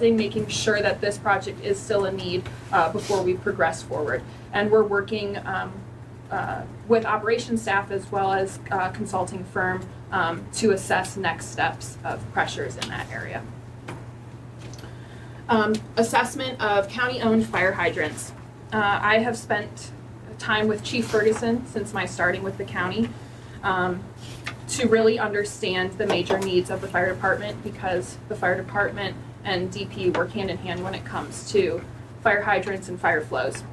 making sure that this project is still a need before we progress forward. And we're working with operations staff as well as consulting firm to assess next steps of pressures in that area. Assessment of county-owned fire hydrants. I have spent time with Chief Ferguson since my starting with the county to really understand the major needs of the fire department, because the fire department and DP work hand in hand when it comes to fire hydrants and fire flows.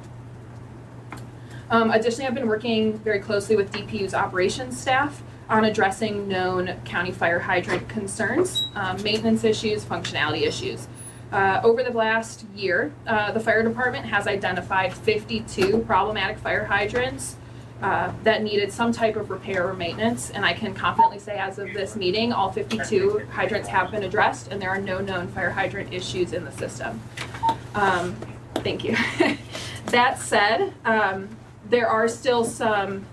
Additionally, I've been working very closely with DPU's operations staff on addressing known county fire hydrant concerns, maintenance issues, functionality issues. Over the last year, the fire department has identified 52 problematic fire hydrants that needed some type of repair or maintenance, and I can confidently say as of this meeting, all 52 hydrants have been addressed and there are no known fire hydrant issues in the system. Thank you. That said, there are still some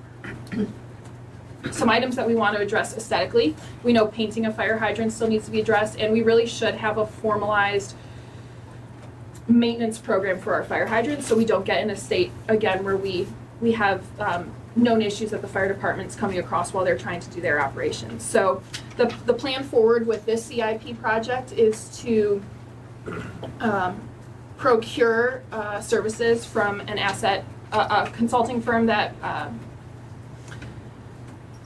items that we want to address aesthetically. We know painting a fire hydrant still needs to be addressed, and we really should have a formalized maintenance program for our fire hydrants so we don't get in a state again where we have known issues that the fire department's coming across while they're trying to do their operations. So the plan forward with this CIP project is to procure services from a consulting firm that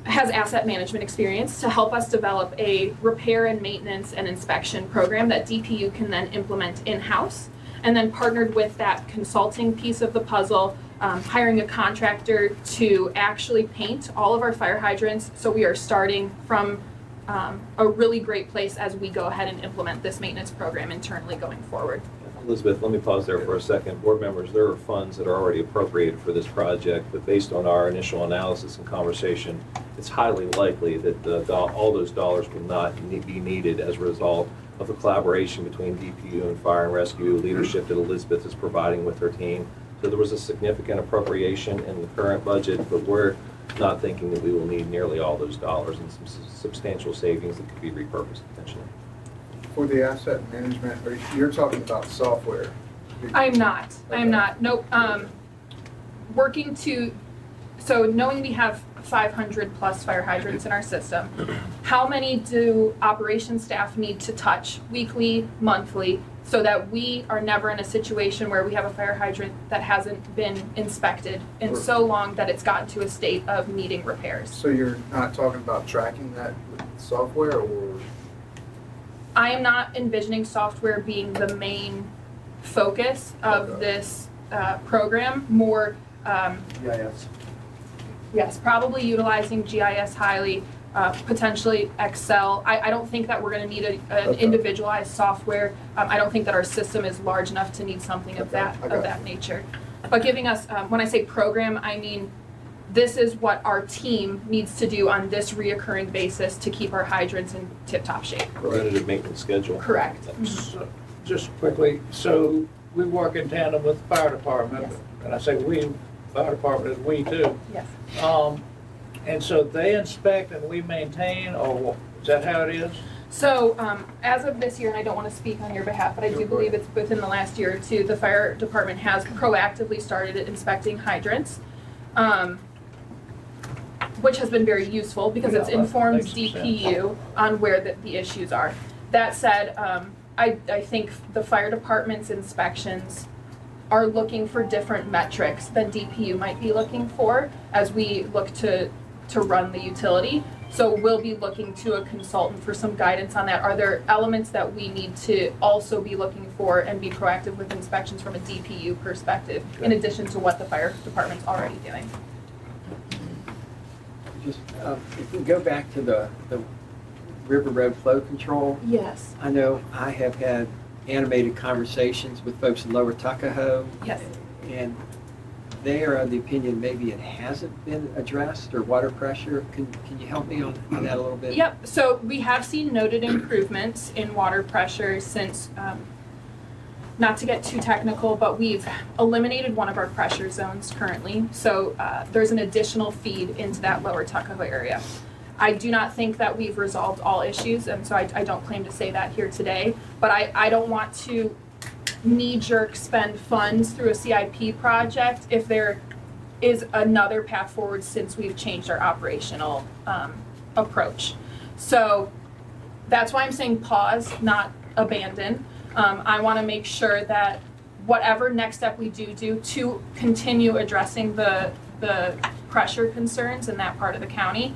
has asset management experience to help us develop a repair and maintenance and inspection program that DPU can then implement in-house. And then partnered with that consulting piece of the puzzle, hiring a contractor to actually paint all of our fire hydrants. So we are starting from a really great place as we go ahead and implement this maintenance program internally going forward. Elizabeth, let me pause there for a second. Board members, there are funds that are already appropriated for this project, but based on our initial analysis and conversation, it's highly likely that all those dollars will not be needed as a result of the collaboration between DPU and Fire and Rescue leadership that Elizabeth is providing with her team. So there was a significant appropriation in the current budget, but we're not thinking that we will need nearly all those dollars, and some substantial savings that could be repurposed potentially. For the asset management, you're talking about software? I'm not. Okay. I'm not. Nope. So knowing we have 500 plus fire hydrants in our system, how many do operations staff need to touch weekly, monthly, so that we are never in a situation where we have a fire hydrant that hasn't been inspected in so long that it's gotten to a state of needing repairs? So you're not talking about tracking that with software, or? I am not envisioning software being the main focus of this program. More, GIS. yes, probably utilizing GIS highly, potentially Excel. I don't think that we're going to need an individualized software. I don't think that our system is large enough to need something of that nature. But giving us, when I say program, I mean this is what our team needs to do on this reoccurring basis to keep our hydrants in tip-top shape. Preventative maintenance schedule. Correct. So, just quickly, so we work in tandem with the fire department, Yes. and I say we, fire department is we too. Yes. And so they inspect and we maintain, or is that how it is? So as of this year, and I don't want to speak on your behalf, but I do believe it's within the last year or two, the fire department has proactively started inspecting hydrants, which has been very useful because it's informed DPU on where the issues are. That said, I think the fire department's inspections are looking for different metrics than DPU might be looking for as we look to run the utility. So we'll be looking to a consultant for some guidance on that. Are there elements that we need to also be looking for and be proactive with inspections from a DPU perspective, in addition to what the fire department's already doing? Just if we go back to the River Road flow control. Yes. I know I have had animated conversations with folks in Lower Tuckahoe. Yes. And they are of the opinion maybe it hasn't been addressed, or water pressure. Can you help me on that a little bit? Yep. So we have seen noted improvements in water pressure since, not to get too technical, but we've eliminated one of our pressure zones currently. So there's an additional feed into that Lower Tuckahoe area. I do not think that we've resolved all issues, and so I don't claim to say that here today. But I don't want to knee-jerk spend funds through a CIP project if there is another path forward since we've changed our operational approach. So that's why I'm saying pause, not abandon. I want to make sure that whatever next step we do to continue addressing the pressure concerns in that part of the county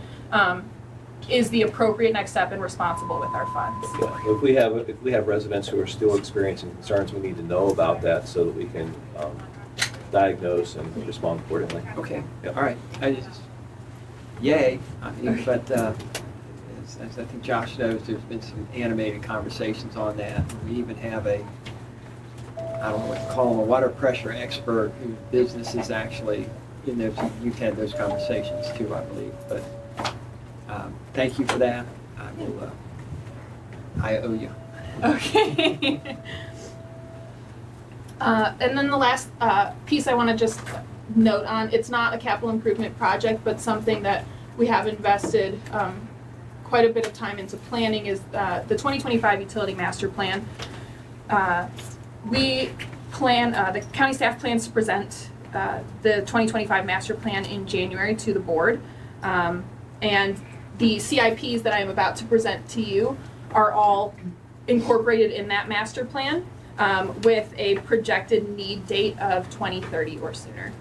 is the appropriate next step and responsible with our funds. Yeah, if we have residents who are still experiencing concerns, we need to know about that so that we can diagnose and respond accordingly. Okay, Yep. all right. I just, yay. I mean, but as I think Josh knows, there's been some animated conversations on that. We even have I don't know what to call him, a water pressure expert whose business is actually in those. You've had those conversations too, I believe. But thank you for that. I owe you. Okay. And then the last piece I want to just note on, it's not a capital improvement project, but something that we have invested quite a bit of time into planning is the 2025 Utility Master Plan. The county staff plans to present the 2025 Master Plan in January to the board. And the CIPs that I am about to present to you are all incorporated in that master plan with a projected need date of 2030 or sooner.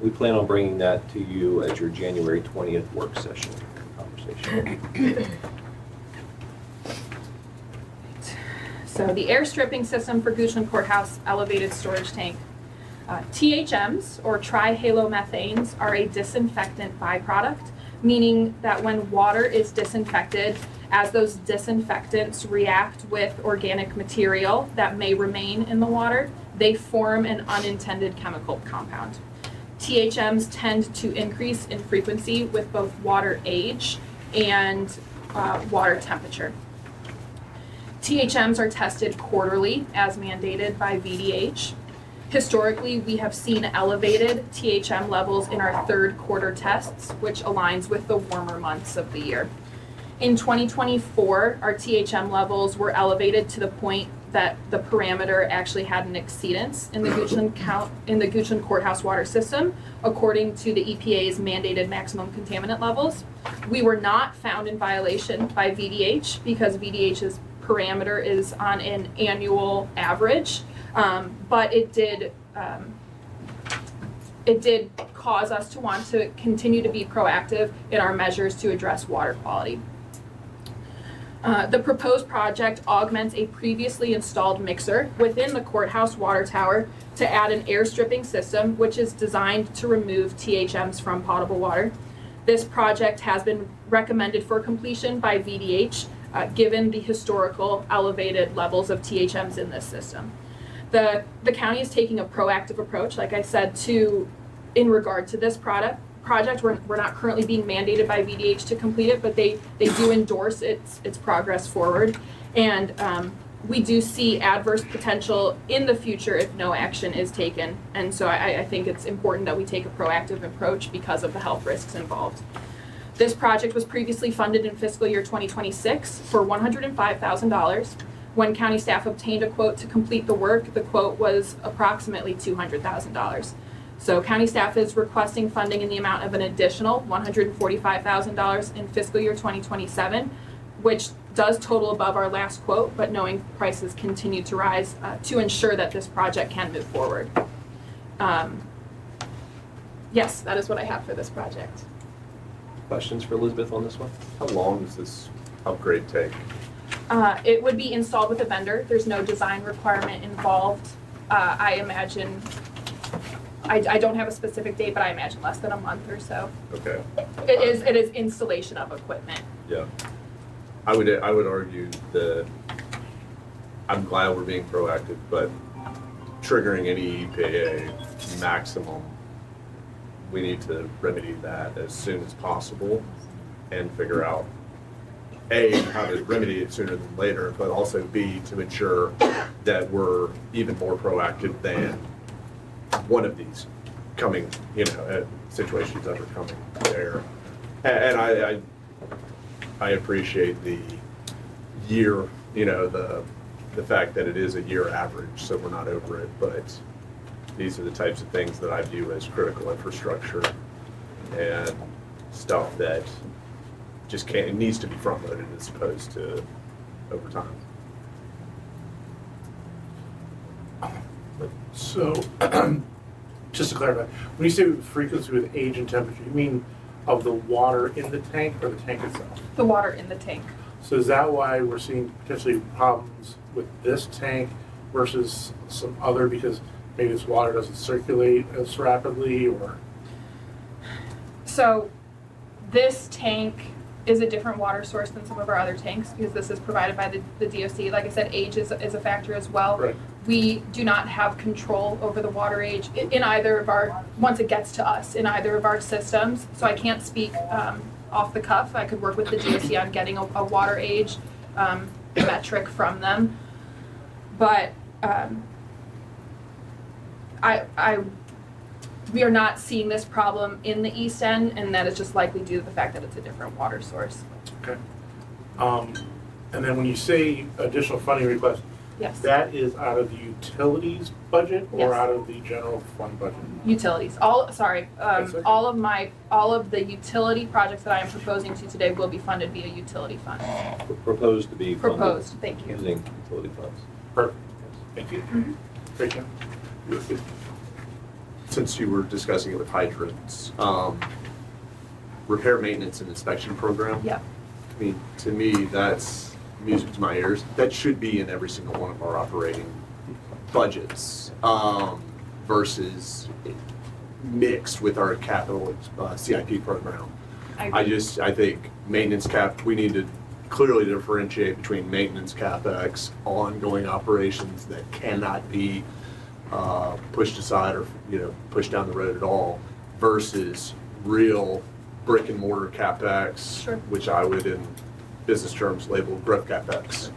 We plan on bringing that to you at your January 20th work session conversation. So the air stripping system for Goochland Courthouse elevated storage tank. THMs, or trihalomethanes, are a disinfectant byproduct, meaning that when water is disinfected, as those disinfectants react with organic material that may remain in the water, they form an unintended chemical compound. THMs tend to increase in frequency with both water age and water temperature. THMs are tested quarterly as mandated by VDH. Historically, we have seen elevated THM levels in our third quarter tests, which aligns with the warmer months of the year. In 2024, our THM levels were elevated to the point that the parameter actually had an exceedance in the Goochland Courthouse water system, according to the EPA's mandated maximum contaminant levels. We were not found in violation by VDH because VDH's parameter is on an annual average, but it did cause us to want to continue to be proactive in our measures to address water quality. The proposed project augments a previously installed mixer within the courthouse water tower to add an air stripping system, which is designed to remove THMs from potable water. This project has been recommended for completion by VDH, given the historical elevated levels of THMs in this system. The county is taking a proactive approach, like I said, in regard to this project. We're not currently being mandated by VDH to complete it, but they do endorse its progress forward. And we do see adverse potential in the future if no action is taken. And so I think it's important that we take a proactive approach because of the health risks involved. This project was previously funded in fiscal year 2026 for $105,000. When county staff obtained a quote to complete the work, the quote was approximately $200,000. So county staff is requesting funding in the amount of an additional $145,000 in fiscal year 2027, which does total above our last quote, but knowing prices continue to rise to ensure that this project can move forward. Yes, that is what I have for this project. Questions for Elizabeth on this one? How long does this upgrade take? It would be installed with a vendor. There's no design requirement involved. I imagine, I don't have a specific date, but I imagine less than a month or so. Okay. It is installation of equipment. Yeah. I would argue that I'm glad we're being proactive, but triggering any EPA maximum, we need to remedy that as soon as possible and figure out A, how to remedy it sooner than later, but also B, to ensure that we're even more proactive than one of these coming, situations that are coming there. And I appreciate the year, the fact that it is a year average, so we're not over it, but these are the types of things that I view as critical infrastructure and stuff that just can't, it needs to be front-loaded as opposed to over time. So, just to clarify, when you say frequency with age and temperature, you mean of the water in the tank or the tank itself? The water in the tank. So is that why we're seeing potentially problems with this tank versus some other, because maybe this water doesn't circulate as rapidly, or? So this tank is a different water source than some of our other tanks because this is provided by the DOC. Like I said, age is a factor as well. Right. We do not have control over the water age in either of our, once it gets to us, in either of our systems. So I can't speak off the cuff. I could work with the DOC on getting a water age metric from them. But we are not seeing this problem in the East End, and that is just likely due to the fact that it's a different water source. Okay. And then when you say additional funding request, Yes. that is out of the utilities budget or Yes. out of the general fund budget? Utilities. All of the utility projects that I am proposing to today will be funded via utility funds. Proposed to be funded Proposed, thank you. using utility funds. Perfect. Thank you. Great job. Since you were discussing it with hydrants, repair, maintenance, and inspection program. Yeah. I mean, to me, that's music to my ears. That should be in every single one of our operating budgets, versus mixed with our capital CIP program. I think maintenance cap, we need to clearly differentiate between maintenance CapEx, ongoing operations that cannot be pushed aside or pushed down the road at all, versus real brick and mortar CapEx, Sure. which I would in business terms label growth CapEx.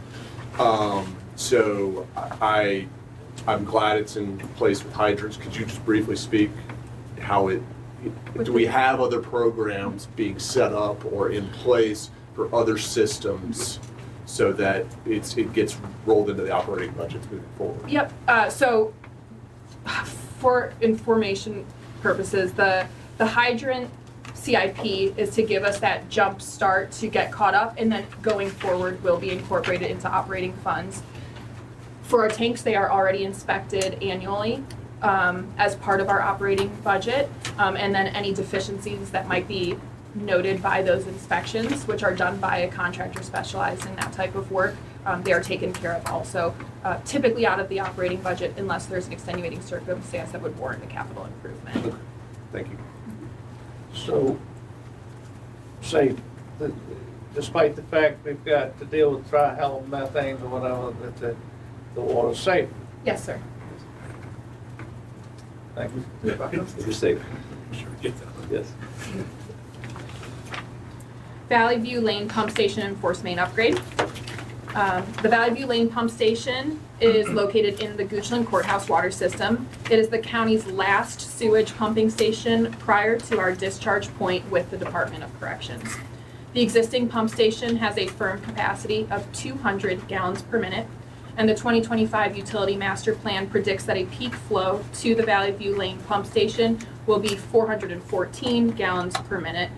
So I'm glad it's in place with hydrants. Could you just briefly speak how do we have other programs being set up or in place for other systems so that it gets rolled into the operating budgets moving forward? Yep. So for information purposes, the hydrant CIP is to give us that jump start to get caught up, and then going forward will be incorporated into operating funds. For our tanks, they are already inspected annually as part of our operating budget, and then any deficiencies that might be noted by those inspections, which are done by a contractor specialized in that type of work, they are taken care of also, typically out of the operating budget unless there's an extenuating circumstance that would warrant a capital improvement. Thank you. So, say, despite the fact we've got to deal with trihalomethanes or whatever, that the water's safe. Yes, sir. Thank you. You're safe. Yes. Valley View Lane Pump Station and Force Main Upgrade. The Valley View Lane Pump Station is located in the Goochland Courthouse water system. It is the county's last sewage pumping station prior to our discharge point with the Department of Corrections. The existing pump station has a firm capacity of 200 gallons per minute, and the 2025 Utility Master Plan predicts that a peak flow to the Valley View Lane Pump Station will be 414 gallons per minute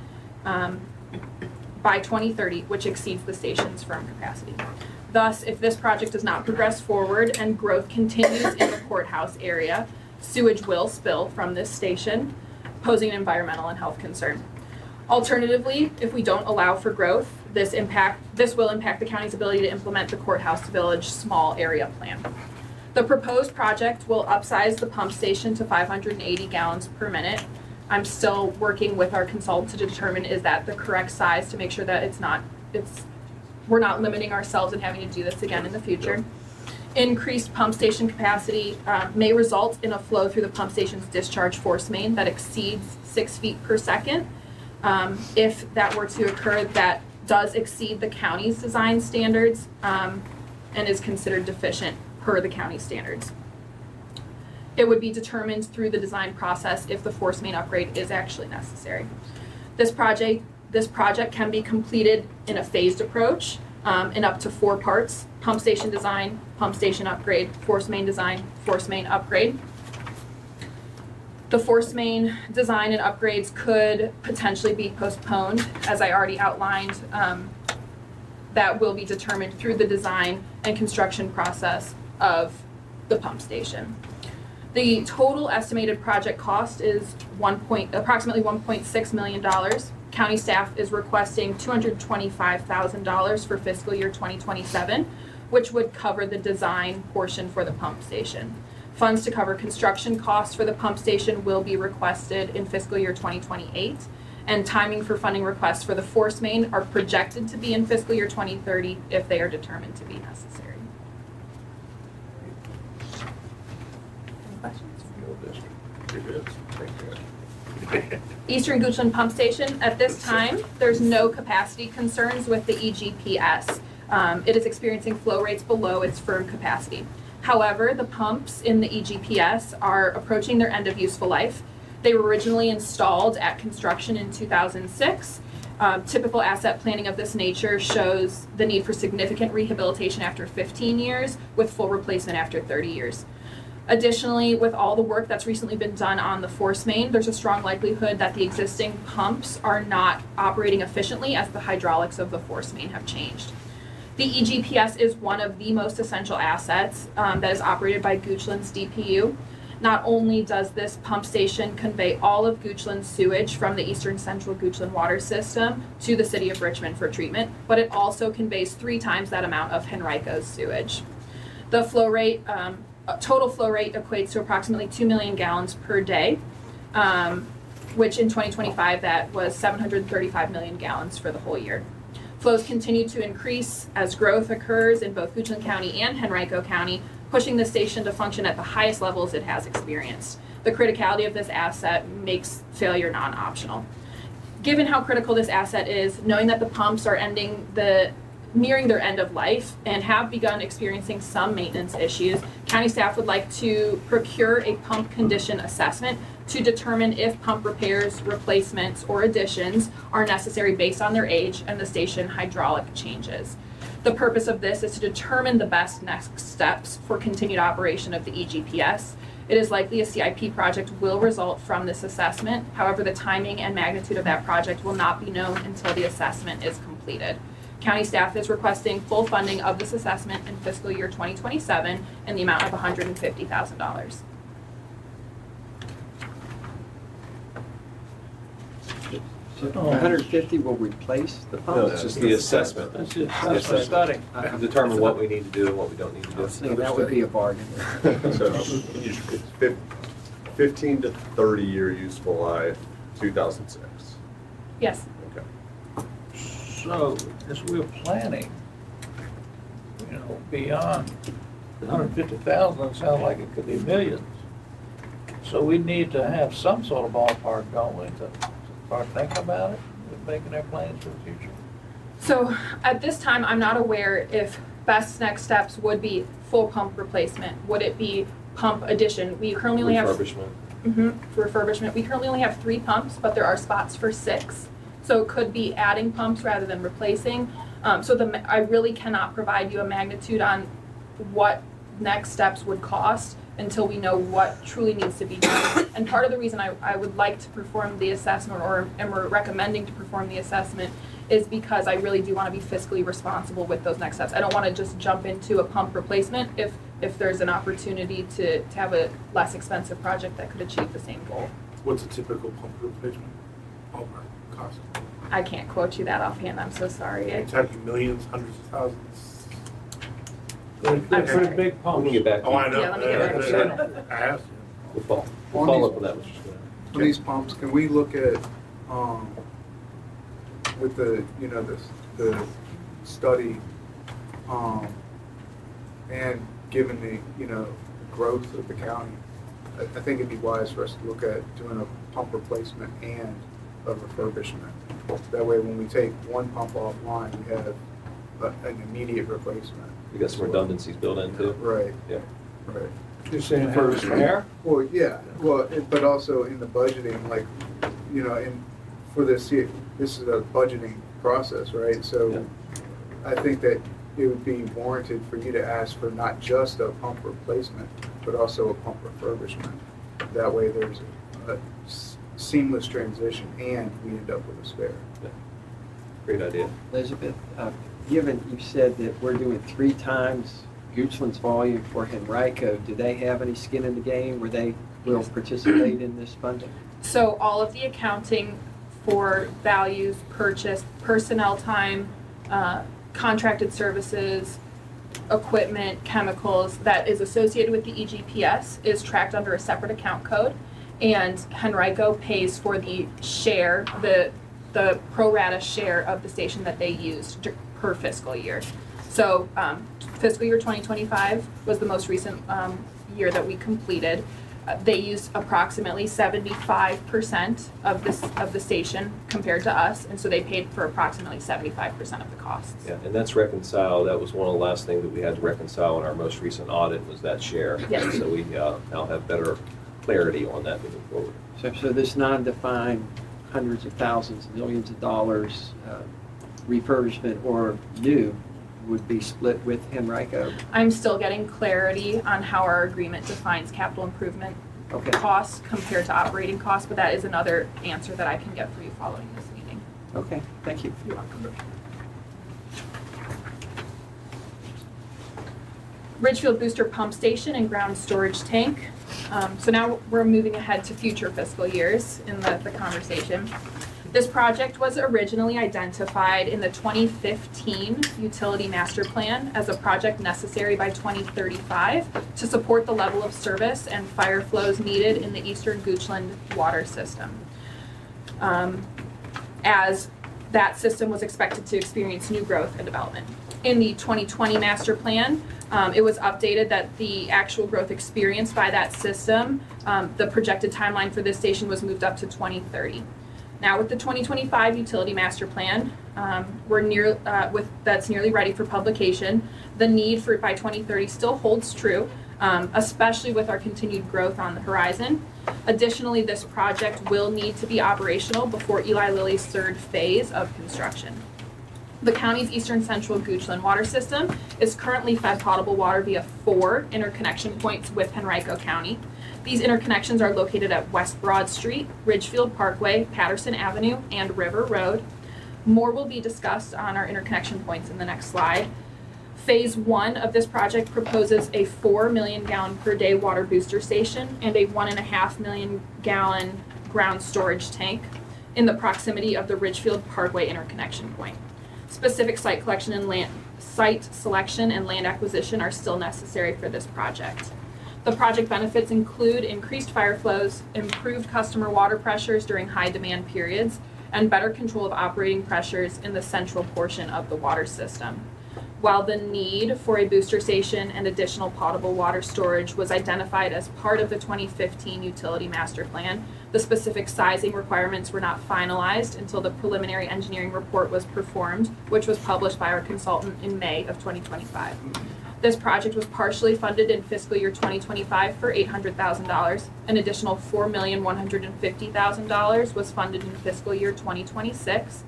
by 2030, which exceeds the station's firm capacity. Thus, if this project does not progress forward and growth continues in the courthouse area, sewage will spill from this station, posing an environmental and health concern. Alternatively, if we don't allow for growth, this will impact the county's ability to implement the courthouse to village small area plan. The proposed project will upsize the pump station to 580 gallons per minute. I'm still working with our consultant to determine is that the correct size to make sure that we're not limiting ourselves and having to do this again in the future. Increased pump station capacity may result in a flow through the pump station's discharge force main that exceeds 6 feet per second. If that were to occur, that does exceed the county's design standards and is considered deficient per the county standards. It would be determined through the design process if the force main upgrade is actually necessary. This project this project can be completed in a phased approach in up to 4 parts: pump station design, pump station upgrade, force main design, force main upgrade. The force main design and upgrades could potentially be postponed, as I already outlined. That will be determined through the design and construction process of the pump station. The total estimated project cost is approximately $1.6 million. County staff is requesting $225,000 for fiscal year 2027, which would cover the design portion for the pump station. Funds to cover construction costs for the pump station will be requested in fiscal year 2028, and timing for funding requests for the force main are projected to be in fiscal year 2030 if they are determined to be necessary. Any questions? Eastern Goochland Pump Station, at this time, there's no capacity concerns with the EGPS. It is experiencing flow rates below its firm capacity. However, the pumps in the EGPS are approaching their end of useful life. They were originally installed at construction in 2006. Typical asset planning of this nature shows the need for significant rehabilitation after 15 years, with full replacement after 30 years. Additionally, with all the work that's recently been done on the force main, there's a strong likelihood that the existing pumps are not operating efficiently as the hydraulics of the force main have changed. The EGPS is one of the most essential assets that is operated by Goochland's DPU. Not only does this pump station convey all of Goochland's sewage from the Eastern Central Goochland water system to the city of Richmond for treatment, but it also conveys 3 times that amount of Henrico's sewage. The flow rate, total flow rate equates to approximately 2 million gallons per day, which in 2025, that was 735 million gallons for the whole year. Flows continue to increase as growth occurs in both Goochland County and Henrico County, pushing the station to function at the highest levels it has experienced. The criticality of this asset makes failure non-optional. Given how critical this asset is, knowing that the pumps are nearing their end of life and have begun experiencing some maintenance issues, county staff would like to procure a pump condition assessment to determine if pump repairs, replacements, or additions are necessary based on their age and the station hydraulic changes. The purpose of this is to determine the best next steps for continued operation of the EGPS. It is likely a CIP project will result from this assessment. However, the timing and magnitude of that project will not be known until the assessment is completed. County staff is requesting full funding of this assessment in fiscal year 2027 in the amount of $150,000. So 150 will replace the pump? No, it's just the assessment. That's just The assessment. study. Determine what we need to do and what we don't need to I do. was thinking that would be a bargain. So it's 15 to 30 year useful life, 2006. Yes. Okay. So, as we're planning, beyond the 150,000, it sounds like it could be millions. So we need to have some sort of ballpark, don't we, to start thinking about it, and making our plans for the future? So at this time, I'm not aware if best next steps would be full pump replacement. Would it be pump addition? We currently only have Refurbishment. refurbishment. We currently only have 3 pumps, but there are spots for 6. So it could be adding pumps rather than replacing. I really cannot provide you a magnitude on what next steps would cost until we know what truly needs to be done. And part of the reason I would like to perform the assessment, and we're recommending to perform the assessment, is because I really do want to be fiscally responsible with those next steps. I don't want to just jump into a pump replacement if there's an opportunity to have a less expensive project that could achieve the same goal. What's a typical pump replacement cost? I can't quote you that offhand, I'm so sorry. Are you talking millions, hundreds of thousands? They're pretty big We pumps. can get back to Oh, I you. know. Yeah, let me get back to you. I asked We'll On follow these- up with that, Mr. Smith. On these pumps, can we look at, with the, the study, and given the, growth of the county, I think it'd be wise for us to look at doing a pump replacement and a refurbishment. That way, when we take one pump offline, we have an immediate replacement. We got some redundancies built in too. Right, Yeah. right. You're saying have a spare? Well, yeah, well, but also in the budgeting, like, for this, this is a budgeting process, right? Yeah. So I think that it would be warranted for you to ask for not just a pump replacement, but also a pump refurbishment. That way there's a seamless transition and we end up with a spare. Yeah. Great idea. Elizabeth, given you said that we're doing 3 times Goochland's volume for Henrico, do they have any skin in the game where they will participate in this funding? So all of the accounting for values, purchased, personnel time, contracted services, equipment, chemicals that is associated with the EGPS is tracked under a separate account code. And Henrico pays for the share, the pro rata share of the station that they used per fiscal year. So fiscal year 2025 was the most recent year that we completed. They used approximately 75% of the station compared to us, and so they paid for approximately 75% of the costs. Yeah, and that's reconciled. That was one of the last things that we had to reconcile in our most recent audit was that share. Yes. So we now have better clarity on that moving forward. So this non-defined hundreds of thousands, millions of dollars refurbishment or new would be split with Henrico? I'm still getting clarity on how our agreement defines capital improvement Okay. costs compared to operating costs, but that is another answer that I can get for you following this meeting. Okay, thank you. You're welcome. Ridgefield Booster Pump Station and Ground Storage Tank. So now we're moving ahead to future fiscal years in the conversation. This project was originally identified in the 2015 Utility Master Plan as a project necessary by 2035 to support the level of service and fire flows needed in the Eastern Goochland water system. As that system was expected to experience new growth and development. In the 2020 Master Plan, it was updated that the actual growth experienced by that system, the projected timeline for this station was moved up to 2030. Now with the 2025 Utility Master Plan, that's nearly ready for publication. The need for it by 2030 still holds true, especially with our continued growth on the horizon. Additionally, this project will need to be operational before Eli Lilly's third phase of construction. The county's eastern central Goochland water system is currently fed potable water via 4 interconnection points with Henrico County. These interconnections are located at West Broad Street, Ridgefield Parkway, Patterson Avenue, and River Road. More will be discussed on our interconnection points in the next slide. Phase 1 of this project proposes a 4 million gallon per day water booster station and a 1.5 million gallon ground storage tank in the proximity of the Ridgefield Parkway interconnection point. Specific site selection and land acquisition are still necessary for this project. The project benefits include increased fire flows, improved customer water pressures during high demand periods, and better control of operating pressures in the central portion of the water system. While the need for a booster station and additional potable water storage was identified as part of the 2015 Utility Master Plan, the specific sizing requirements were not finalized until the preliminary engineering report was performed, which was published by our consultant in May of 2025. This project was partially funded in fiscal year 2025 for $800,000. An additional $4,150,000 was funded in fiscal year 2026.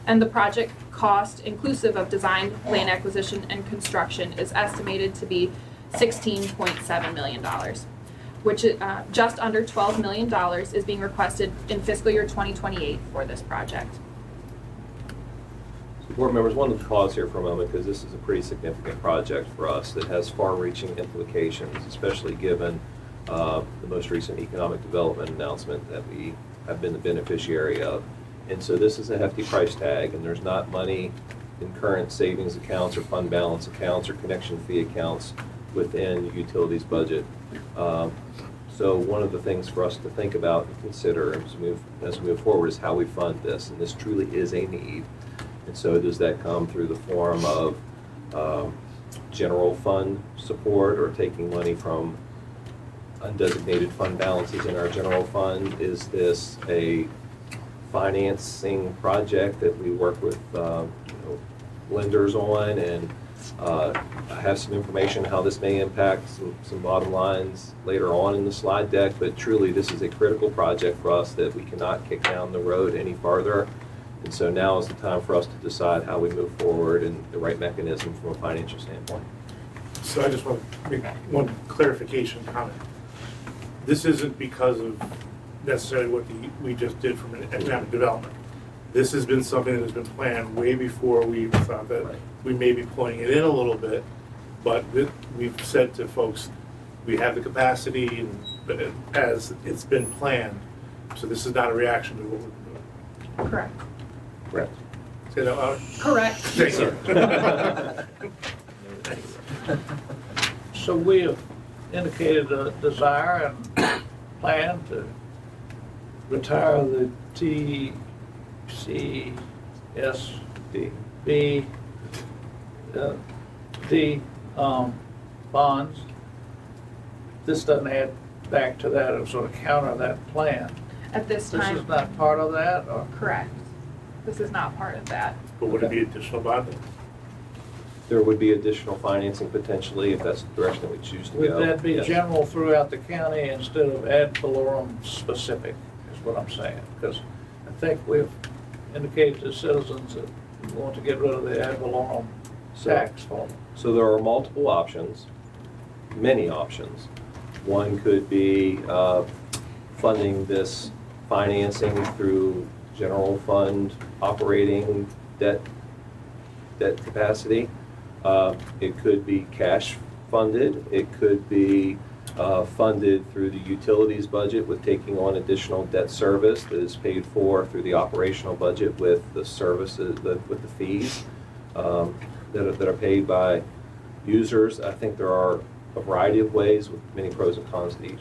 And the project cost, inclusive of design, land acquisition, and construction, is estimated to be $16.7 million, which is just under $12 million is being requested in fiscal year 2028 for this project. So board members, wanted to pause here for a moment because this is a pretty significant project for us that has far-reaching implications, especially given the most recent economic development announcement that we have been the beneficiary of. And so this is a hefty price tag, and there's not money in current savings accounts or fund balance accounts or connection fee accounts within the utilities budget. So one of the things for us to think about and consider as we move forward is how we fund this, and this truly is a need. And so does that come through the form of general fund support or taking money from undesignated fund balances in our general fund? Is this a financing project that we work with lenders on and I have some information how this may impact some bottom lines later on in the slide deck, but truly this is a critical project for us that we cannot kick down the road any farther. And so now is the time for us to decide how we move forward and the right mechanism from a financial standpoint. So I just want to make one clarification comment. This isn't because of necessarily what we just did from an economic development. This has been something that has been planned way before we even thought that Right. we may be pulling it in a little bit, but we've said to folks, we have the capacity and as it's been planned. So this is not a reaction to what we're doing. Correct. Correct. Say that loud. Correct. Thank you. So we have indicated a desire and plan to retire the TCSB bonds. This doesn't add back to that or sort of counter that plan. At this This time, is not part of that, or? correct. This is not part of that. But would it be additional bonding? There would be additional financing potentially if that's the direction that we choose to go. Would that be Yes. general throughout the county instead of ad valorem specific, is what I'm saying? Because I think we've indicated to citizens that we want to get rid of the ad valorem tax for them. So there are multiple options, many options. One could be funding this financing through general fund operating debt capacity. It could be cash funded. It could be funded through the utilities budget with taking on additional debt service that is paid for through the operational budget with the services, with the fees that are paid by users. I think there are a variety of ways with many pros and cons to each.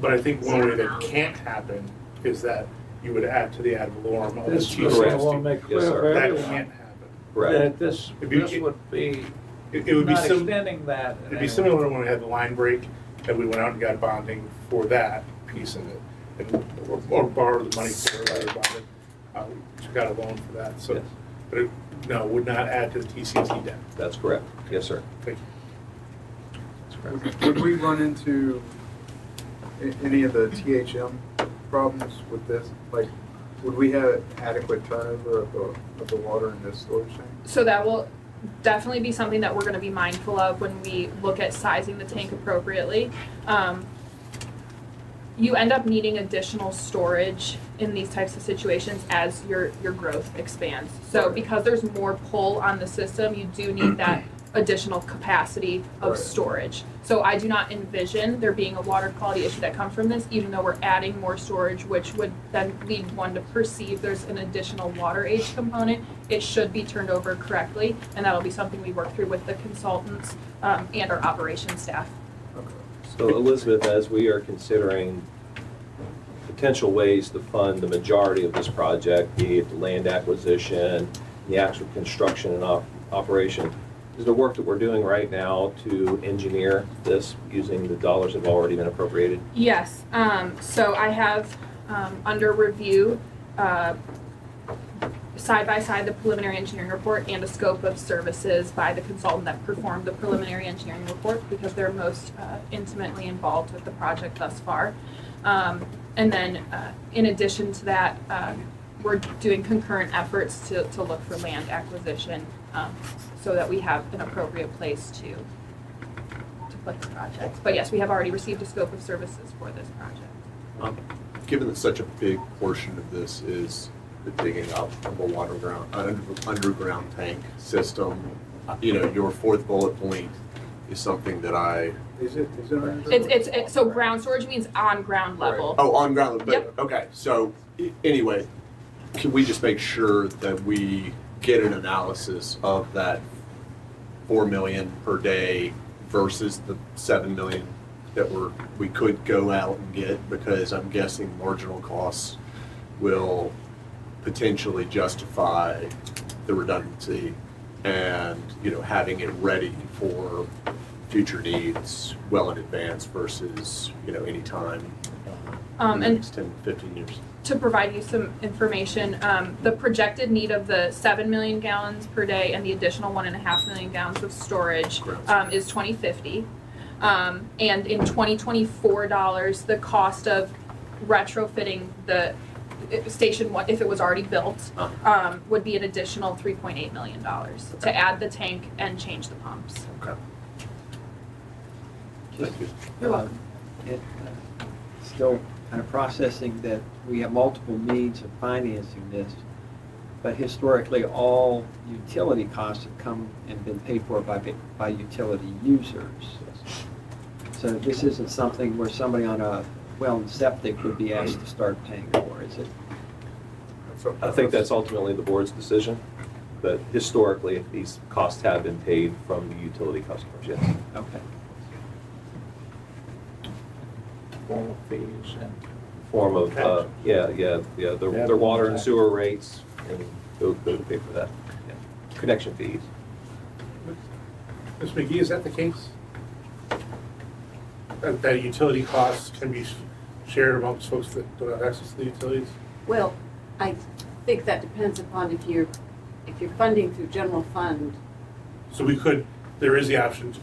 But I think one way that can't happen is that you would add to the ad valorem of the This is what I want to make Yes, clear sir. for That everyone. can't happen. Correct. That this would be It would be not sim- extending that. in It'd be any similar to when we had the line break, and we went out and got bonding for that piece of it, and or borrowed the money for it, or bonded. We took out a loan for that, so, Yes. but it, no, would not add to the TCT debt. That's correct. Yes, sir. Thank you. Would we run into any of the THM problems with this? Like, would we have adequate turnover of the water in this storage tank? So that will definitely be something that we're gonna be mindful of when we look at sizing the tank appropriately. You end up needing additional storage in these types of situations as your growth expands. So Right. because there's more pull on the system, you do need that additional capacity of Right. storage. So I do not envision there being a water quality issue that comes from this, even though we're adding more storage, which would then lead one to perceive there's an additional water age component. It should be turned over correctly, and that'll be something we work through with the consultants and our operations staff. Okay. So Elizabeth, as we are considering potential ways to fund the majority of this project, be it the land acquisition, the actual construction and operation, is the work that we're doing right now to engineer this using the dollars that have already been appropriated? Yes, so I have under review side by side the preliminary engineering report and a scope of services by the consultant that performed the preliminary engineering report because they're most intimately involved with the project thus far. And then in addition to that, we're doing concurrent efforts to look for land acquisition so that we have an appropriate place to put the project. But yes, we have already received a scope of services for this project. Given that such a big portion of this is the digging up of a underground tank system, your fourth bullet point is something that Is it? It's so ground storage means on ground level. on ground, but, Yep. okay, so, anyway, can we just make sure that we get an analysis of that 4 million per day versus the 7 million that we could go out and get, because I'm guessing marginal costs will potentially justify the redundancy and, having it ready for future needs well in advance versus, any time in the And next 10, 15 years. to provide you some information, the projected need of the 7 million gallons per day and the additional 1.5 million gallons of storage is 2050. And in 2024 dollars, the cost of retrofitting the station, if it was already built, would be an additional $3.8 million to add the tank and change the pumps. Okay. Just, You're welcome. Still kind of processing that we have multiple means of financing this, but historically, all utility costs have come and been paid for by utility users. So this isn't something where somebody on a well and septic would be asked to start paying for, is it? I think that's ultimately the board's decision, but historically, these costs have been paid from the utility customers, yes. Okay. Formal fees and. Form of, their water and sewer rates, and go to pay for that. Yeah. Connection fees. Ms. McGee, is that the case? That utility costs can be shared amongst folks that don't have access to the utilities? Well, I think that depends upon if you're funding through general fund. So there is the option,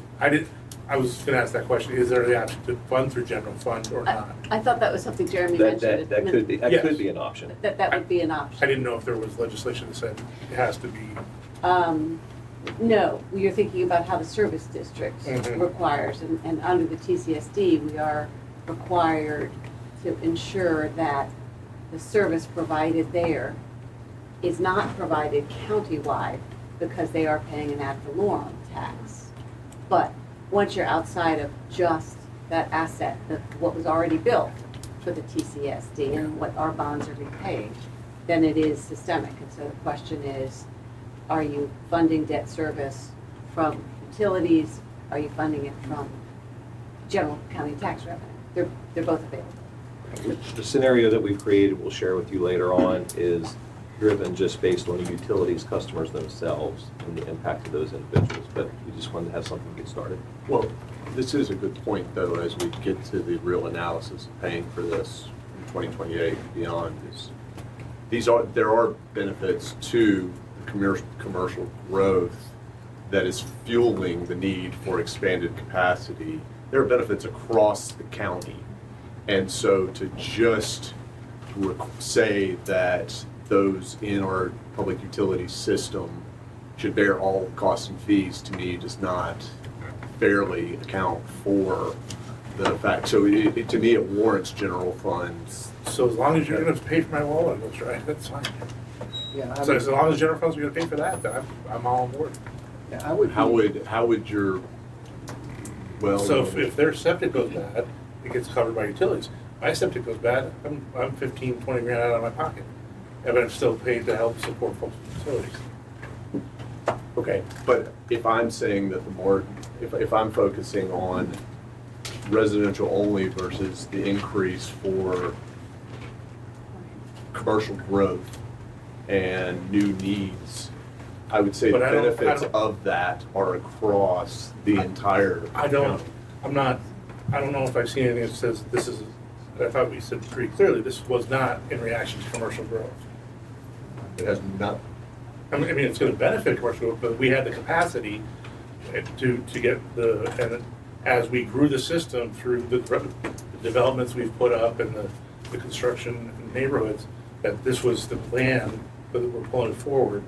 I was gonna ask that question, is there the option to fund through general fund or not? I thought that was something Jeremy That mentioned. could be, Yes. an option. That would be an I option. didn't know if there was legislation that said it has to be. No, you're thinking about how the service district Mhm. requires, and under the TCSD, we are required to ensure that the service provided there is not provided countywide because they are paying an ad valorem tax. But once you're outside of just that asset, what was already built for the TCSD and what our bonds are repaying, then it is systemic. And so the question is, are you funding debt service from utilities? Are you funding it from general county tax revenue? They're both available. The scenario that we've created, we'll share with you later on, is driven just based on the utilities customers themselves and the impact of those individuals, but we just wanted to have something to get started. Well, this is a good point, though, as we get to the real analysis of paying for this in 2028 and beyond. There are benefits to commercial growth that is fueling the need for expanded capacity. There are benefits across the county. And so to just say that those in our public utility system should bear all costs and fees, to me, does not fairly account for the fact. So to me, it warrants general funds. So as long as you're gonna pay for my wallet, that's right, that's fine. Yeah, So as long as general funds are gonna pay for that, then I'm all on board. I would. How would your, well. So if their septic goes bad, it gets covered by utilities. My septic goes bad, I'm 15, 20 grand out of my pocket. But I'm still paid to help support folks with utilities. Okay, but if I'm saying that if I'm focusing on residential only versus the increase for commercial growth and new needs, I would say the But I don't- benefits of that are across the entire I don't county. know if I've seen anything that says this is, I thought we said pretty clearly, this was not in reaction to commercial growth. It has not, I mean, it's gonna benefit commercial growth, but we had the capacity to get and as we grew the system through the developments we've put up and the construction in neighborhoods, that this was the plan, that we're pulling it forward,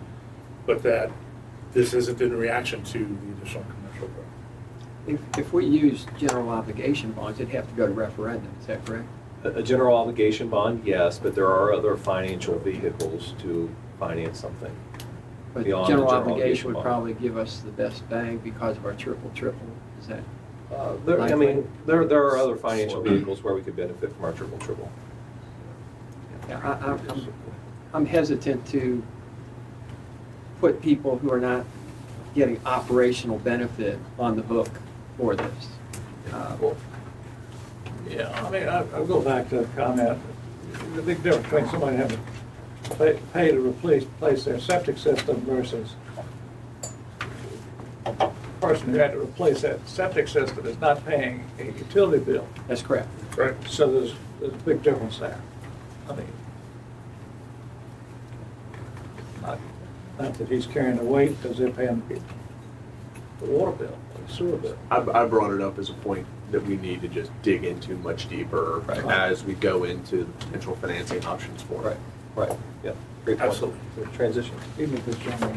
but that this isn't in reaction to the additional commercial growth. If we use general obligation bonds, it'd have to go to referendum, is that correct? A general obligation bond, yes, but there are other financial vehicles to finance something. But Beyond the general general obligation obligation would bond. probably give us the best bang because of our triple, is that? There are other financial vehicles where we could benefit from our triple. Yeah, I'm hesitant to put people who are not getting operational benefit on the hook for this. Yeah, I mean, I'll go back to the comment, the big difference between somebody having to pay to replace their septic system versus person who had to replace that septic system is not paying a utility bill. That's correct. Right. So there's a big difference there. I mean, not that he's carrying the weight because they're paying the water bill, the sewer bill. I brought it up as a point that we need to just dig into much deeper Right. as we go into the potential financing options for it. Right, yeah, great point. Absolutely. Transition. Even if it's general.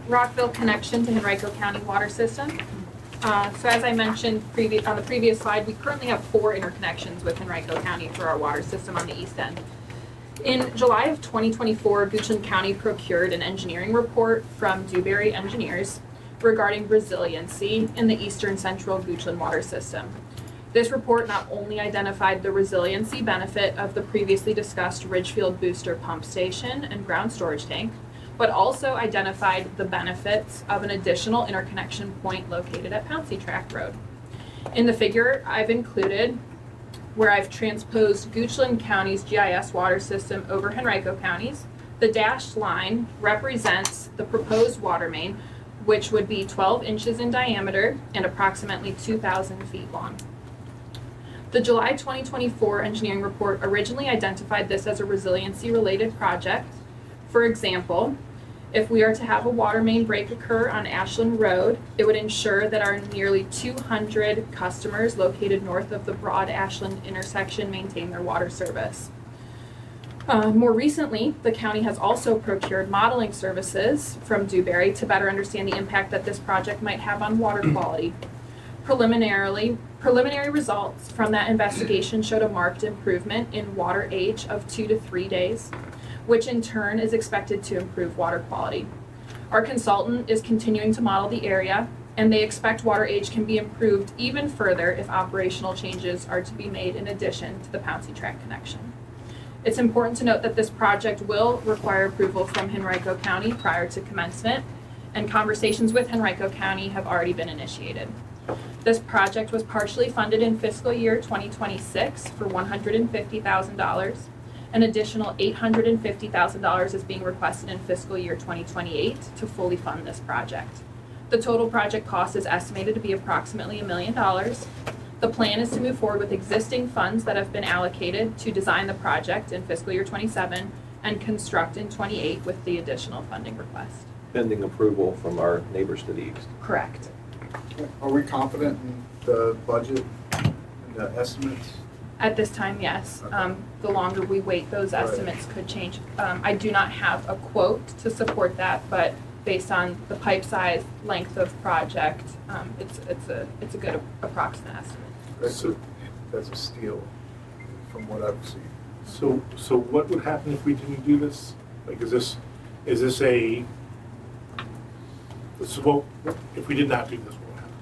Rockville connection to Henrico County water system. So as I mentioned on the previous slide, we currently have 4 interconnections with Henrico County for our water system on the east end. In July of 2024, Goochland County procured an engineering report from Dewberry Engineers regarding resiliency in the eastern central Goochland water system. This report not only identified the resiliency benefit of the previously discussed Ridgefield Booster Pump Station and ground storage tank, but also identified the benefits of an additional interconnection point located at Pouncey Track Road. In the figure I've included, where I've transposed Goochland County's GIS water system over Henrico County's, the dashed line represents the proposed water main, which would be 12 inches in diameter and approximately 2,000 feet long. The July 2024 engineering report originally identified this as a resiliency-related project. For example, if we are to have a water main break occur on Ashland Road, it would ensure that our nearly 200 customers located north of the Broad Ashland intersection maintain their water service. More recently, the county has also procured modeling services from Dewberry to better understand the impact that this project might have on water quality. Preliminary results from that investigation showed a marked improvement in water age of 2 to 3 days, which in turn is expected to improve water quality. Our consultant is continuing to model the area, and they expect water age can be improved even further if operational changes are to be made in addition to the Pouncey Track connection. It's important to note that this project will require approval from Henrico County prior to commencement, and conversations with Henrico County have already been initiated. This project was partially funded in fiscal year 2026 for $150,000. An additional $850,000 is being requested in fiscal year 2028 to fully fund this project. The total project cost is estimated to be approximately $1 million. The plan is to move forward with existing funds that have been allocated to design the project in fiscal year 27 and construct in 28 with the additional funding request. Pending approval from our neighbors to the east. Correct. Are we confident in the budget and the estimates? At this time, yes. The longer we wait, those Right. estimates could change. I do not have a quote to support that, but based on the pipe size, length of project, it's a good approximate estimate. That's a steal from what I've seen. So what would happen if we didn't do this? Like, is this a, so what, if we did not do this, what would happen?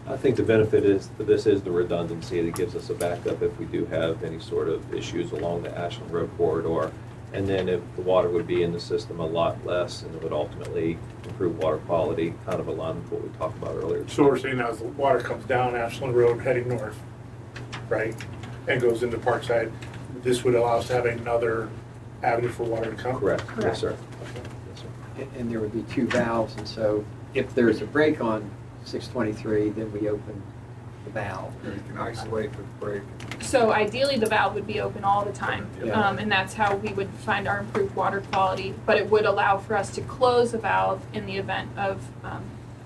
I think the benefit is that this is the redundancy that gives us a backup if we do have any sort of issues along the Ashland Road corridor. And then if the water would be in the system a lot less and it would ultimately improve water quality, kind of aligned with what we talked about earlier. So we're saying now as the water comes down Ashland Road heading north, right, and goes into Parkside, this would allow us to have another avenue for water to come? Correct, Correct. yes, sir. Yes, sir. And there would be 2 valves, and so if there's a break on 623, then we open the valve. You can isolate the break. So ideally, the valve would be open all the time, Yeah. and that's how we would find our improved water quality. But it would allow for us to close a valve in the event of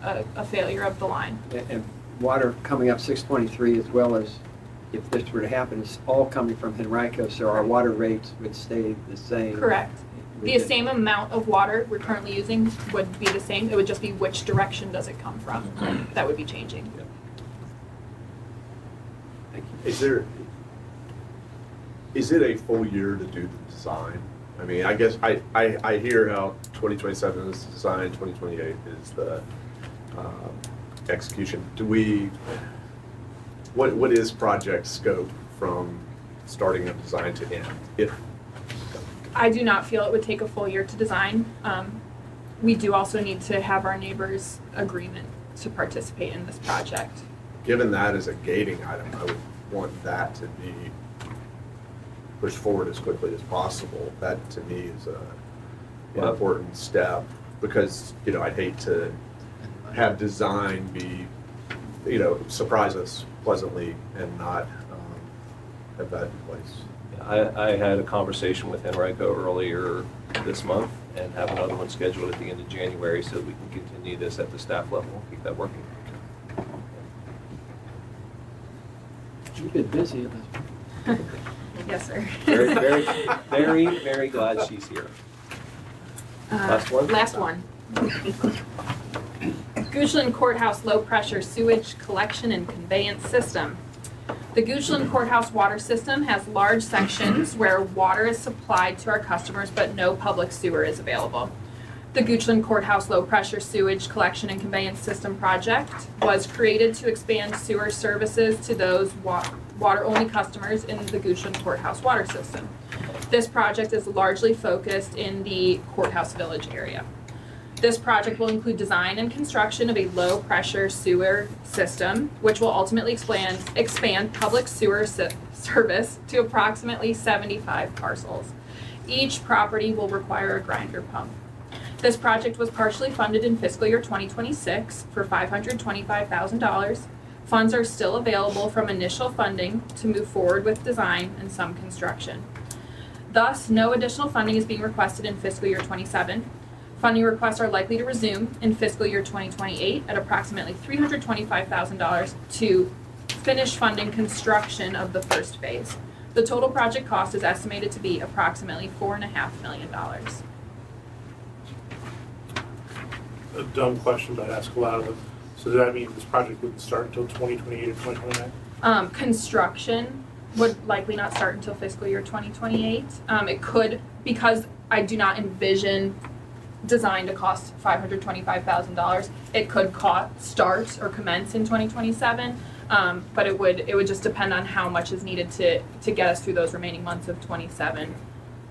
a failure of the line. And water coming up 623, as well as if this were to happen, is all coming from Henrico, so our water rates would stay the same. Correct. We The could- same amount of water we're currently using would be the same. It would just be which direction does it come from that would be changing. Thank you. Is it a full year to do the design? I mean, I guess I hear how 2027 is the design, 2028 is the execution. What is project scope from starting of design to end? If I do not feel it would take a full year to design. We do also need to have our neighbors' agreement to participate in this project. given that as a gating item, I would want that to be pushed forward as quickly as possible. That to me is an Well, important step. because, I'd hate to have design be, surprise us pleasantly and not have that in place. I had a conversation with Henrico earlier this month and have another one scheduled at the end of January so we can continue this at the staff level and keep that working. You've been busy. Yes, sir. Very, very, very, very glad she's here. Last one? Last one. Goochland Courthouse low-pressure sewage collection and conveyance system. The Goochland Courthouse water system has large sections where water is supplied to our customers, but no public sewer is available. The Goochland Courthouse low-pressure sewage collection and conveyance system project was created to expand sewer services to those water-only customers in the Goochland Courthouse water system. This project is largely focused in the Courthouse Village area. This project will include design and construction of a low-pressure sewer system, which will ultimately expand public sewer service to approximately 75 parcels. Each property will require a grinder pump. This project was partially funded in fiscal year 2026 for $525,000. Funds are still available from initial funding to move forward with design and some construction. Thus, no additional funding is being requested in fiscal year 27. Funding requests are likely to resume in fiscal year 2028 at approximately $325,000 to finish funding construction of the first phase. The total project cost is estimated to be approximately $4.5 million. A dumb question, but I ask a lot of them. So does that mean this project wouldn't start until 2028 or 2029? Construction would likely not start until fiscal year 2028. It could, because I do not envision design to cost $525,000. It could start or commence in 2027, but it would just depend on how much is needed to get us through those remaining months of 27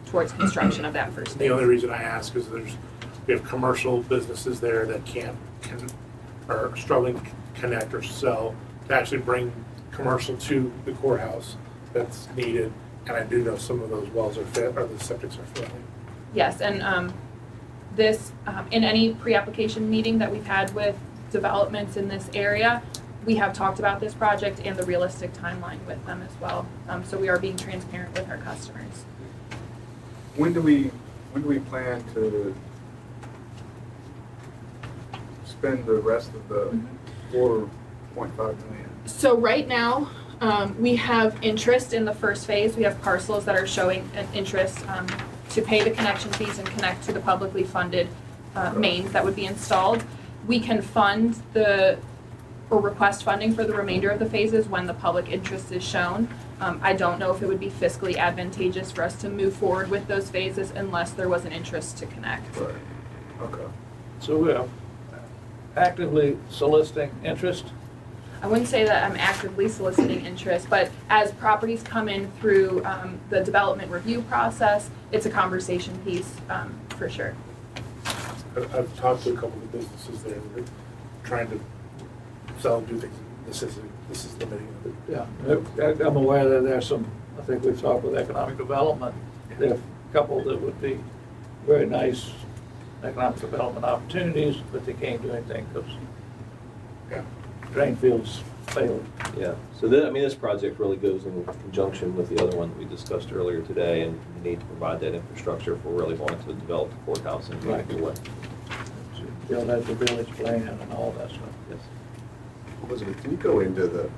towards construction of that first phase. The only reason I ask is we have commercial businesses there that are struggling to connect or sell to actually bring commercial to the courthouse that's needed. And I do know some of those wells are fit, or the septics are failing. Yes, and this, in any pre-application meeting that we've had with developments in this area, we have talked about this project and the realistic timeline with them as well. So we are being transparent with our customers. When do we plan to spend the rest of the 4.5 million? So right now, we have interest in the first phase. We have parcels that are showing an interest to pay the connection fees and connect to the publicly funded mains that would be installed. We can fund or request funding for the remainder of the phases when the public interest is shown. I don't know if it would be fiscally advantageous for us to move forward with those phases unless there was an interest to connect. Right. Okay. So we are actively soliciting interest. I wouldn't say that I'm actively soliciting interest, but as properties come in through the development review process, it's a conversation piece for sure. I've talked to a couple of businesses there. They're trying to sell and do things. This is limiting of it. Yeah, I'm aware that there's some, I think we've talked with economic development. There are a couple that would be very nice economic development opportunities, but they can't do anything because drain fields failed. Yeah, so this project really goes in conjunction with the other one that we discussed earlier today, and we need to provide that infrastructure if we're really wanting to develop the courthouse in a meaningful way. Build out the village plan and all that stuff. Yes. Elizabeth, can you go into the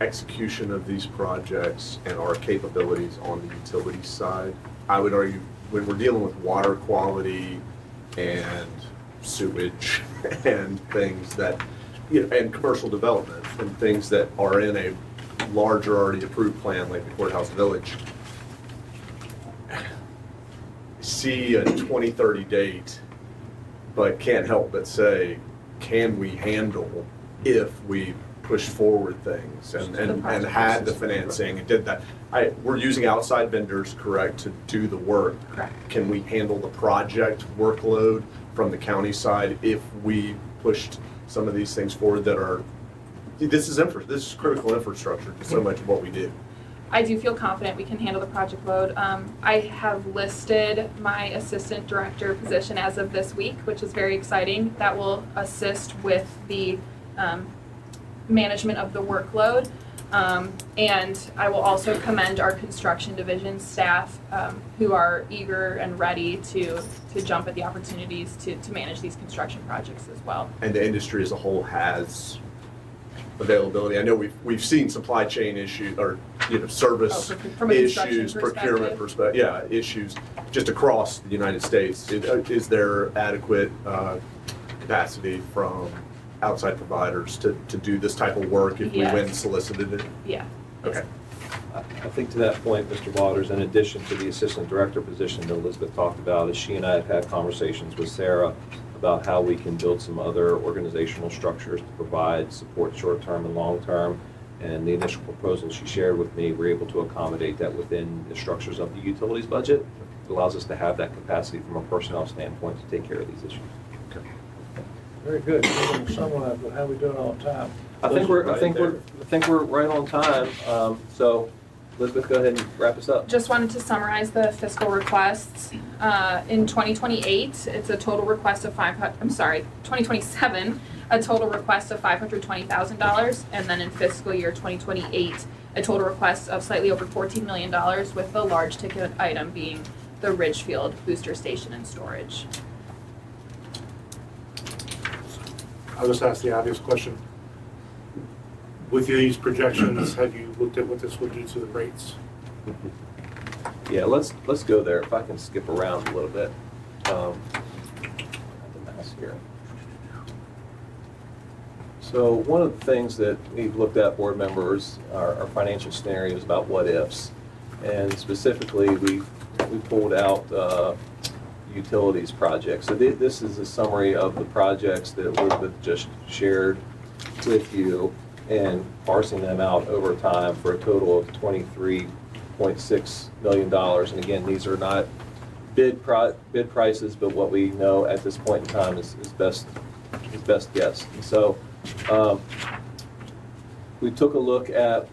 execution of these projects and our capabilities on the utility side? I would argue when we're dealing with water quality and sewage and things that, and commercial development and things that are in a larger already approved plan like the courthouse village, see a 2030 date, but can't help but say, can we handle if we push forward things and had the financing and did that? We're using outside vendors, correct, to do the work. Correct. Can we handle the project workload from the county side if we pushed some of these things forward that are, this is critical infrastructure to so much of what we do. I do feel confident we can handle the project load. I have listed my assistant director position as of this week, which is very exciting. That will assist with the management of the workload. And I will also commend our construction division staff who are eager and ready to jump at the opportunities to manage these construction projects as well. And the industry as a whole has availability. I know we've seen supply chain issues or service from a construction issues, procurement perspective, issues just across the United States. Is there adequate capacity from outside providers to do this type of work if we win solicited it? Yeah. Okay. I think to that point, Mr. Waters, in addition to the assistant director position that Elizabeth talked about, is she and I have had conversations with Sarah about how we can build some other organizational structures to provide support short-term and long-term. And the initial proposal she shared with me, we're able to accommodate that within the structures of the utilities budget. It allows us to have that capacity from a personnel standpoint to take care of these issues. Very good. We're going to summarize, but how we doing on time? I think we're right on time. So Elizabeth, go ahead and wrap us up. Just wanted to summarize the fiscal requests. In 2028, it's a total request of 2027, a total request of $520,000, and then in fiscal year 2028, a total request of slightly over $14 million, with the large ticket item being the Ridgefield booster station and storage. I'll just ask the obvious question. With these projections, have you looked at what this will do to the rates? Yeah, let's go there. If I can skip around a little bit. The mouse here. So one of the things that we've looked at, board members, are financial scenarios about what ifs, and specifically we pulled out utilities projects. So this is a summary of the projects that Elizabeth just shared with you, and parsing them out over time for a total of $23.6 million. And again, these are not bid prices, but what we know at this point in time is best guess. And so we took a look at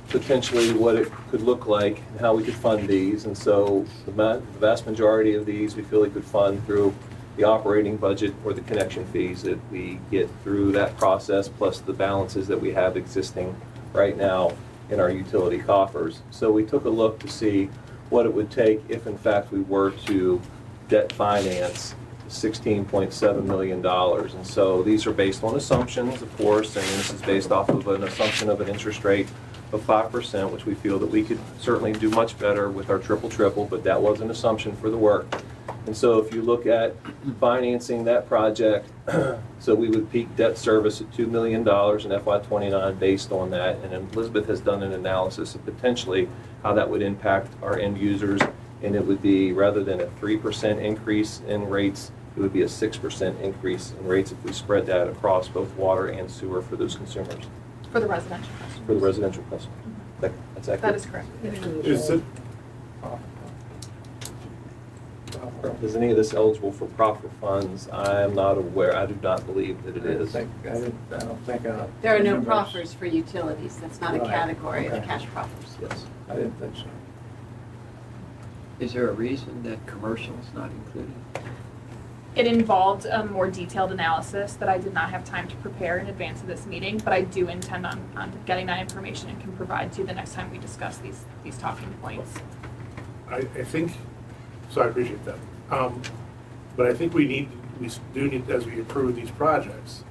potentially what it could look like and how we could fund these. And so the vast majority of these we feel we could fund through the operating budget or the connection fees that we get through that process, plus the balances that we have existing right now in our utility coffers. So we took a look to see what it would take if in fact we were to debt finance $16.7 million. And so these are based on assumptions, of course, and this is based off of an assumption of an interest rate of 5%, which we feel that we could certainly do much better with our triple, but that was an assumption for the work. And so if you look at financing that project, so we would peak debt service at $2 million in FY29 based on that. And Elizabeth has done an analysis of potentially how that would impact our end users. And it would be, rather than a 3% increase in rates, it would be a 6% increase in rates if we spread that across both water and sewer for those consumers. For the residential customers. For the residential customer. That's accurate. That is correct. Is it, Is any of this eligible for proffer funds? I am not aware. I do not believe that it is. I don't think. There are no proffers for utilities. That's not a Right, category of okay. cash proffers. Yes. I didn't think so. Is there a reason that commercial is not included? It involved a more detailed analysis that I did not have time to prepare in advance of this meeting, but I do intend on getting that information and can provide to you the next time we discuss these talking points. I think, so I appreciate that. But I think we do need, as we approve these projects,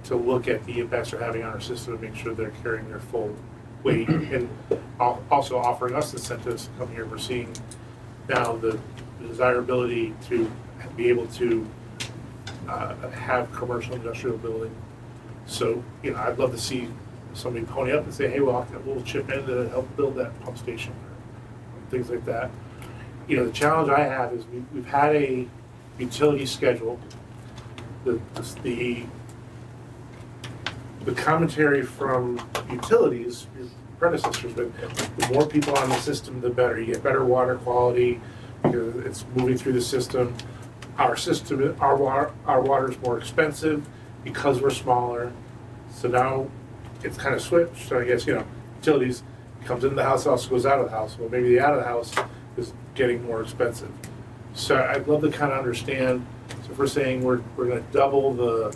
to look at the impacts they're having on our system and make sure they're carrying their full weight, and also offering us incentives to come here. We're seeing now the desirability to be able to have commercial industrial building. So, I'd love to see somebody pony up and say, hey, well, we'll chip in to help build that pump station, or things like that. The challenge I have is we've had a utility schedule. The commentary from utilities, your predecessors, but the more people on the system, the better. You get better water quality because it's moving through the system. Our water is more expensive because we're smaller. So now it's kind of switched. So I guess, utilities comes into the house, also goes out of the house. Well, maybe the out of the house is getting more expensive. So I'd love to kind of understand, so if we're saying we're gonna double the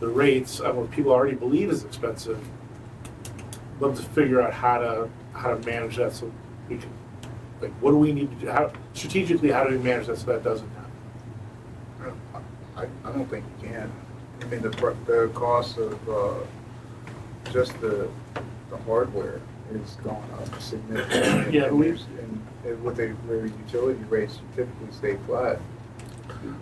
rates on what people already believe is expensive, love to figure out how to manage that so we can, like, what do we need to do? Strategically, how do we manage that so that doesn't happen? I don't think you can. I mean, the cost of just the hardware is going up significantly. Yeah, and with the utility rates typically stay flat,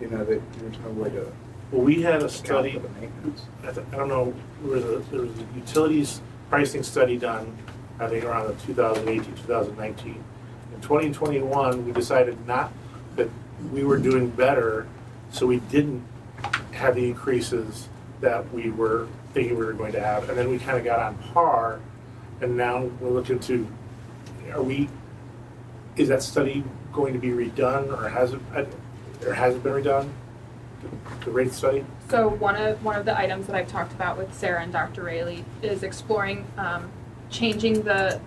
you know, that there's no way to Well, we had a account study, for the maintenance. I don't know, there was a utilities pricing study done, I think around the 2018, 2019. In 2021, we decided not, that we were doing better, so we didn't have the increases that we were thinking we were going to have. And then we kind of got on par, and now we're looking to, is that study going to be redone, or has it been redone? The rate study? So one of the items that I've talked about with Sarah and Dr. Rayleigh is exploring changing the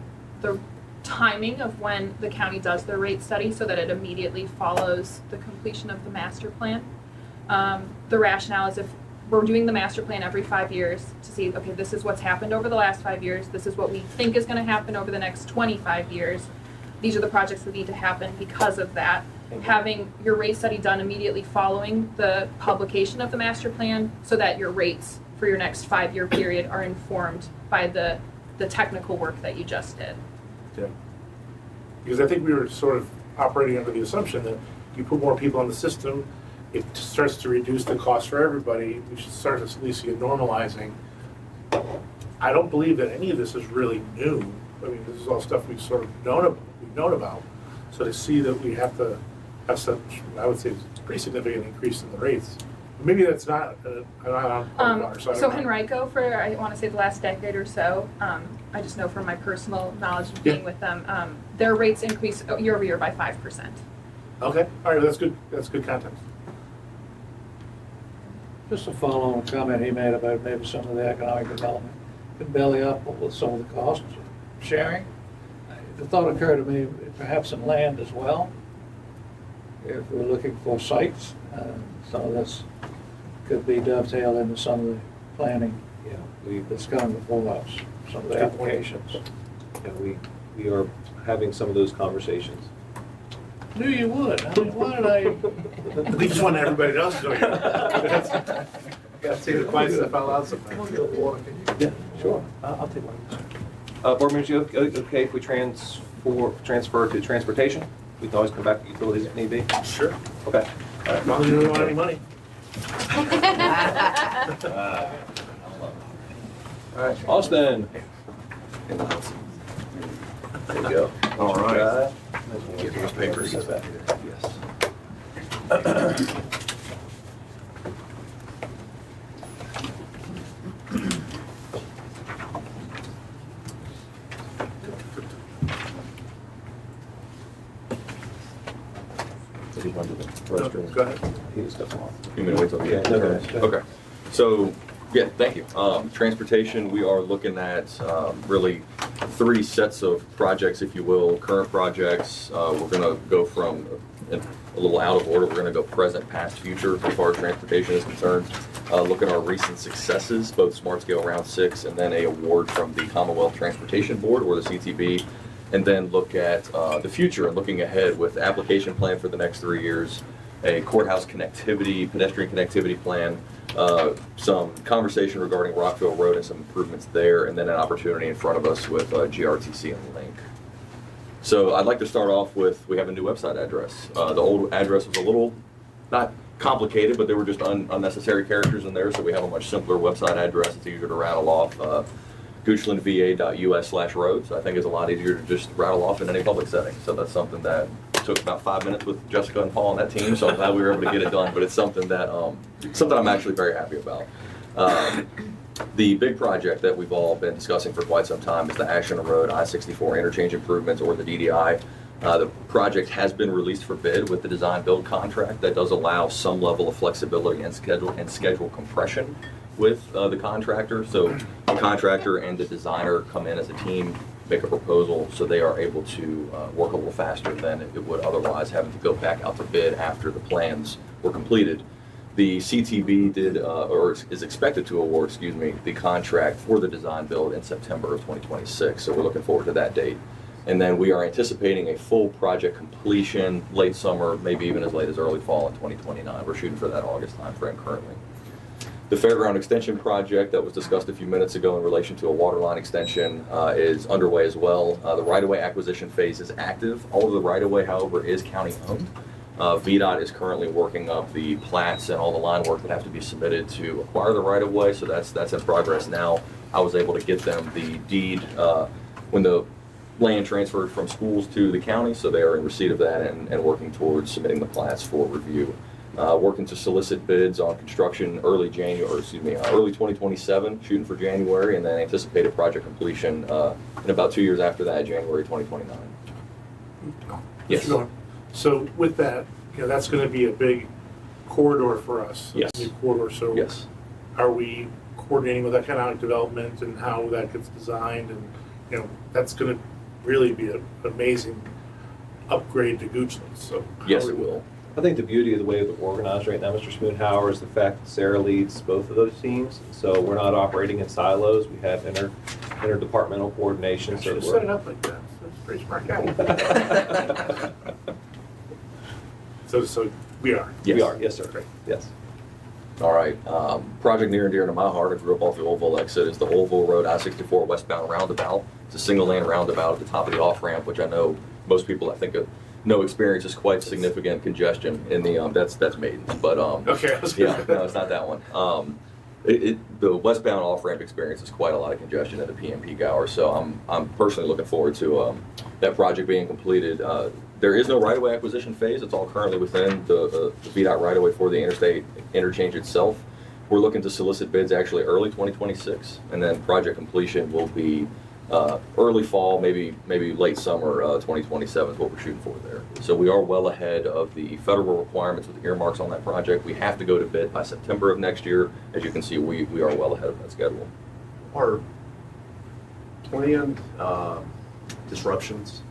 timing of when the county does their rate study so that it immediately follows the completion of the master plan. The rationale is if we're doing the master plan every 5 years to see, okay, this is what's happened over the last 5 years, this is what we think is going to happen over the next 25 years, these are the projects that need to happen because of that. Having your rate study done immediately following the publication of the master plan so that your rates for your next 5-year period are informed by the technical work that you just did. Yeah. Because I think we were sort of operating under the assumption that you put more people in the system, it starts to reduce the cost for everybody. We should start at least normalizing. I don't believe that any of this is really new. I mean, this is all stuff we've sort of known about. So to see that we have to have such, I would say, it's a pretty significant increase in the rates. Maybe that's not on our side. So Henrico, for I want to say the last decade or so, I just know from my personal knowledge of being with them, their rates increase year over year by 5%. Okay, all right, that's good. That's good context. Just to follow on a comment he made about maybe some of the economic development could belly up with some of the cost sharing. The thought occurred to me, perhaps in land as well. If we're looking for sites, some of this could be dovetailed into some of the planning that's coming before us, some of the applications. Yeah, we are having some of those conversations. Knew you would. I mean, why did I? We just want everybody else to know. Got to say the quiet stuff out loud sometimes. Yeah, sure. I'll take one. Board members, you okay if we transfer to transportation? We can always come back to utilities if need be. Sure. Okay. As long as you don't want any money. All right, Austin. There you go. All right. Get those papers. Yes. Did he run to the restroom? Go ahead. He was stepping off. You mean to wait till the Yeah, end? no, go ahead. Okay, so, yeah, thank you. Transportation, we are looking at really 3 sets of projects, if you will, current projects. We're gonna go from, a little out of order, we're gonna go present, past, future as far as transportation is concerned. Look at our recent successes, both Smart Scale Round 6 and then a award from the Commonwealth Transportation Board, or the CTB. And then look at the future and looking ahead with the application plan for the next 3 years, a courthouse connectivity, pedestrian connectivity plan, some conversation regarding Rockville Road and some improvements there, and then an opportunity in front of us with GRTC and Link. So I'd like to start off with, we have a new website address. The old address was a little, not complicated, but there were just unnecessary characters in there, so we have a much simpler website address. It's easier to rattle off. GoochlandVA.us/roads, I think is a lot easier to just rattle off in any public setting. So that's something that took about 5 minutes with Jessica and Paul on that team, so I'm glad we were able to get it done. But it's something that I'm actually very happy about. The big project that we've all been discussing for quite some time is the Ashland Road I-64 interchange improvements, or the DDI. The project has been released for bid with the design build contract that does allow some level of flexibility and schedule compression with the contractor. So the contractor and the designer come in as a team, make a proposal so they are able to work a little faster than it would otherwise, having to go back out to bid after the plans were completed. The CTB did, or is expected to award, the contract for the design build in September of 2026. So we're looking forward to that date. And then we are anticipating a full project completion late summer, maybe even as late as early fall in 2029. We're shooting for that August timeframe currently. The fairground extension project that was discussed a few minutes ago in relation to a water line extension is underway as well. The right-of-way acquisition phase is active. All of the right-of-way, however, is county-owned. VDOT is currently working up the plats and all the line work that have to be submitted to acquire the right-of-way, so that's in progress now. I was able to get them the deed when the land transferred from schools to the county, so they are in receipt of that and working towards submitting the plats for review. Working to solicit bids on construction early 2027, shooting for January, and then anticipated project completion in about 2 years after that, January 2029. Yes. So with that, that's going to be a big corridor for us. Yes. New corridor. So Yes. are we coordinating with economic development and how that gets designed? And that's going to really be an amazing upgrade to Goochland. So Yes, it will. I think the beauty of the way we're organized right now, Mr. Smoonhauer, is the fact that Sarah leads both of those teams. So we're not operating in silos. We have interdepartmental coordination. I should have set it up like that. That's a pretty smart guy. So we are. Yes. We are, yes, sir. Great. Yes. All right. Project near and dear to my heart, I grew up off the Oldville exit, is the Oldville Road I-64 westbound roundabout. It's a single lane roundabout at the top of the off-ramp, which I know most people, I think, no experience is quite significant congestion in the, that's Maidens, but, Okay. yeah, no, it's not that one. The westbound off-ramp experience is quite a lot of congestion at the PM peak hour, so I'm personally looking forward to that project being completed. There is no right-of-way acquisition phase. It's all currently within the VDOT right-of-way for the interstate interchange itself. We're looking to solicit bids actually early 2026, and then project completion will be early fall, maybe late summer 2027 is what we're shooting for there. So we are well ahead of the federal requirements with earmarks on that project. We have to go to bid by September of next year. As you can see, we are well ahead of that schedule. Are planned disruptions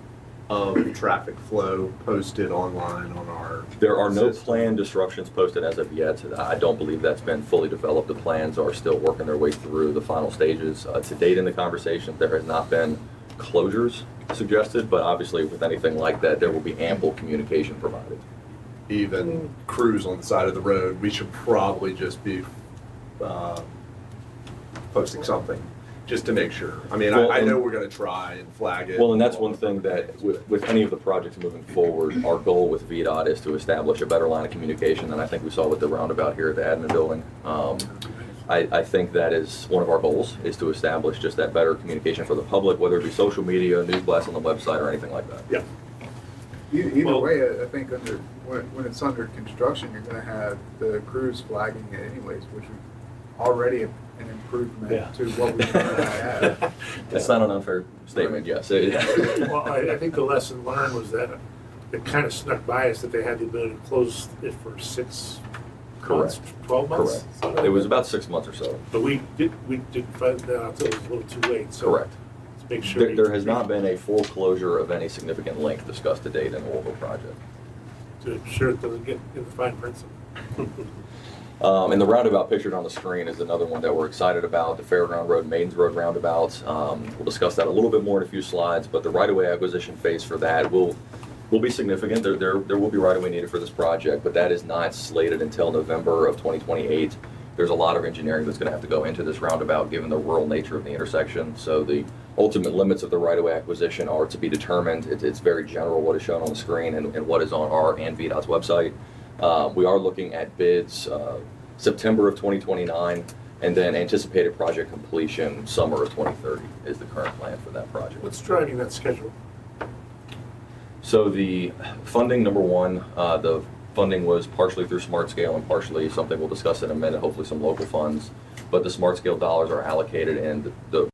of traffic flow posted online on our There are no system? planned disruptions posted as of yet. I don't believe that's been fully developed. The plans are still working their way through the final stages. To date in the conversation, there has not been closures suggested, but obviously with anything like that, there will be ample communication provided. Even crews on the side of the road, we should probably just be posting something just to make sure. I mean, Well, I know we're going to try and flag it. Well, and that's one thing that with any of the projects moving forward, our goal with VDOT is to establish a better line of communication than I think we saw with the roundabout here at the admin building. I think that is one of our goals, is to establish just that better communication for the public, whether it be social media, news blasts on the website, or anything like that. Yeah. Either Well- way, I think when it's under construction, you're gonna have the crews flagging it anyways, which is already an improvement Yeah. to what we currently have. That's not an unfair statement, yes. Well, I think the lesson learned was that it kind of snuck by us that they had the ability to close it for 6 months, 12 months. Correct. It was about 6 months or so. But we didn't find that out until it was a little too late. So Correct. let's make sure. There has not been a full closure of any significant length discussed to date in the Oldville project. To ensure it doesn't get in the fine print. And the roundabout pictured on the screen is another one that we're excited about, the Fairground Road, Maidens Road roundabout. We'll discuss that a little bit more in a few slides, but the right-of-way acquisition phase for that will be significant. There will be right-of-way needed for this project, but that is not slated until November of 2028. There's a lot of engineering that's going to have to go into this roundabout given the rural nature of the intersection. So the ultimate limits of the right-of-way acquisition are to be determined. It's very general what is shown on the screen and what is on our and VDOT's website. We are looking at bids September of 2029, and then anticipated project completion summer of 2030 is the current plan for that project. What's driving that schedule? So the funding, number one, the funding was partially through Smart Scale and partially something we'll discuss in a minute, hopefully some local funds. But the Smart Scale dollars are allocated and the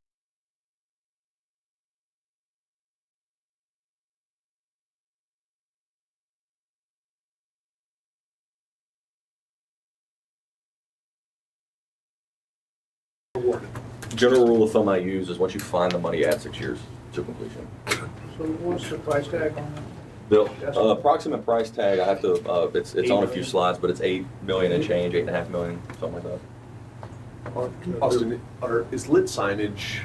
Awarded. general rule of thumb I use is once you find the money, add 6 years. to completion. So what's the price tag on that? The approximate price tag, I have to, it's on a few slides, but it's 8 million and change, 8.5 million, something like that. Austin, is lit signage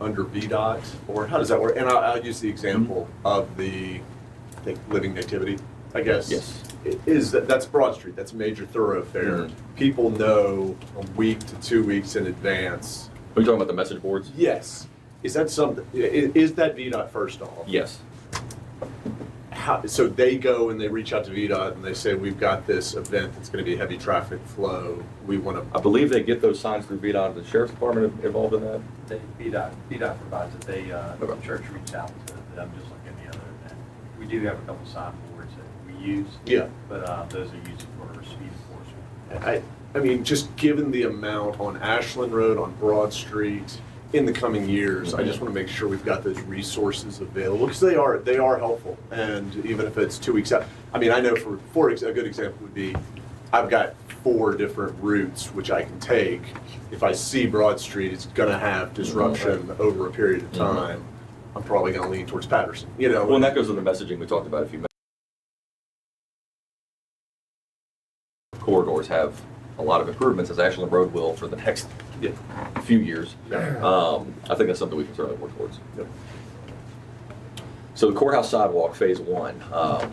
under VDOT, or how does that work? And I'll use the example of the, I think, Living Nativity, I guess. Yes. That's Broad Street, that's a major thoroughfare. Mhm. People know a week to 2 weeks in advance. Are you talking about the message boards? Yes. Is that something, is that VDOT first off? Yes. So they go and they reach out to VDOT and they say, we've got this event that's going to be heavy traffic flow. We want to. I believe they get those signs through VDOT. The sheriff's department involved in that? VDOT provides it. The church reached out to them just like any other event. We do have a couple sign boards that we use. Yeah. But those are used for speed enforcement. I mean, just given the amount on Ashland Road, on Broad Street, in the coming years, I just want to make sure we've got those resources available, because they are helpful. And even if it's 2 weeks out, I mean, I know for a good example would be, I've got 4 different routes which I can take. If I see Broad Street, it's going to have disruption over a period of time. I'm probably going to lean towards Patterson, you know. Well, and that goes with the messaging we talked about a few minutes. Corridors have a lot of improvements, as Ashland Road will for the next few years. I think that's something we can certainly work towards. Yep. So the courthouse sidewalk, phase 1,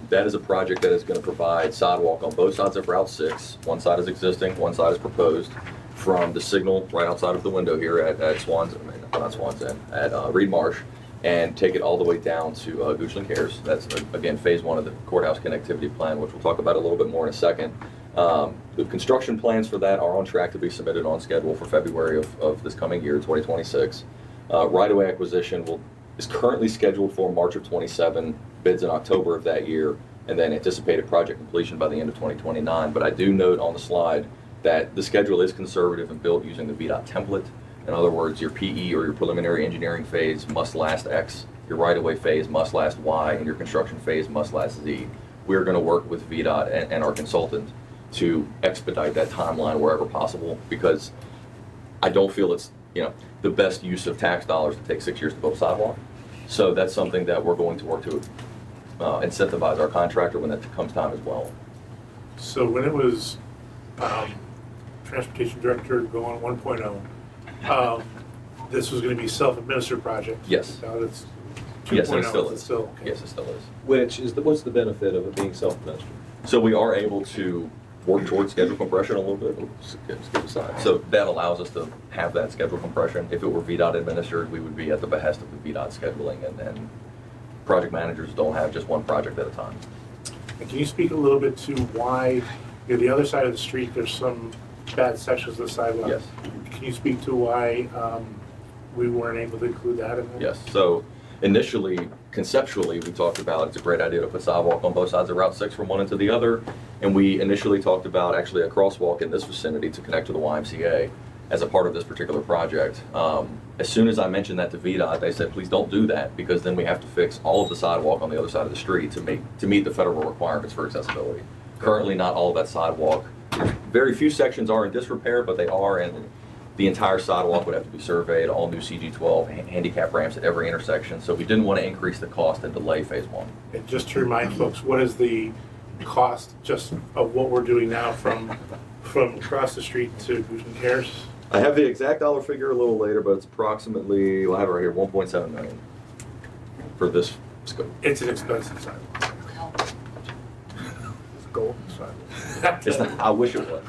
that is a project that is going to provide sidewalk on both sides of Route 6. One side is existing, one side is proposed, from the signal right outside of the window here at Swans, not Swans End, at Reed Marsh, and take it all the way down to Goochland Cares. That's, again, phase 1 of the courthouse connectivity plan, which we'll talk about a little bit more in a second. The construction plans for that are on track to be submitted on schedule for February of this coming year, 2026. Right-of-way acquisition is currently scheduled for March of 27, bids in October of that year, and then anticipated project completion by the end of 2029. But I do note on the slide that the schedule is conservative and built using the VDOT template. In other words, your PE or your preliminary engineering phase must last X, your right-of-way phase must last Y, and your construction phase must last Z. We're going to work with VDOT and our consultant to expedite that timeline wherever possible, because I don't feel it's the best use of tax dollars to take 6 years to build a sidewalk. So that's something that we're going to work to incentivize our contractor when that comes time as well. So when it was Transportation Director going 1.0, this was going to be self-administered project. Yes. Now it's 2.0. Yes, and it still it's is. okay. Yes, it still is. What's the benefit of it being self-administered? So we are able to work towards schedule compression a little bit. Skip aside. So that allows us to have that schedule compression. If it were VDOT administered, we would be at the behest of the VDOT scheduling, and project managers don't have just one project at a time. And can you speak a little bit to why, the other side of the street, there's some bad sections of the sidewalk? Yes. Can you speak to why we weren't able to include that in there? Yes. So initially, conceptually, we talked about it's a great idea to put sidewalk on both sides of Route 6 from one end to the other. And we initially talked about actually a crosswalk in this vicinity to connect to the YMCA as a part of this particular project. As soon as I mentioned that to VDOT, they said, please don't do that, because then we have to fix all of the sidewalk on the other side of the street to meet the federal requirements for accessibility. Currently, not all of that sidewalk. Very few sections are in disrepair, but they are, and the entire sidewalk would have to be surveyed, all new CG12 handicap ramps at every intersection. So we didn't want to increase the cost and delay phase 1. And just to remind folks, what is the cost just of what we're doing now from across the street to Goochland Cares? I have the exact dollar figure a little later, but it's approximately, I have it right here, 1.7 million for this scope. It's an expensive sidewalk. It's a golden sidewalk. It's not, I wish it was.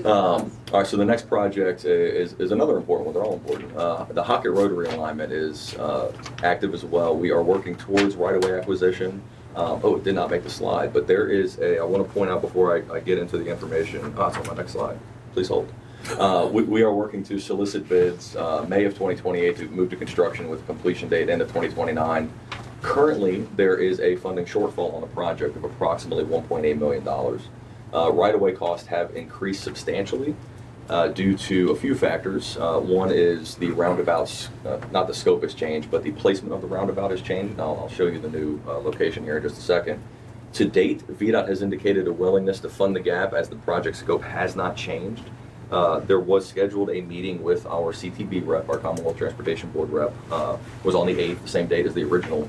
All right, so the next project is another important one. They're all important. The Hockett Road realignment is active as well. We are working towards right-of-way acquisition. It did not make the slide, but there is I want to point out before I get into the information. It's on my next slide. Please hold. We are working to solicit bids May of 2028 to move to construction with a completion date end of 2029. Currently, there is a funding shortfall on the project of approximately $1.8 million. Right-of-way costs have increased substantially due to a few factors. One is the roundabouts, not the scope has changed, but the placement of the roundabout has changed. And I'll show you the new location here in just a second. To date, VDOT has indicated a willingness to fund the gap as the project scope has not changed. There was scheduled a meeting with our CTB rep, our Commonwealth Transportation Board rep, was on the 8th, the same date as the original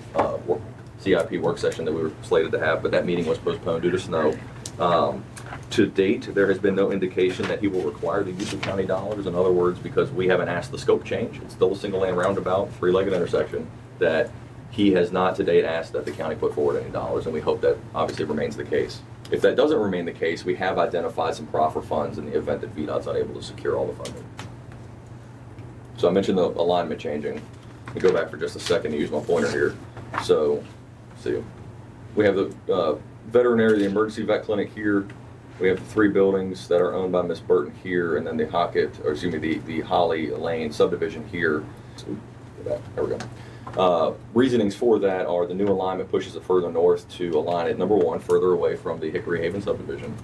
CIP work session that we were slated to have, but that meeting was postponed due to snow. To date, there has been no indication that he will require the use of county dollars. In other words, because we haven't asked the scope change, it's still a single lane roundabout, three-legged intersection, that he has not to date asked that the county put forward any dollars, and we hope that obviously remains the case. If that doesn't remain the case, we have identified some proffer funds in the event that VDOT's unable to secure all the funding. So I mentioned the alignment changing. Let me go back for just a second to use my pointer here. So, see, we have the veterinary, the emergency vet clinic here. We have the 3 buildings that are owned by Ms. Burton here, and then the the Holly Lane subdivision here. So, go back. There we go. Reasonings for that are the new alignment pushes it further north to align it, number 1, further away from the Hickory Haven subdivision.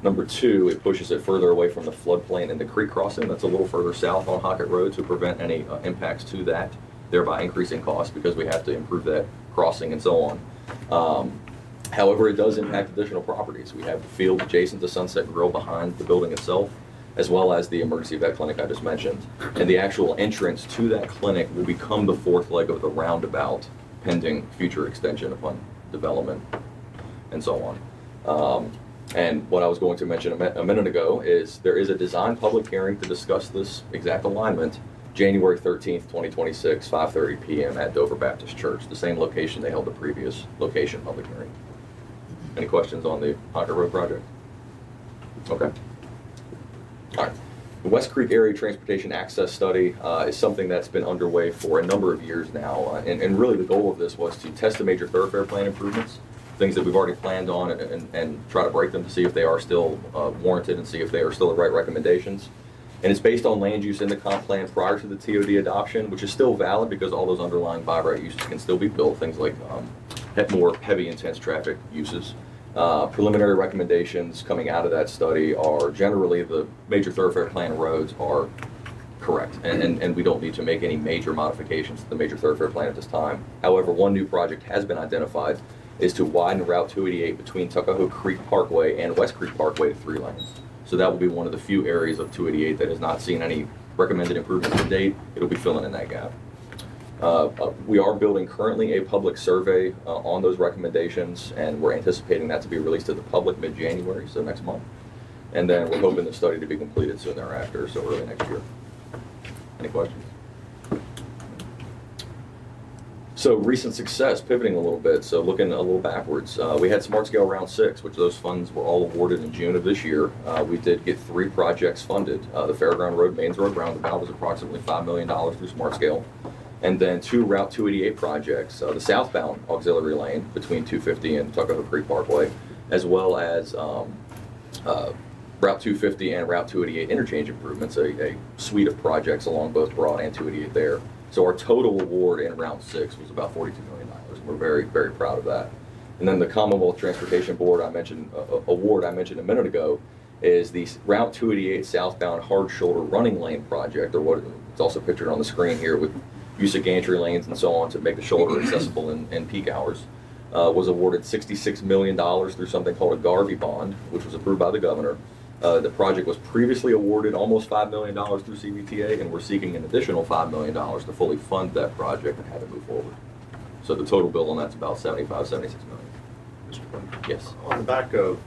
Number 2, it pushes it further away from the floodplain and the creek crossing that's a little further south on Hockett Road to prevent any impacts to that, thereby increasing costs because we have to improve that crossing and so on. However, it does impact additional properties. We have the field adjacent to Sunset Grill behind the building itself, as well as the emergency vet clinic I just mentioned. And the actual entrance to that clinic will become the 4th leg of the roundabout, pending future extension upon development and so on. And what I was going to mention a minute ago is there is a design public hearing to discuss this exact alignment, January 13th, 2026, 5:30 p.m. at Dover Baptist Church, the same location they held the previous location public hearing. Any questions on the Hockett Road project? Okay. All right. The West Creek Area Transportation Access Study is something that's been underway for a number of years now. And really the goal of this was to test the major thoroughfare plan improvements, things that we've already planned on, and try to break them to see if they are still warranted and see if they are still the right recommendations. And it's based on land use in the comp plan prior to the TOD adoption, which is still valid because all those underlying by right uses can still be built, things like more heavy intense traffic uses. Preliminary recommendations coming out of that study are generally the major thoroughfare plan roads are correct, and we don't need to make any major modifications to the major thoroughfare plan at this time. However, one new project has been identified is to widen Route 288 between Tuckahoe Creek Parkway and West Creek Parkway to 3 lanes. So that will be one of the few areas of 288 that has not seen any recommended improvements to date. It'll be filling in that gap. We are building currently a public survey on those recommendations, and we're anticipating that to be released to the public mid-January, so next month. And then we're hoping the study to be completed soon thereafter, so early next year. Any questions? So recent success, pivoting a little bit, so looking a little backwards. We had Smart Scale Round 6, which those funds were all awarded in June of this year. We did get 3 projects funded. The Fairground Road, Mains Road roundabout was approximately $5 million through Smart Scale. And then 2 Route 288 projects, the southbound auxiliary lane between 250 and Tuckahoe Creek Parkway, as well as Route 250 and Route 288 interchange improvements, a suite of projects along both Broad and 288 there. So our total award in Round 6 was about $42 million. We're very, very proud of that. And then the Commonwealth Transportation Board award I mentioned a minute ago is the Route 288 southbound hard shoulder running lane project, or what it's also pictured on the screen here with use of gantry lanes and so on to make the shoulder accessible in peak hours, was awarded $66 million through something called a Garvey bond, which was approved by the governor. The project was previously awarded almost $5 million through CVTA, and we're seeking an additional $5 million to fully fund that project and have it move forward. So the total bill on that's about $76 million. Mr. Quinn? Yes. On the back of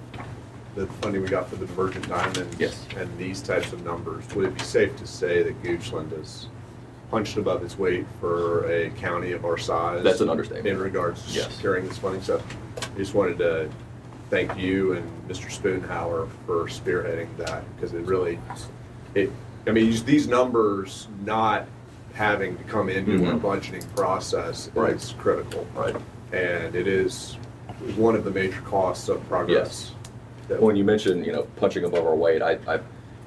the funding we got for the Emergent Diamonds Yes. and these types of numbers, would it be safe to say that Goochland is punched above its weight for a county of our size? That's an understatement. In regards to Yes. securing this funding. So I just wanted to thank you and Mr. Spoonhour for spearheading that, because it really, I mean, these numbers not having to come into our budgeting process Right. is critical. Right. And it is one of the major costs of progress. That When you mentioned, punching above our weight, I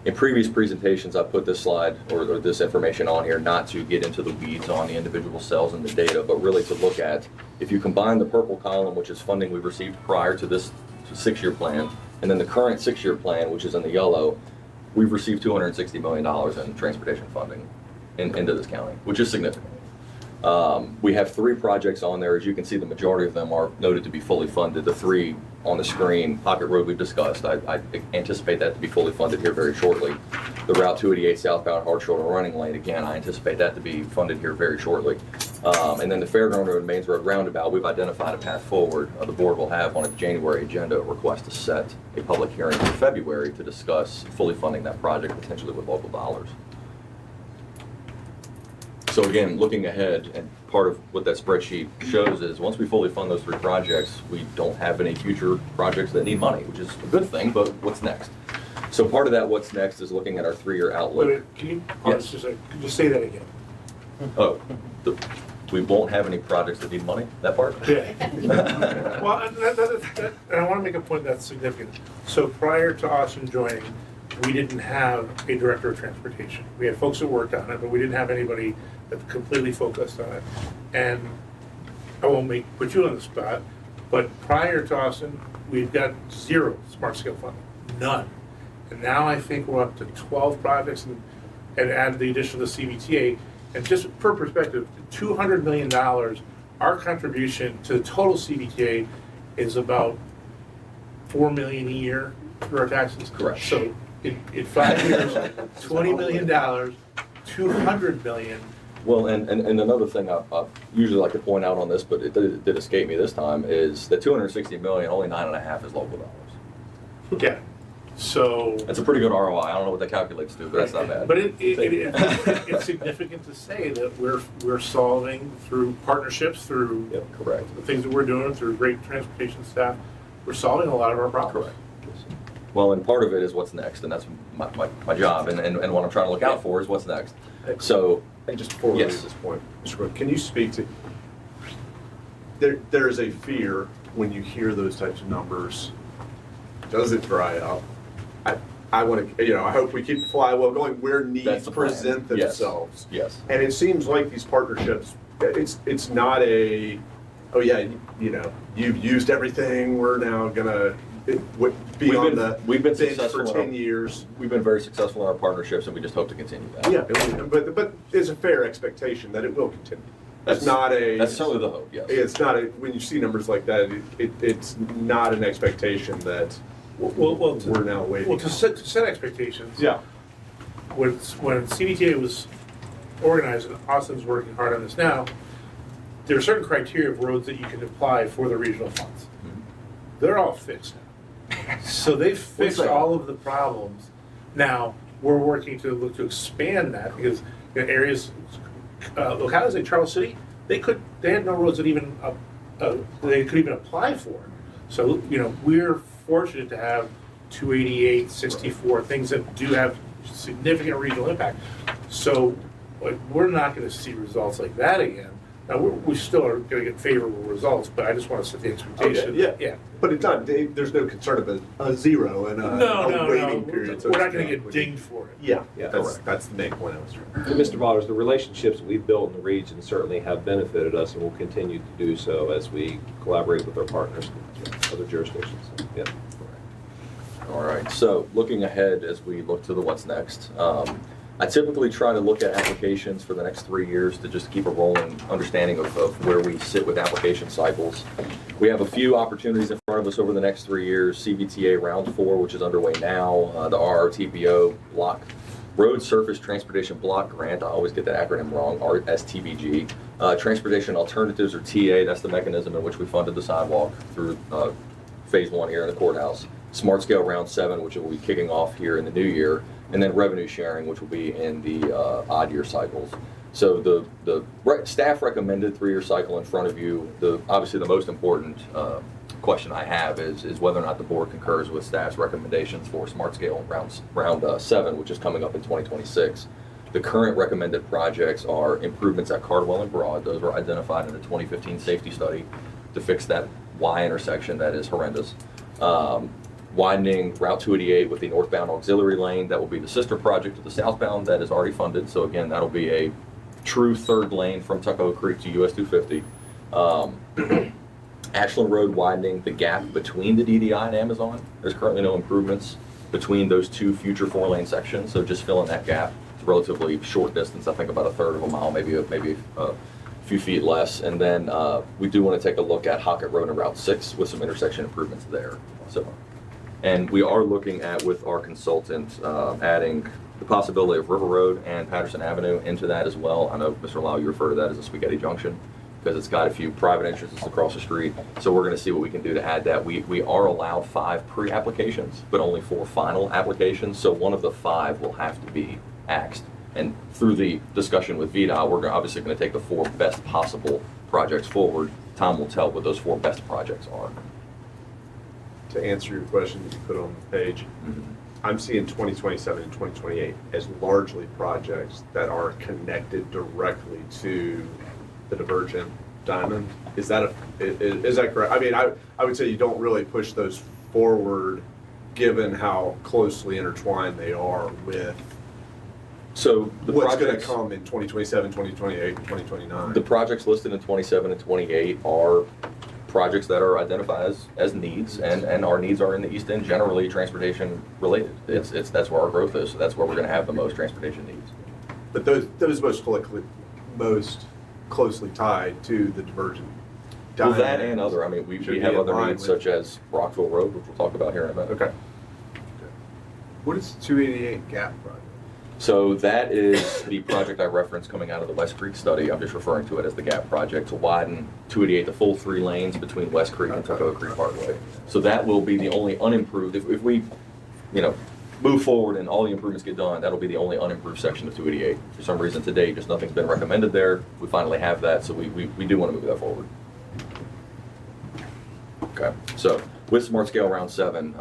in previous presentations, I put this slide or this information on here not to get into the weeds on the individual cells and the data, but really to look at, if you combine the purple column, which is funding we've received prior to this 6-year plan, and then the current 6-year plan, which is in the yellow, we've received $260 million in transportation funding into this county, which is significant. We have 3 projects on there. As you can see, the majority of them are noted to be fully funded. The 3 on the screen, Pocket Road we've discussed. I anticipate that to be fully funded here very shortly. The Route 288 southbound hard shoulder running lane, again, I anticipate that to be funded here very shortly. And then the Fairground Road and Mains Road roundabout, we've identified a path forward. The board will have on its January agenda a request to set a public hearing in February to discuss fully funding that project, potentially with local dollars. So again, looking ahead, and part of what that spreadsheet shows is once we fully fund those 3 projects, we don't have any future projects that need money, which is a good thing, but what's next? So part of that what's next is looking at our 3-year outlook. Wait, can you, Yes. could you say that again? Oh, we won't have any projects that need money, that part? Yeah. Well, and I want to make a point that's significant. So prior to Austin joining, we didn't have a director of transportation. We had folks that worked on it, but we didn't have anybody that completely focused on it. And I won't put you on the spot, but prior to Austin, we've got 0 smart scale funding, none. And now I think we're up to 12 projects and add the addition of the CVTA. And just for perspective, $200 million, our contribution to the total CVTA is about $4 million a year through our taxes. Correct. So in 5 years, $20 million, $200 million. Well, and another thing I usually like to point out on this, but it did escape me this time, is that $260 million, only 9.5 is local dollars. Yeah. So. That's a pretty good ROI. I don't know what that calculates to, but that's not bad. But it's significant to say that we're solving through partnerships, through Yep, correct. the things that we're doing, through great transportation staff, we're solving a lot of our problems. Correct. Well, and part of it is what's next, and that's my job, and what I'm trying to look out for is what's next. So, And just before we leave Yes. this point, Mr. Cook, can you speak to, there is a fear when you hear those types of numbers, does it dry up? I want to, I hope we keep the flywheel going where That's needs the plan. present Yes. themselves. yes. And it seems like these partnerships, it's not a, oh yeah, you've used everything, we're now gonna be on the we've been bench successful for in our- 10 years. We've been very successful in our partnerships, and we just hope to continue that. Yeah, but it's a fair expectation that it will continue. It's not a. That's certainly the hope, yes. It's not a, when you see numbers like that, it's not an expectation that Well, we're now waiting. Well, to set expectations. Yeah. When CDTA was organized, and Austin's working hard on this now, there are certain criteria of roads that you can apply for the regional funds. They're all fixed now. So they've fixed that? all of the problems. Now, we're working to look to expand that because areas, localities like Charles City, they had no roads that even, they could even apply for. So, we're fortunate to have 288, 64, things that do have significant regional impact. So we're not going to see results like that again. Now, we still are going to get favorable results, but I just want to set the expectation. Okay, yeah. But it's not, there's no concern of a zero and a No. waiting period. so We're to not going to speak. get dinged for it. Yeah, Yeah. that's the main point I was trying. And Mr. Ballers, the relationships that we've built in the region certainly have benefited us and will continue to do so as we collaborate with our partners in other jurisdictions. Yeah. All right, so looking ahead as we look to the what's next, I typically try to look at applications for the next 3 years to just keep a rolling understanding of where we sit with application cycles. We have a few opportunities in front of us over the next 3 years. CVTA Round 4, which is underway now, the RRTBO Block Road Surface Transportation Block Grant, I always get that acronym wrong, STBG. Transportation Alternatives, or TA, that's the mechanism in which we funded the sidewalk through Phase 1 here in the courthouse. Smart Scale Round 7, which will be kicking off here in the new year, and then revenue sharing, which will be in the odd year cycles. So the staff recommended 3-year cycle in front of you. Obviously the most important question I have is whether or not the board concurs with staff's recommendations for Smart Scale Round 7, which is coming up in 2026. The current recommended projects are improvements at Cardwell and Broad. Those were identified in the 2015 safety study to fix that Y intersection that is horrendous. Widening Route 288 with the northbound auxiliary lane, that will be the sister project to the southbound that is already funded. So again, that'll be a true third lane from Tuckahoe Creek to US 250. Ashland Road widening the gap between the DDI and Amazon. There's currently no improvements between those two future 4-lane sections, so just filling that gap. It's a relatively short distance, I think about 1/3 of a mile, maybe a few feet less. And then we do want to take a look at Hockett Road and Route 6 with some intersection improvements there. So, and we are looking at, with our consultant, adding the possibility of River Road and Patterson Avenue into that as well. I know, Mr. Lau, you refer to that as a spaghetti junction because it's got a few private entrances across the street. So we're going to see what we can do to add that. We are allowed 5 pre-applications, but only 4 final applications. So one of the 5 will have to be axed. And through the discussion with VDOT, we're obviously going to take the 4 best possible projects forward. Tom will tell what those 4 best projects are. To answer your question that you put on the page, I'm seeing 2027 and 2028 as largely projects that are connected directly to the Divergent Diamond. Is that correct? I mean, I would say you don't really push those forward given how closely intertwined they are with So the what's going to projects, come in 2027, 2028, and 2029. the projects listed in 27 and 28 are projects that are identified as needs, and our needs are in the East End, generally transportation related. That's where our growth is, so that's where we're going to have the most transportation needs. But those most closely tied to the Divergent Well, Diamond. that and other, I mean, we should have be in other line needs with- such as Rockville Road, which we'll talk about here in a minute. Okay. What is 288 Gap project? So that is the project I referenced coming out of the West Creek study. I'm just referring to it as the GAP project to widen 288, the full 3 lanes between West Creek and Toccoa Creek Parkway. So that will be the only unimproved, if we, move forward and all the improvements get done, that'll be the only unimproved section of 288. For some reason today, just nothing's been recommended there. We finally have that, so we do want to move that forward. Okay, so with Smart Scale Round 7,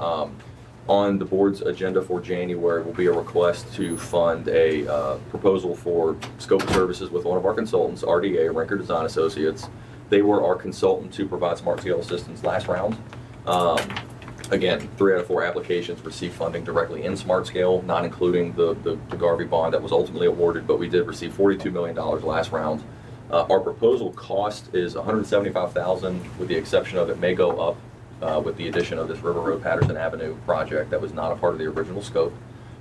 on the board's agenda for January will be a request to fund a proposal for scope of services with one of our consultants, RDA, Rinker Design Associates. They were our consultant to provide smart scale assistance last round. Again, 3 out of 4 applications received funding directly in smart scale, not including the Garvey bond that was ultimately awarded, but we did receive $42 million last round. Our proposal cost is $175,000, with the exception of it may go up with the addition of this River Road Patterson Avenue project that was not a part of the original scope,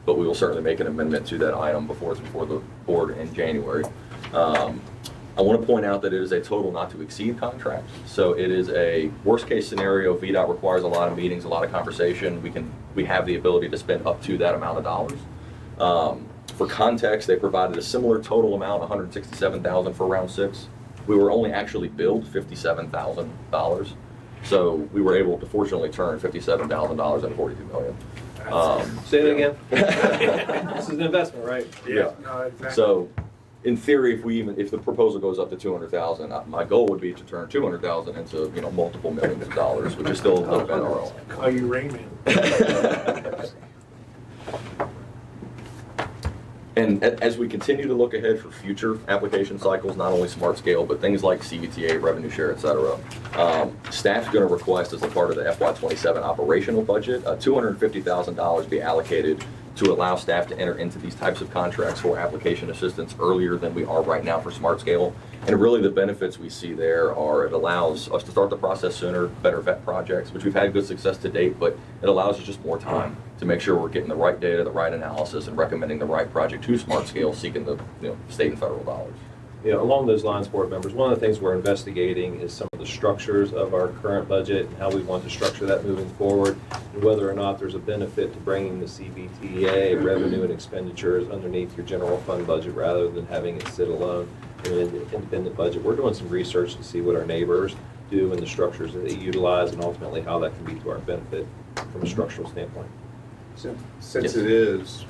but we will certainly make an amendment to that item before it's before the board in January. I want to point out that it is a total not to exceed contract. So it is a worst case scenario. VDOT requires a lot of meetings, a lot of conversation. We have the ability to spend up to that amount of dollars. For context, they provided a similar total amount, $167,000 for round 6. We were only actually billed $57,000. So we were able to fortunately turn $57,000 into $42 million. Say it again. This is an investment, right? Yeah. No, exactly. So, in theory, if the proposal goes up to $200,000, my goal would be to turn $200,000 into multiple millions of dollars, which is still a little bit our own. Call you Rain Man. And as we continue to look ahead for future application cycles, not only smart scale, but things like CVTA, revenue share, et cetera, staff's going to request as a part of the FY27 operational budget, $250,000 be allocated to allow staff to enter into these types of contracts for application assistance earlier than we are right now for smart scale. And really the benefits we see there are it allows us to start the process sooner, better vet projects, which we've had good success to date, but it allows us just more time to make sure we're getting the right data, the right analysis, and recommending the right project to smart scale, seeking the state and federal dollars. Yeah, along those lines, board members, one of the things we're investigating is some of the structures of our current budget and how we want to structure that moving forward, and whether or not there's a benefit to bringing the CVTA revenue and expenditures underneath your general fund budget rather than having it sit alone in an independent budget. We're doing some research to see what our neighbors do and the structures that they utilize and ultimately how that can be to our benefit from a structural standpoint. Since Yes. it is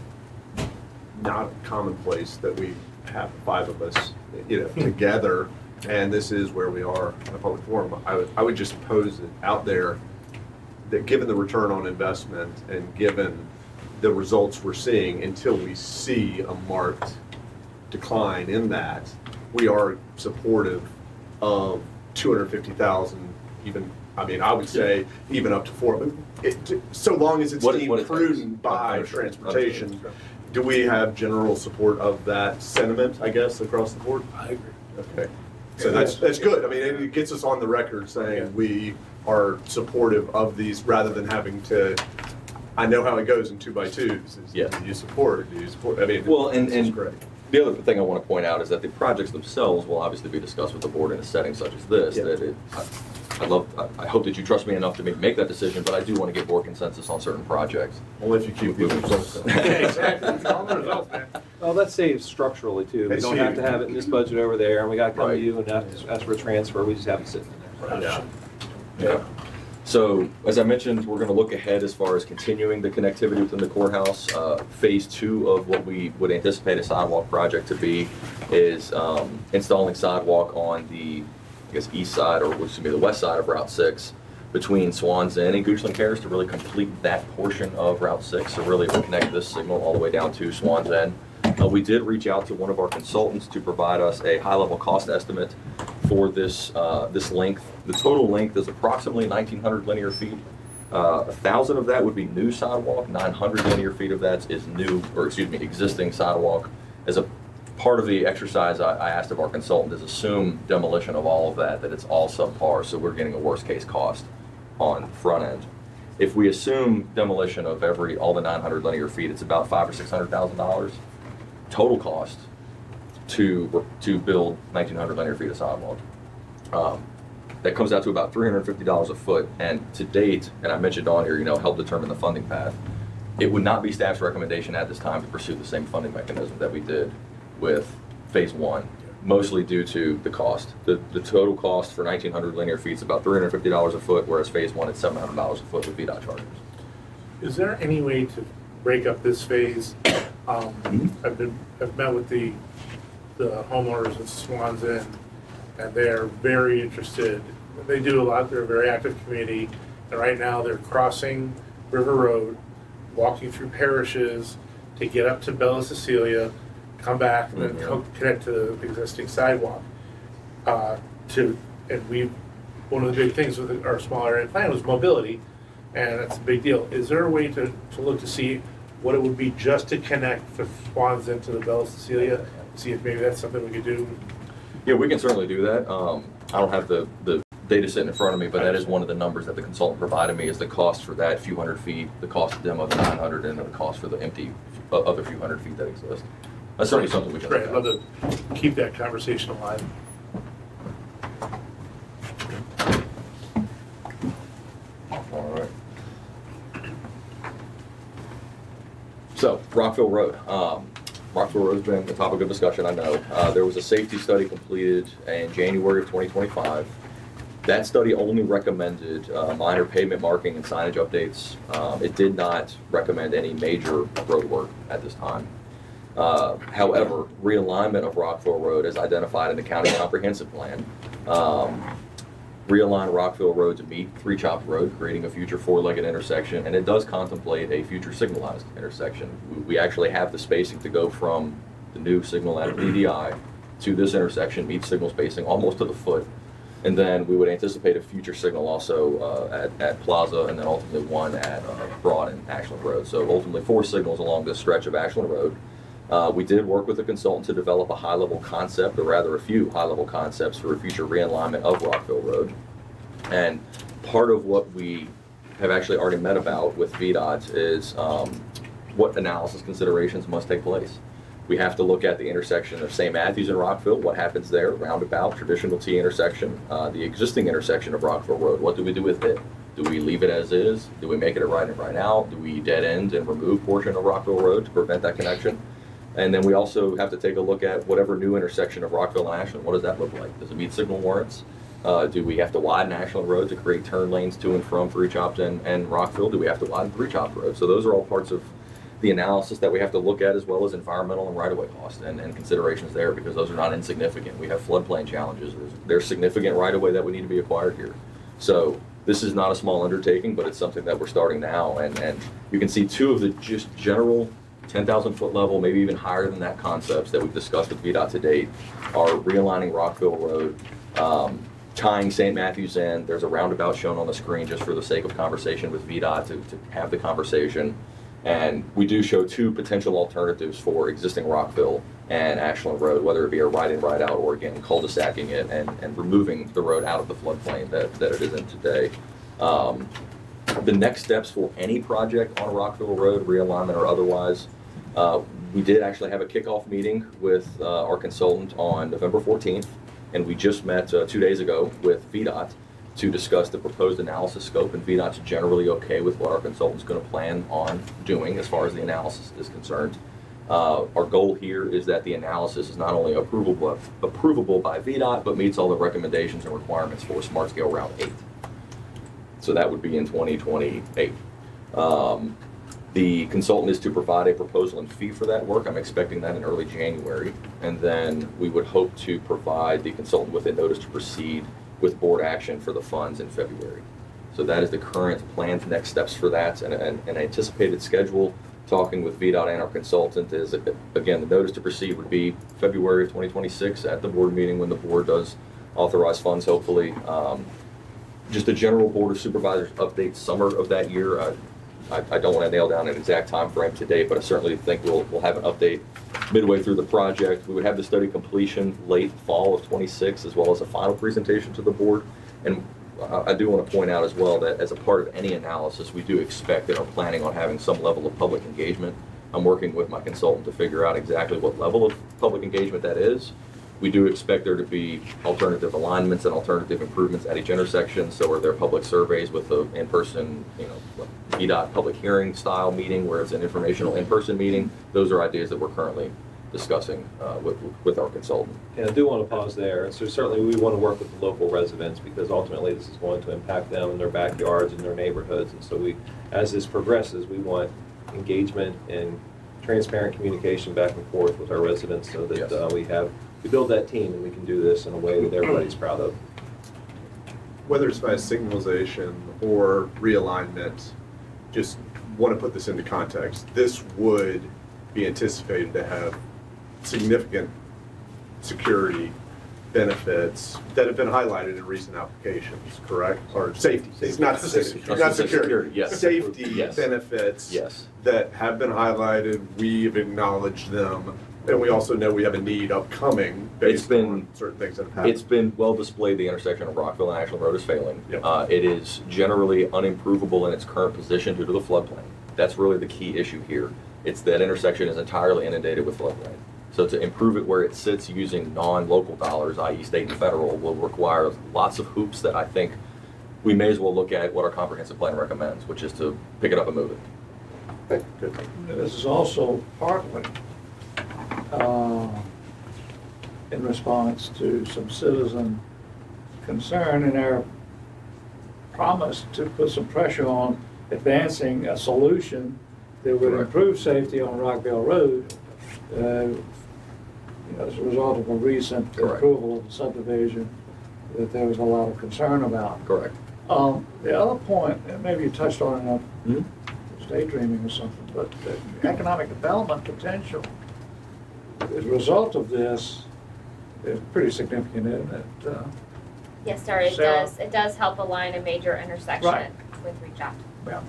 not commonplace that we have 5 of us, together, and this is where we are in a public forum, I would just pose it out there that given the return on investment and given the results we're seeing, until we see a marked decline in that, we are supportive of 250,000, even, I would say even up to 4, so long as it's What it deemed takes. prudent by Understood. transportation. Do we have general support of that sentiment, I guess, across the board? I agree. Okay. So that's good. It gets us on the record saying we are supportive of these rather than having to, I know how it goes in 2x2s. is, Yeah. Do you support? Well, and this is great. the other thing I want to point out is that the projects themselves will obviously be discussed with the board in a setting such as this. Yeah. That I hope that you trust me enough to make that decision, but I do want to get board consensus on certain projects. Well, if you keep moving. Yeah, exactly. It's all the results, man. Well, that saves structurally too. We It's don't have to huge. have it in this budget over there, and we gotta come to Right. you and ask for a transfer. We just have it sitting in there. Yeah. Yeah. So, as I mentioned, we're going to look ahead as far as continuing the connectivity within the courthouse. Phase 2 of what we would anticipate a sidewalk project to be is installing sidewalk on the, I guess, east side, or excuse me, the west side of Route 6 between Swans Inn and Goochland Terrace to really complete that portion of Route 6, to really reconnect this signal all the way down to Swans Inn. We did reach out to one of our consultants to provide us a high-level cost estimate for this length. The total length is approximately 1,900 linear feet. 1,000 of that would be new sidewalk. 900 linear feet of that is existing sidewalk. As a part of the exercise, I asked of our consultant is assume demolition of all of that it's all subpar, so we're getting a worst-case cost on the front end. If we assume demolition of all the 900 linear feet, it's about $500,000 or $600,000 total cost to build 1,900 linear feet of sidewalk. That comes out to about $350 a foot. And to date, and I mentioned on here, help determine the funding path. It would not be staff's recommendation at this time to pursue the same funding mechanism that we did with phase 1, mostly due to the cost. The total cost for 1,900 linear feet is about $350 a foot, whereas phase 1 is $700 a foot with VDOT charges. Is there any way to break up this phase? I've met with the homeowners at Swans Inn, and they're very interested. They do a lot. They're a very active community, and right now they're crossing River Road, walking through parishes to get up to Bella Cecilia, come back, and then connect to the existing sidewalk. One of the big things with our small area plan was mobility, and that's a big deal. Is there a way to look to see what it would be just to connect the Swans into the Bella Cecilia? See if maybe that's something we could do. Yeah, we can certainly do that. I don't have the data sitting in front of me, but that is one of the numbers that the consultant provided me, is the cost for that few hundred feet, the cost to demo the 900, and then the cost for the empty other few hundred feet that exist. That's certainly something we can Great, I'd look love at. to keep that conversation alive. All right. So, Rockville Road. Rockville Road's been a topic of discussion, I know. There was a safety study completed in January of 2025. That study only recommended minor pavement marking and signage updates. It did not recommend any major road work at this time. However, realignment of Rockville Road is identified in the county comprehensive plan. Realign Rockville Road to meet Three Chops Road, creating a future four-legged intersection, and it does contemplate a future signalized intersection. We actually have the spacing to go from the new signal at BDI to this intersection, meet signal spacing almost to the foot, and then we would anticipate a future signal also at Plaza, and then ultimately one at Broad and Ashland Road. So ultimately 4 signals along this stretch of Ashland Road. We did work with a consultant to develop a high-level concept, or rather a few high-level concepts for a future realignment of Rockville Road. And part of what we have actually already met about with VDOT is what analysis considerations must take place. We have to look at the intersection of St. Matthews and Rockville, what happens there, roundabout, traditional T intersection, the existing intersection of Rockville Road, what do we do with it? Do we leave it as is? Do we make it a right in, right out? Do we dead end and remove portion of Rockville Road to prevent that connection? And then we also have to take a look at whatever new intersection of Rockville and Ashland, what does that look like? Does it meet signal warrants? Do we have to widen Ashland Road to create turn lanes to and from Three Chops and Rockville? Do we have to widen Three Chops Road? So those are all parts of the analysis that we have to look at, as well as environmental and right-of-way costs and considerations there, because those are not insignificant. We have floodplain challenges. There's significant right-of-way that we need to be acquired here. So this is not a small undertaking, but it's something that we're starting now. And you can see 2 of the just general 10,000 foot level, maybe even higher than that, concepts that we've discussed with VDOT to date are realigning Rockville Road, tying St. Matthews in. There's a roundabout shown on the screen just for the sake of conversation with VDOT to have the conversation. And we do show 2 potential alternatives for existing Rockville and Ashland Road, whether it be a right in, right out, or again, cul-de-sacking it and removing the road out of the floodplain that it is in today. The next steps for any project on Rockville Road, realignment or otherwise, we did actually have a kickoff meeting with our consultant on November 14th, and we just met 2 days ago with VDOT to discuss the proposed analysis scope, and VDOT's generally okay with what our consultant's going to plan on doing as far as the analysis is concerned. Our goal here is that the analysis is not only approvable by VDOT, but meets all the recommendations and requirements for Smart Scale Route 8. So that would be in 2028. The consultant is to provide a proposal and fee for that work. I'm expecting that in early January. And then we would hope to provide the consultant with a notice to proceed with board action for the funds in February. So that is the current planned next steps for that, and an anticipated schedule. Talking with VDOT and our consultant is, again, the notice to proceed would be February of 2026 at the board meeting when the board does authorize funds, hopefully. Just a general Board of Supervisors update summer of that year. I don't want to nail down an exact time frame today, but I certainly think we'll have an update midway through the project. We would have the study completion late fall of 26, as well as a final presentation to the board. And I do want to point out as well that as a part of any analysis, we do expect and are planning on having some level of public engagement. I'm working with my consultant to figure out exactly what level of public engagement that is. We do expect there to be alternative alignments and alternative improvements at each intersection. So are there public surveys with the in-person, VDOT public hearing style meeting where it's an informational in-person meeting? Those are ideas that we're currently discussing with our consultant. And I do want to pause there. And so certainly we want to work with the local residents because ultimately this is going to impact them in their backyards and their neighborhoods. And so as this progresses, we want engagement and transparent communication back and forth with our residents so that Yes. we build that team and we can do this in a way that everybody's proud of. Whether it's by signalization or realignment, just want to put this into context. This would be anticipated to have significant security benefits that have been highlighted in recent applications, correct? Or safety, not security. Yes. Safety Yes. benefits Yes. that have been highlighted, we've acknowledged them, and we also know we have a need upcoming based on certain things that have happened. It's been well displayed. The intersection of Rockville and Ashland Road is failing. Yep. It is generally unimprovable in its current position due to the floodplain. That's really the key issue here. It's that intersection is entirely inundated with floodplain. So to improve it where it sits using non-local dollars, i.e. state and federal, will require lots of hoops that I think we may as well look at what our comprehensive plan recommends, which is to pick it up and move it. Good. This is also partly in response to some citizen concern in our promise to put some pressure on advancing a solution that would Correct. improve safety on Rockville Road as a result of a recent Correct. approval of the subdivision that there was a lot of concern about. Correct. The other point, and maybe you touched on it, Mhm. daydreaming or something, but the economic development potential as a result of this is pretty significant, isn't it? Yes, sir, it Sarah? does. It does help align a major intersection Right. with reach out. Yeah.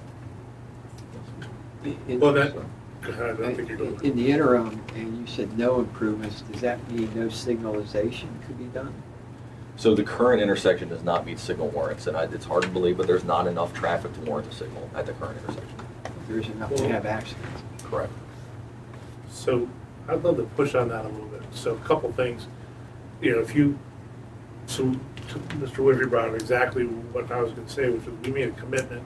Well, that, go ahead, I think you're going. In the interim, and you said no improvements, does that mean no signalization could be done? So the current intersection does not meet signal warrants, and it's hard to believe, but there's not enough traffic to warrant a signal at the current intersection. There is enough to have accidents. Correct. So I'd love to push on that a little bit. So a couple things, so Mr. Woodry brought up exactly what I was going to say, which was we made a commitment.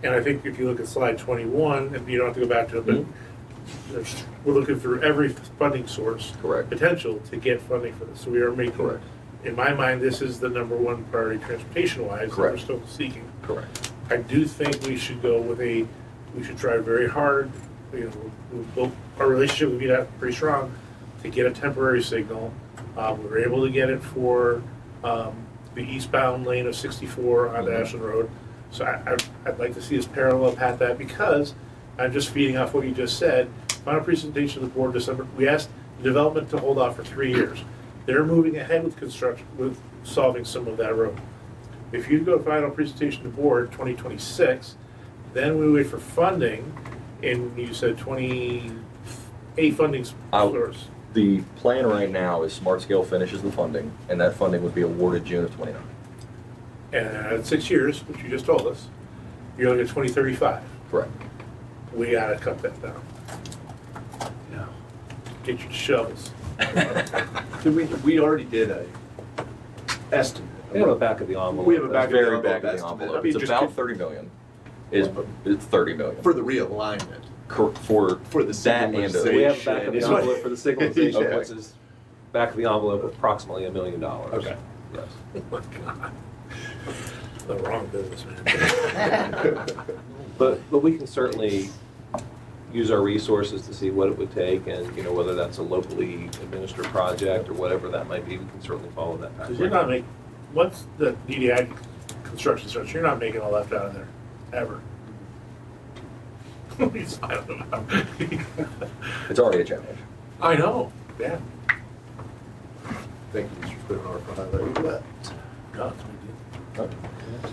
And I think if you look at slide 21, and you don't have to go back to it, but we're looking through every funding source. Correct. Potential to get funding for this. So we are making, Correct. in my mind, this is the number one priority transportation-wise that we're Correct. still seeking. Correct. I do think we should go with we should try very hard, we've built our relationship with VDOT pretty strong to get a temporary signal. We were able to get it for the eastbound lane of 64 onto Ashland Road. So I'd like to see us parallel path that because I'm just feeding off what you just said. Final presentation to the board December. We asked the development to hold off for 3 years. They're moving ahead with construction, with solving some of that road. If you go final presentation to board 2026, then we wait for funding, and you said 28 funding source. The plan right now is Smart Scale finishes the funding, and that funding would be awarded June of 29. And at 6 years, which you just told us, you're looking at 2035. Correct. We gotta cut that down. Yeah. Get your shovels. We already did a estimate We have a back of the envelope. We have a back of the Very envelope back of the estimate. envelope. I mean, It's just about could- 30 million. It's 30 million. For the realignment. For the that and We have a back of the Is what- envelope for the signalization, Yeah. which is back of the envelope approximately $1 million. Okay. Yes. Oh my God. The wrong business, man. But we can certainly use our resources to see what it would take and, you know, whether that's a locally administered project or whatever that might be, we can certainly follow that path. Because you're not making, once the DDI construction starts, you're not making a left out of there, ever. At least I don't know. It's already a challenge. I know, yeah. Thank you, Mr. Spinner, for highlighting that. God, it's a big deal.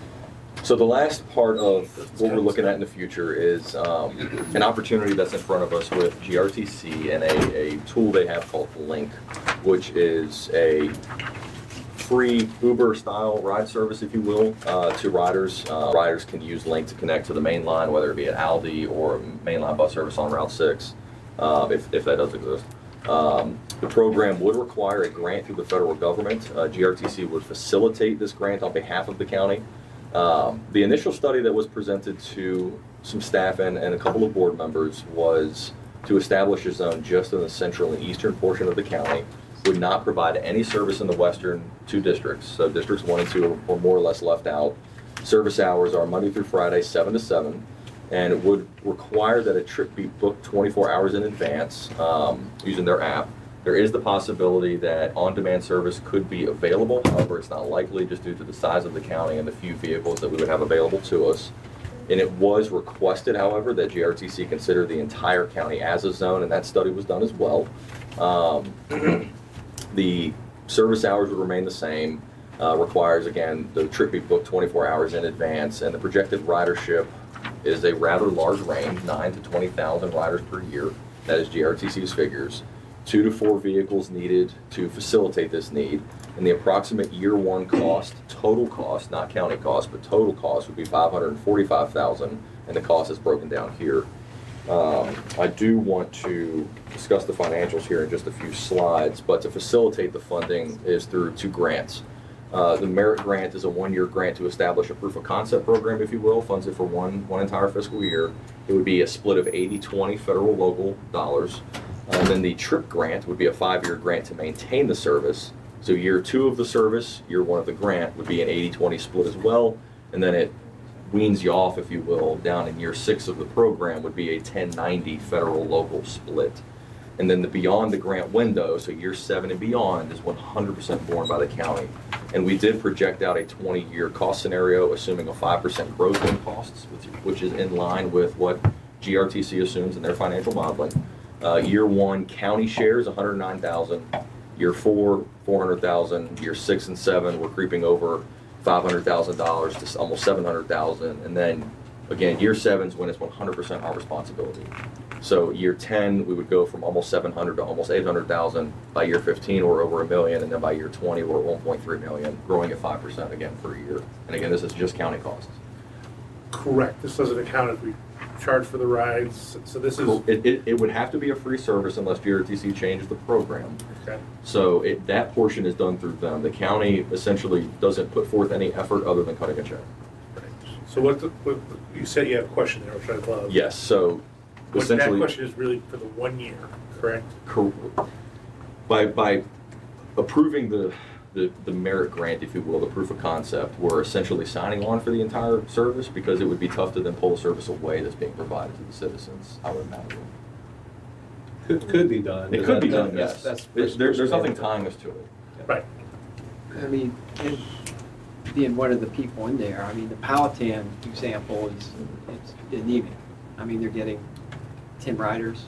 So the last part of what we're looking at in the future is an opportunity that's in front of us with GRTC and a tool they have called Link, which is a free Uber-style ride service, if you will, to riders. Riders can use Link to connect to the main line, whether it be at Aldi or mainline bus service on Route 6, if that does exist. The program would require a grant through the federal government. GRTC would facilitate this grant on behalf of the county. The initial study that was presented to some staff and a couple of board members was to establish a zone just in the central and eastern portion of the county, would not provide any service in the western two districts. So districts 1 and 2 are more or less left out. Service hours are Monday through Friday, 7 to 7, and it would require that a trip be booked 24 hours in advance using their app. There is the possibility that on-demand service could be available. However, it's not likely just due to the size of the county and the few vehicles that we would have available to us. And it was requested, however, that GRTC consider the entire county as a zone, and that study was done as well. The service hours would remain the same. Requires, again, the trip be booked 24 hours in advance, and the projected ridership is a rather large range, 9,000 to 20,000 riders per year. That is GRTC's figures. 2 to 4 vehicles needed to facilitate this need, and the approximate year one cost, total cost, not county cost, but total cost would be $545,000, and the cost is broken down here. I do want to discuss the financials here in just a few slides, but to facilitate the funding is through 2 grants. The Merit Grant is a 1-year grant to establish a proof of concept program, if you will, funds it for one entire fiscal year. It would be a split of 80-20 federal local dollars. And then the TRIP grant would be a 5-year grant to maintain the service. So year 2 of the service, year 1 of the grant would be an 80-20 split as well. And then it weans you off, if you will, down in year 6 of the program would be a 10-90 federal local split. And then the beyond the grant window, so year 7 and beyond, is 100% borne by the county. And we did project out a 20-year cost scenario, assuming a 5% growth in costs, which is in line with what GRTC assumes in their financial modeling. Year 1 county shares $109,000. Year 4 $400,000. Year 6 and 7 we're creeping over $500,000 to almost $700,000. And then again, year 7 is when it's 100% our responsibility. So year 10 we would go from almost $700,000 to almost $800,000. By year 15 we're over $1 million, and then by year 20 we're at $1.3 million, growing at 5% again per year. And again, this is just county costs. Correct, this doesn't account if we charge for the rides, so this is, It would have to be a free service unless GRTC changes the program. okay. So that portion is done through them. The county essentially doesn't put forth any effort other than cutting a check. So what you said you had a question there, which I love. Yes, so That essentially, question is really for the 1 year, correct? by approving the merit grant, if you will, the proof of concept, we're essentially signing on for the entire service, because it would be tough to then pull the service away that's being provided to the citizens, I would imagine. Could be done. It could be done, That's- yes. that's- There's nothing tying us to it. Right. I mean, and being one of the people in there, I mean, the Powhatan example it's anemic. I mean, they're getting 10 riders.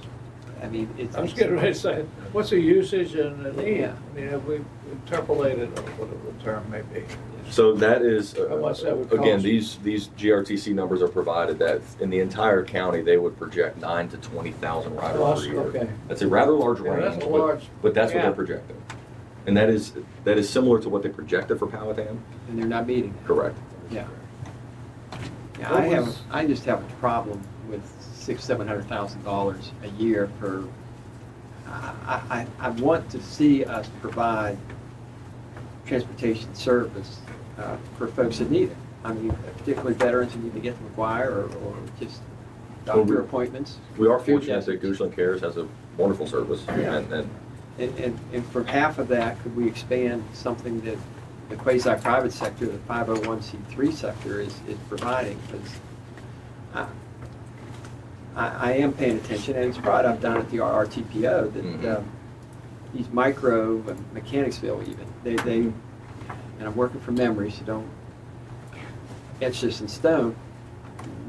I mean, it's. I was getting ready to say, what's the usage and the need? Yeah. I mean, have we interpolated, or whatever the term may be? So that is, How much that would again, cost? these GRTC numbers are provided that in the entire county, they would project 9,000 to 20,000 riders Oh, per year. okay. That's a rather large Yeah, range, that's a large but that's what they're gap. projecting. And that is similar to what they projected for Powhatan, And they're not meeting it. correct? Yeah. Yeah, What I just have a problem with $700,000 a year for, I want to see us provide transportation service for folks that need it. I mean, particularly veterans who need to get to McGuire or just doctor appointments. We are Food fortunate that deserts. Goochland Cares has a wonderful service, Yeah. And for half of that, could we expand something that the quasi-private sector, the 501c3 sector is providing? Because I am paying attention, and it's brought up down at the RRTPO that Mhm. these micro, Mechanicsville even, they, and I'm working from memory, so don't etch this in stone,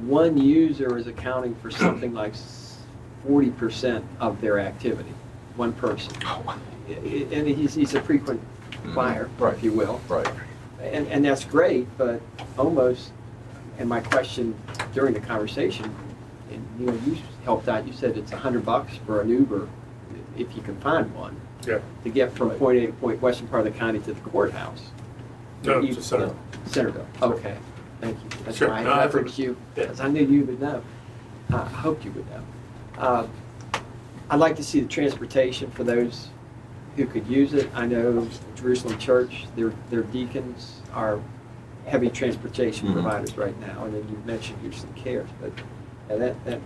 one user is accounting for something like 40% of their activity, one person. And he's a frequent flyer, Right. if you will. Right. And that's great, but almost, and my question during the conversation, and Neil, you helped out, you said it's $100 for an Uber, if you can find one, Yeah. to get from point A to point, western part of the county to the courthouse. No, You- it's a center. Centerville, okay, thank you. That's Sure. why No, I that's referenced you, yeah. because I knew you would know. I hoped you would know. I'd like to see the transportation for those who could use it. I know Jerusalem Church, their deacons are heavy transportation Mhm. providers right now, and then you mentioned Jerusalem Cares, but that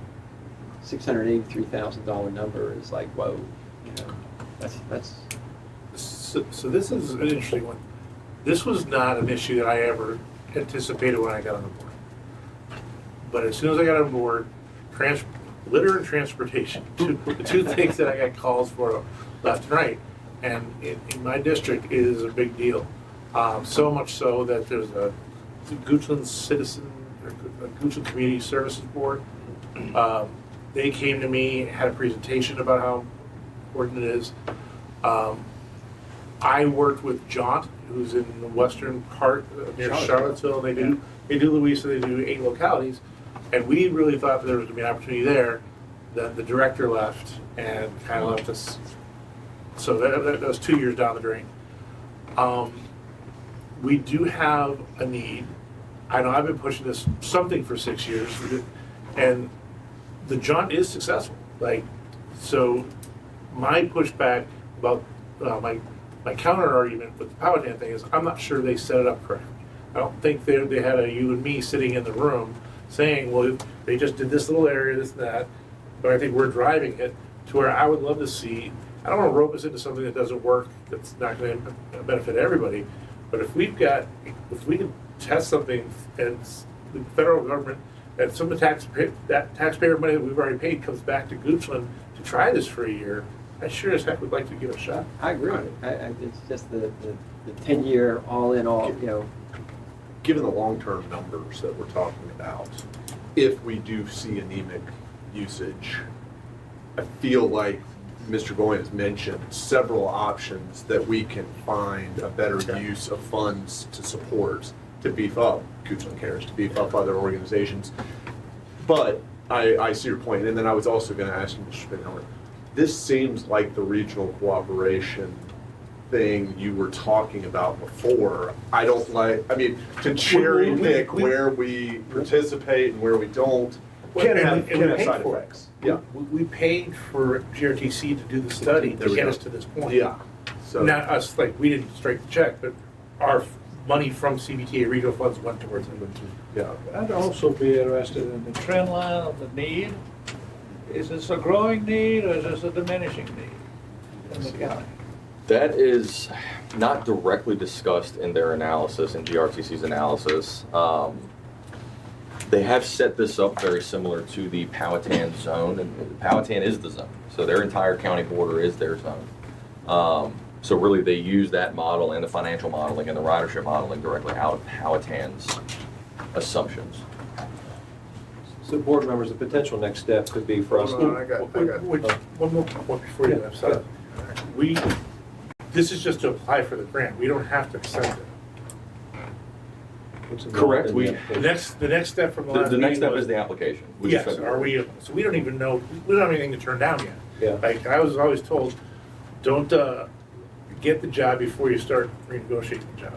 $683,000 number is like, whoa, you know, that's, So this is an interesting one. This was not an issue that I ever anticipated when I got on the board. But as soon as I got on board, litter and transportation, the two things that I got calls for left and right. And in my district, it is a big deal. So much so that there's a Goochland Citizen, or Goochland Community Services Board. They came to me, had a presentation about how important it is. I worked with Jaunt, who's in the western part near Charlottesville. They do Louisa, they do 8 localities. And we really thought that there was gonna be an opportunity there. Then the director left and kind of left us. So that was 2 years down the drain. We do have a need. I know I've been pushing this something for 6 years, and the Jaunt is successful. Like, so my pushback about my counter argument with the Powhatan thing is I'm not sure they set it up correctly. I don't think they had a you and me sitting in the room saying, well, they just did this little area, this and that, but I think we're driving it to where I would love to see. I don't want to rope us into something that doesn't work, that's not going to benefit everybody, but if we can test something and the federal government and some of that taxpayer money that we've already paid comes back to Goochland to try this for a year, I sure as heck would like to give it a shot. I agree. It's just the 10-year all-in, you know. Given the long-term numbers that we're talking about, if we do see anemic usage, I feel like Mr. Goyen has mentioned several options that we can find a better use of funds to support, to beef up Goochland Cares, to beef up other organizations. But I see your point, and then I was also going to ask you, Mr. Spinelli, this seems like the regional cooperation thing you were talking about before. I don't like, I mean, to cherry pick where we participate and where we don't can have side effects. Yeah. We paid for GRTC to do the study There to we get go. us to this point. Yeah. So Not us, like, we didn't strike the check, but our money from CBTA regional funds went towards it. yeah. I'd also be interested in the trend line of the need. Is this a growing need or is this a diminishing need in the county? That is not directly discussed in their analysis, in GRTC's analysis. They have set this up very similar to the Powhatan zone, and Powhatan is the zone. So their entire county border is their zone. So really they use that model and the financial modeling and the ridership modeling directly out of Powhatan's assumptions. So board members, a potential next step could be for us. Hold on, I got- One more point before you, I'm sorry. This is just to apply for the grant, we don't have to accept it. What's involved Correct, in we- The next step from the last The next meeting step was- is the application. Yes, are we, so we don't even know, we don't have anything to turn down yet. Yeah. Like, I was always told, don't get the job before you start renegotiating the job.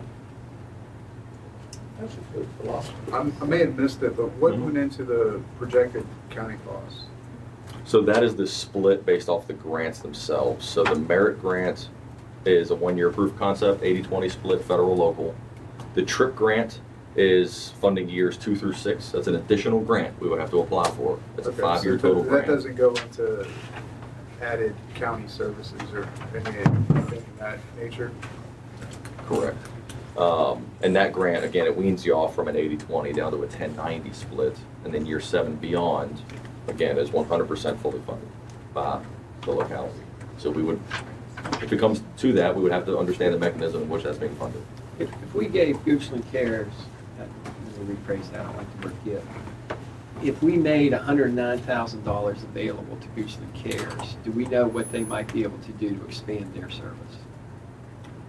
That's a good philosophy. I may have missed it, but what went into the projected county costs? So that is the split based off the grants themselves. So the merit grant is a one-year proof of concept, 80-20 split federal local. The TRIP grant is funding years 2 through 6. That's an additional grant we would have to apply for. It's a Okay, 5-year so total that grant. doesn't go into added county services or anything in that nature? Correct. And that grant, again, it weans you off from an 80-20 down to a 10-90 split. And then year 7 beyond, again, is 100% fully funded by the locality. So we would, if it comes to that, we would have to understand the mechanism in which that's being funded. If we gave Goochland Cares, let me rephrase that, I don't like the word give. If we made $109,000 available to Goochland Cares, do we know what they might be able to do to expand their service?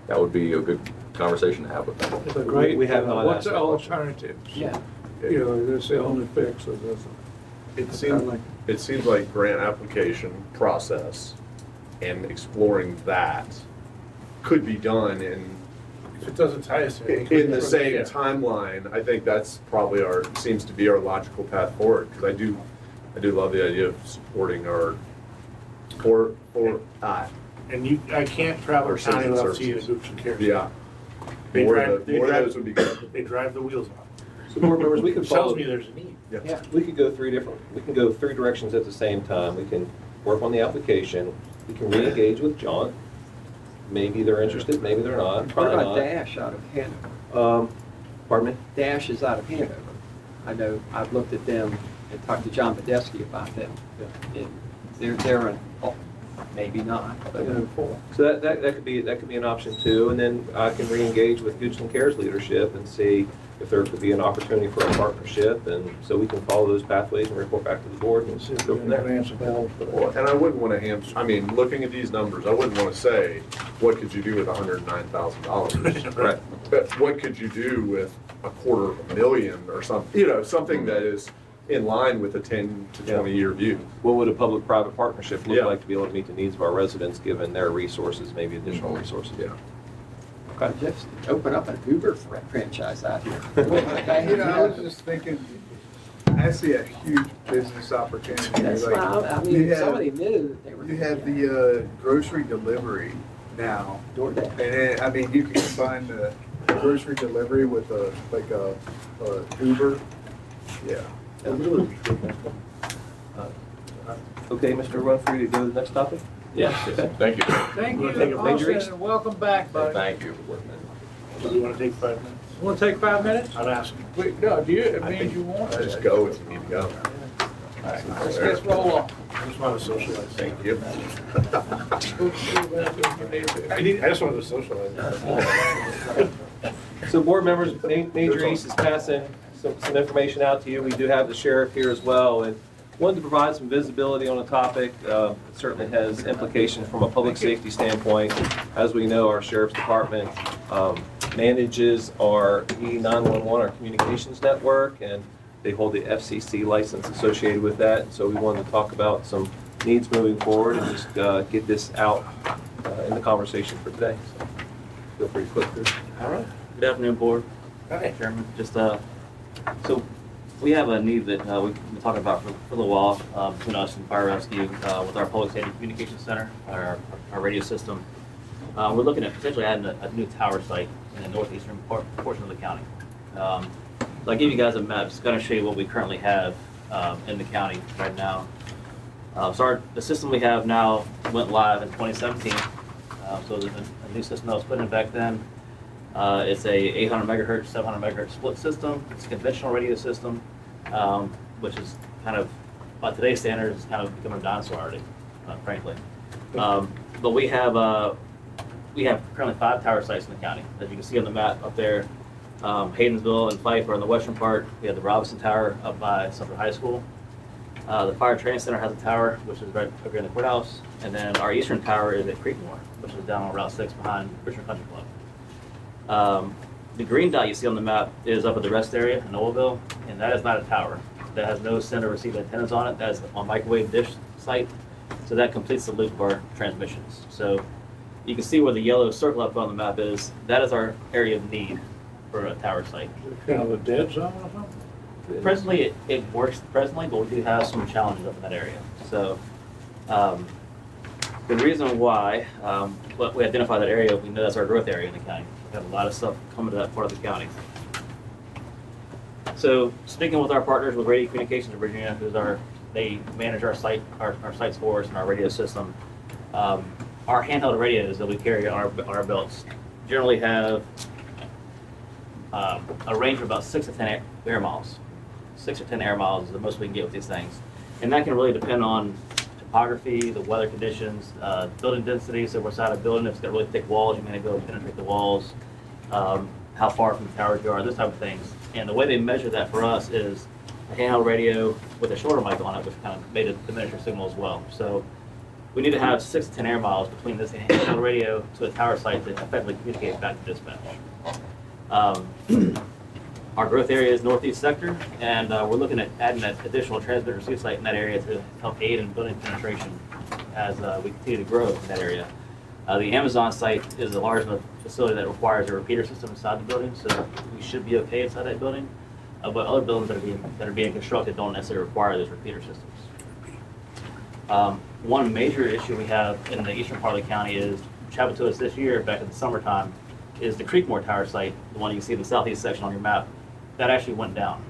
That would be a good conversation to have with them. It's a great, We have not what's asked the that question. alternatives? Yeah. You know, that's the only fix of this. It seems like grant application process and exploring that could be done If it doesn't tie us to anything. in the same Yeah. timeline. I think that's probably seems to be our logical path forward, because I do love the idea of supporting our, And I can't travel Or county citizen without seeing a services. Gooch Care. yeah. They More drive- of they more of drive- those would be good. They drive the wheels off. So board members, we can Which tells follow, me there's a need. Yeah. we could go three directions at the same time. We can work on the application, we can re-engage with John. Maybe they're interested, maybe they're not, What probably about not. Dash out of Hanover? Pardon me? Dash is out of Hanover. I know, I've looked at them and talked to John Badesky about them. And they're maybe not, but So that could be an option too, and then I can re-engage with Goochland Cares leadership and see if there could be an opportunity for a partnership, and so we can follow those pathways and report back to the board and go from there. Well, and I wouldn't want to looking at these numbers, I wouldn't want to say, what could you do with $109,000? Right. But what could you do with $250,000 or something, something that is in line with a 10 to 20 year view? What would a public-private partnership look Yeah. like to be able to meet the needs of our residents, given their resources, maybe additional resources? Yeah. just open up an Uber franchise out here. I was just thinking, I see a huge business opportunity. That's Like, why, I you mean, have- somebody knew that they were. You have the grocery delivery now, DoorDash. and then, I mean, you can combine the grocery delivery with a Uber. Yeah. Okay, Mr. Winfrey, to go to the next topic? Yes, thank you. Thank You wanna take a you, major Austin, and welcome back, buddy. Thank you. Do you want to take 5 minutes? Want to take 5 minutes? I'm asking. Wait, no, do you, it I means think- you want to. Just go if you need to go. All right, let's roll on. I just want to socialize. Thank you. I just wanted to socialize. So board members, Major East is passing some information out to you. We do have the sheriff here as well, and wanted to provide some visibility on a topic. It certainly has implications from a public safety standpoint. As we know, our sheriff's department manages our E911, our communications network, and they hold the FCC license associated with that. And so we wanted to talk about some needs moving forward and just get this out in the conversation for today. So feel free to click through. All right. Good afternoon, Board. Hi. Chairman. Just, so we have a need that we've been talking about for a little while between us and Fire Rescue with our Public Safety Communications Center, our radio system. We're looking at potentially adding a new tower site in the northeastern portion of the county. So I'll give you guys a map, just kind of show you what we currently have in the county right now. So the system we have now went live in 2017. So the new system that was put in back then. It's a 800 megahertz, 700 megahertz split system. It's a conventional radio system, which is kind of, by today's standards, kind of becoming a dinosaur already, frankly. But we have currently 5 tower sites in the county. As you can see on the map up there, Haydensville and Fife are in the western part. We have the Robinson Tower up by Sumter High School. The Fire Training Center has a tower, which is right over in the courthouse. And then our eastern tower is at Creekmore, which is down on Route 6 behind Richmond Country Club. The green dot you see on the map is up at the rest area in Nobleville, and that is not a tower. That has no send or receive antennas on it. That is a microwave dish site. So that completes the loop of our transmissions. So you can see where the yellow circle up on the map is. That is our area of need for a tower site. Kind of a dead zone or something? Presently, it works presently, but we do have some challenges up in that area. So the reason why what we identify that area, we know that's our growth area in the county. got a lot of stuff coming to that part of the county. So speaking with our partners with Radio Communications of Virginia, they manage our sites for us and our radio system. Our handheld radios that we carry on our belts generally have a range of about 6 to 10 air miles. 6 or 10 air miles is the most we can get with these things. And that can really depend on topography, the weather conditions, building density. So if we're inside a building, if it's got really thick walls, you may go penetrate the walls, how far from the towers you are, those type of things. And the way they measure that for us is a handheld radio with a shorter mic on it, which kind of made a diminisher signal as well. So we need to have 6 to 10 air miles between this handheld radio to a tower site to effectively communicate back to dispatch. Our growth area is northeast sector, and we're looking at adding that additional transmitter receive site in that area to help aid in building penetration as we continue to grow in that area. The Amazon site is a large enough facility that requires a repeater system inside the building, so we should be okay inside that building. But other buildings that are being constructed don't necessarily require those repeater systems. One major issue we have in the eastern part of the county is, which happened to us this year back in the summertime, is the Creekmore Tower site, the one you can see in the southeast section on your map. That actually went down.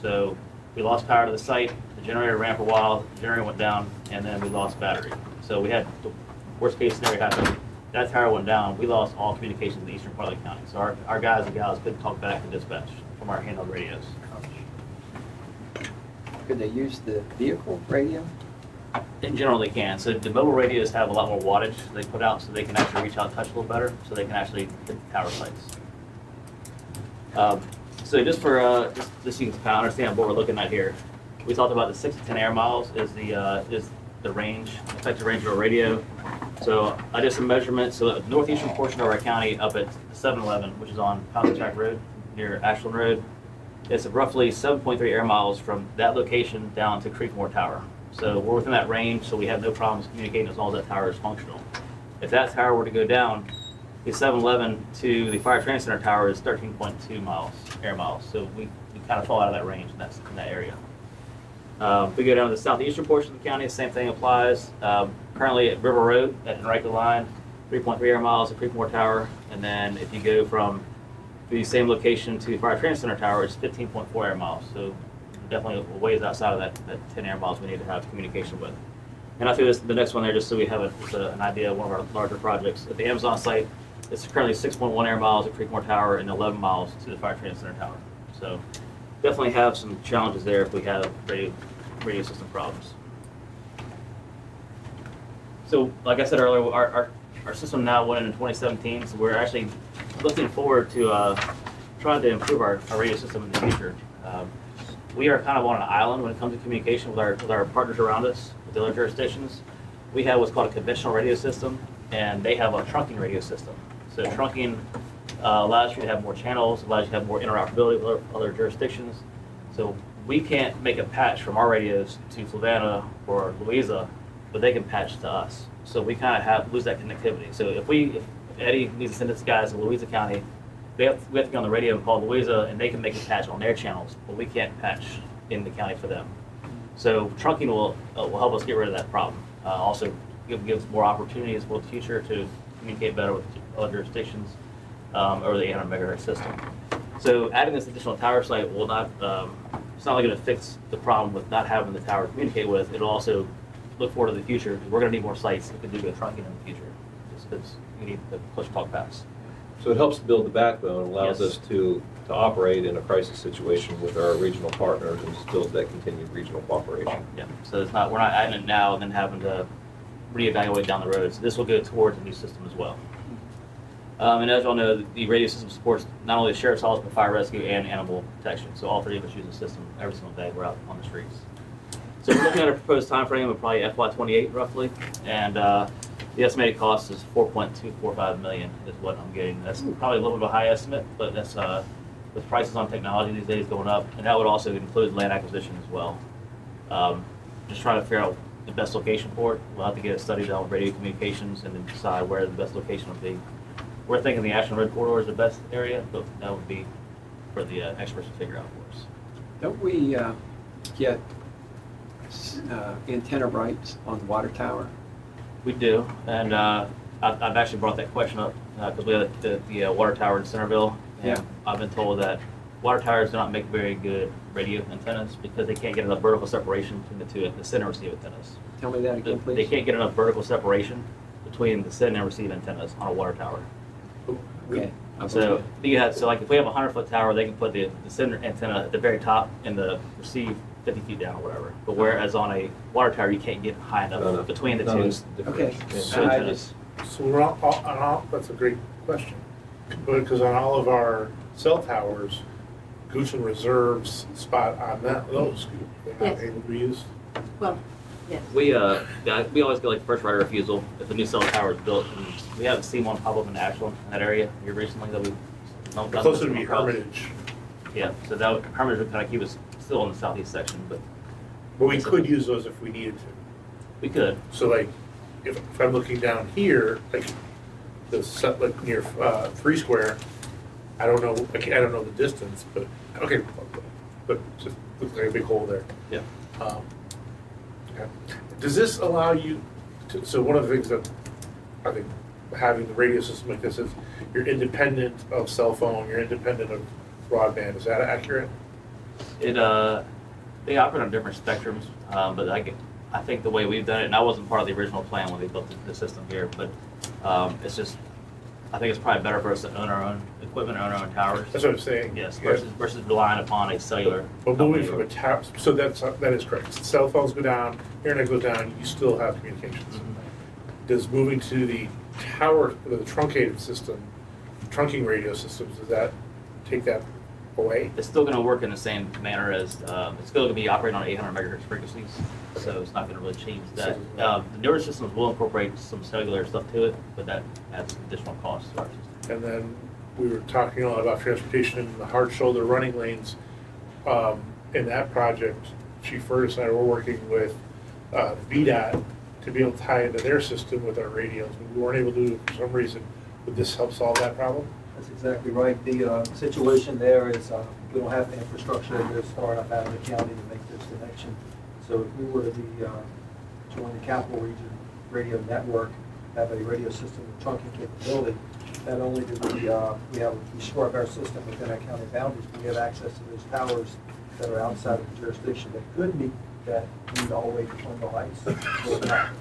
So we lost power to the site, the generator ran for a while, the generator went down, and then we lost battery. So we had the worst case scenario happen. That tower went down, we lost all communications in the eastern part of the county. So our guys and gals couldn't talk back to dispatch from our handheld radios. Could they use the vehicle radio? In general, they can. So the mobile radios have a lot more wattage they put out, so they can actually reach out and touch a little better, so they can actually hit the tower sites. So just for just so you can kind of understand what we're looking at here, we talked about the 6 to 10 air miles is the range, effective range of our radio. So I did some measurements. So the northeastern portion of our county up at 7-Eleven, which is on Track Road near Ashland Road, it's roughly 7.3 air miles from that location down to Creekmore Tower. So we're within that range, so we have no problems communicating as long as that tower is functional. If that tower were to go down, the 7-Eleven to the Fire Training Center tower is 13.2 miles, air miles. So we kind of fall out of that range in that area. If we go down to the southeastern portion of the county, the same thing applies. Currently at River Road, at Henrico Line, 3.3 air miles at Creekmore Tower. And then if you go from the same location to the Fire Training Center tower, it's 15.4 air miles. So definitely a ways outside of that 10 air miles we need to have communication with. And I threw the next one there just so we have an idea of one of our larger projects. At the Amazon site, it's currently 6.1 air miles at Creekmore Tower and 11 miles to the Fire Training Center tower. So definitely have some challenges there if we have radio system problems. So like I said earlier, our system now went in 2017, so we're actually looking forward to trying to improve our radio system in the future. We are kind of on an island when it comes to communication with our partners around us, with the other jurisdictions. We have what's called a conventional radio system, and they have a trunking radio system. So trunking allows you to have more channels, allows you to have more interoperability with other jurisdictions. So we can't make a patch from our radios to Flavanna or Louisa, but they can patch to us. So we kind of lose that connectivity. So if Eddie needs to send his guys to Louisa County, we have to be on the radio and call Louisa, and they can make a patch on their channels, but we can't patch in the county for them. So trunking will help us get rid of that problem. Also gives more opportunities for the future to communicate better with other jurisdictions over the 800 megahertz system. So adding this additional tower site will not, it's not only going to fix the problem with not having the tower to communicate with, it'll also look forward to the future, because we're going to need more sites that can do the trunking in the future, just because we need the push talk paths. So it helps build the backbone, allows Yes. us to operate in a crisis situation with our regional partners and still that continued regional cooperation. Yeah, so we're not adding it now and then having to reevaluate down the road. So this will go towards a new system as well. And as you all know, the radio system supports not only the sheriff's office, but fire rescue and animal protection. So all three of us use the system every single day we're out on the streets. So we're looking at a proposed time frame of probably FY28 roughly, and the estimated cost is $4.245 million is what I'm getting. That's probably a little bit of a high estimate, but that's with prices on technology these days going up, and that would also include land acquisition as well. Just trying to figure out the best location for it. We'll have to get a study done with radio communications and then decide where the best location would be. We're thinking the Ashland Road corridor is the best area, but that would be for the experts to figure out for us. Don't we get antenna rights on the water tower? We do, and I've actually brought that question up because we have the water tower in Centerville. And Yeah. I've been told that water towers do not make very good radio antennas because they can't get enough vertical separation between the two, the send and receive antennas. Tell me that again, please. They can't get enough vertical separation between the send and receive antennas on a water tower. Okay. So like if we have a 100-foot tower, they can put the send antenna at the very top and the receive 50 feet down or whatever. But whereas on a water tower, you can't get high enough between the No, two. it's different. Okay. Yeah. So I antennas. So we're on all, that's a great question. Because on all of our cell towers, Goochland reserves spot on those, they're not Yes. able to be used. Well, yes. We always get like first right of refusal if a new cell tower is built. And we haven't seen one pop up in Ashland, in that area here recently that we've. The closer to be Hermitage, Yeah, so that Hermitage would kind of keep us still in the southeast section, but but we could use those if we needed to. we could. So like, if I'm looking down here, like the set, like near Free Square, I don't know the distance, but okay, but just looks like a big hole there. Yeah. Okay. Does this allow you to? So one of the things that I think having the radio system like this is you're independent of cell phone, you're independent of broadband. Is that accurate? They operate on different spectrums, but I think the way we've done it, and I wasn't part of the original plan when they built the system here, but it's just, I think it's probably better for us to own our own equipment, own our own towers. That's what I'm saying. Yes, Yeah. versus relying upon a cellular. But moving company from or- a tower, so that is correct. Cell phones go down, internet goes down, you still have communications. Mhm. Does moving to the tower, the truncated system, trunking radio systems, does that take that away? It's still going to work in the same manner as, it's still going to be operating on 800 megahertz frequencies, so it's not going to really change that. The newer systems will incorporate some cellular stuff to it, but that adds additional costs to our system. And then we were talking a lot about transportation and the hard shoulder running lanes. In that project, Chief Ferguson and I were working with VDOT to be able to tie into their system with our radios. We weren't able to do it for some reason. Would this help solve that problem? That's exactly right. The situation there is we don't have the infrastructure that's far enough out of the county to make this connection. So if we were to be, join the Capital Region radio network, have a radio system with trunking capability, not only do we shore up our system within our county boundaries, but we have access to those towers that are outside of the jurisdiction that could meet that need all the way to Clinton Heights.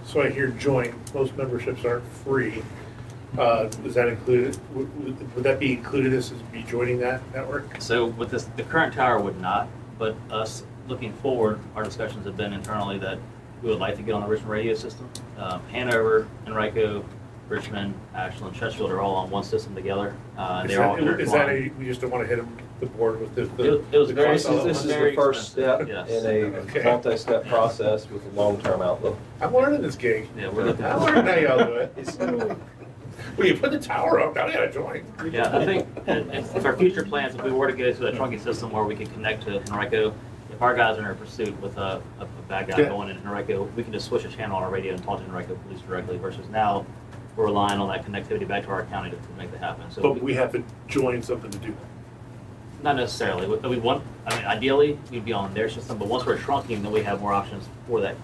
So I hear join, most memberships aren't free. Is that included, would that be included as be joining that network? So with this, the current tower would not, but us looking forward, our discussions have been internally that we would like to get on the Richmond radio system. Hanover, Enrico, Richmond, Ashland, Sheffield are all on one system together. They're all Is that intertwined. we just don't want to hit the board with the. It was the very cost element? This is Very the first step expensive, in yes. a Okay. multi-step process with a long-term outlook. I'm learning this gig. Yeah, we're looking. I learned how y'all do it. Well, you put the tower up, now you gotta join. Yeah, I think if our future plans, if we were to get into a trunking system where we could connect to Henrico, if our guys are in pursuit with a bad guy Yeah. going in Henrico, we can just switch a channel on our radio and talk to Henrico police directly versus now we're relying on that connectivity back to our county to make that happen. So But we have to join something to do that. not necessarily. We want, I mean, ideally, we'd be on their system, but once we're trunking, then we have more options for that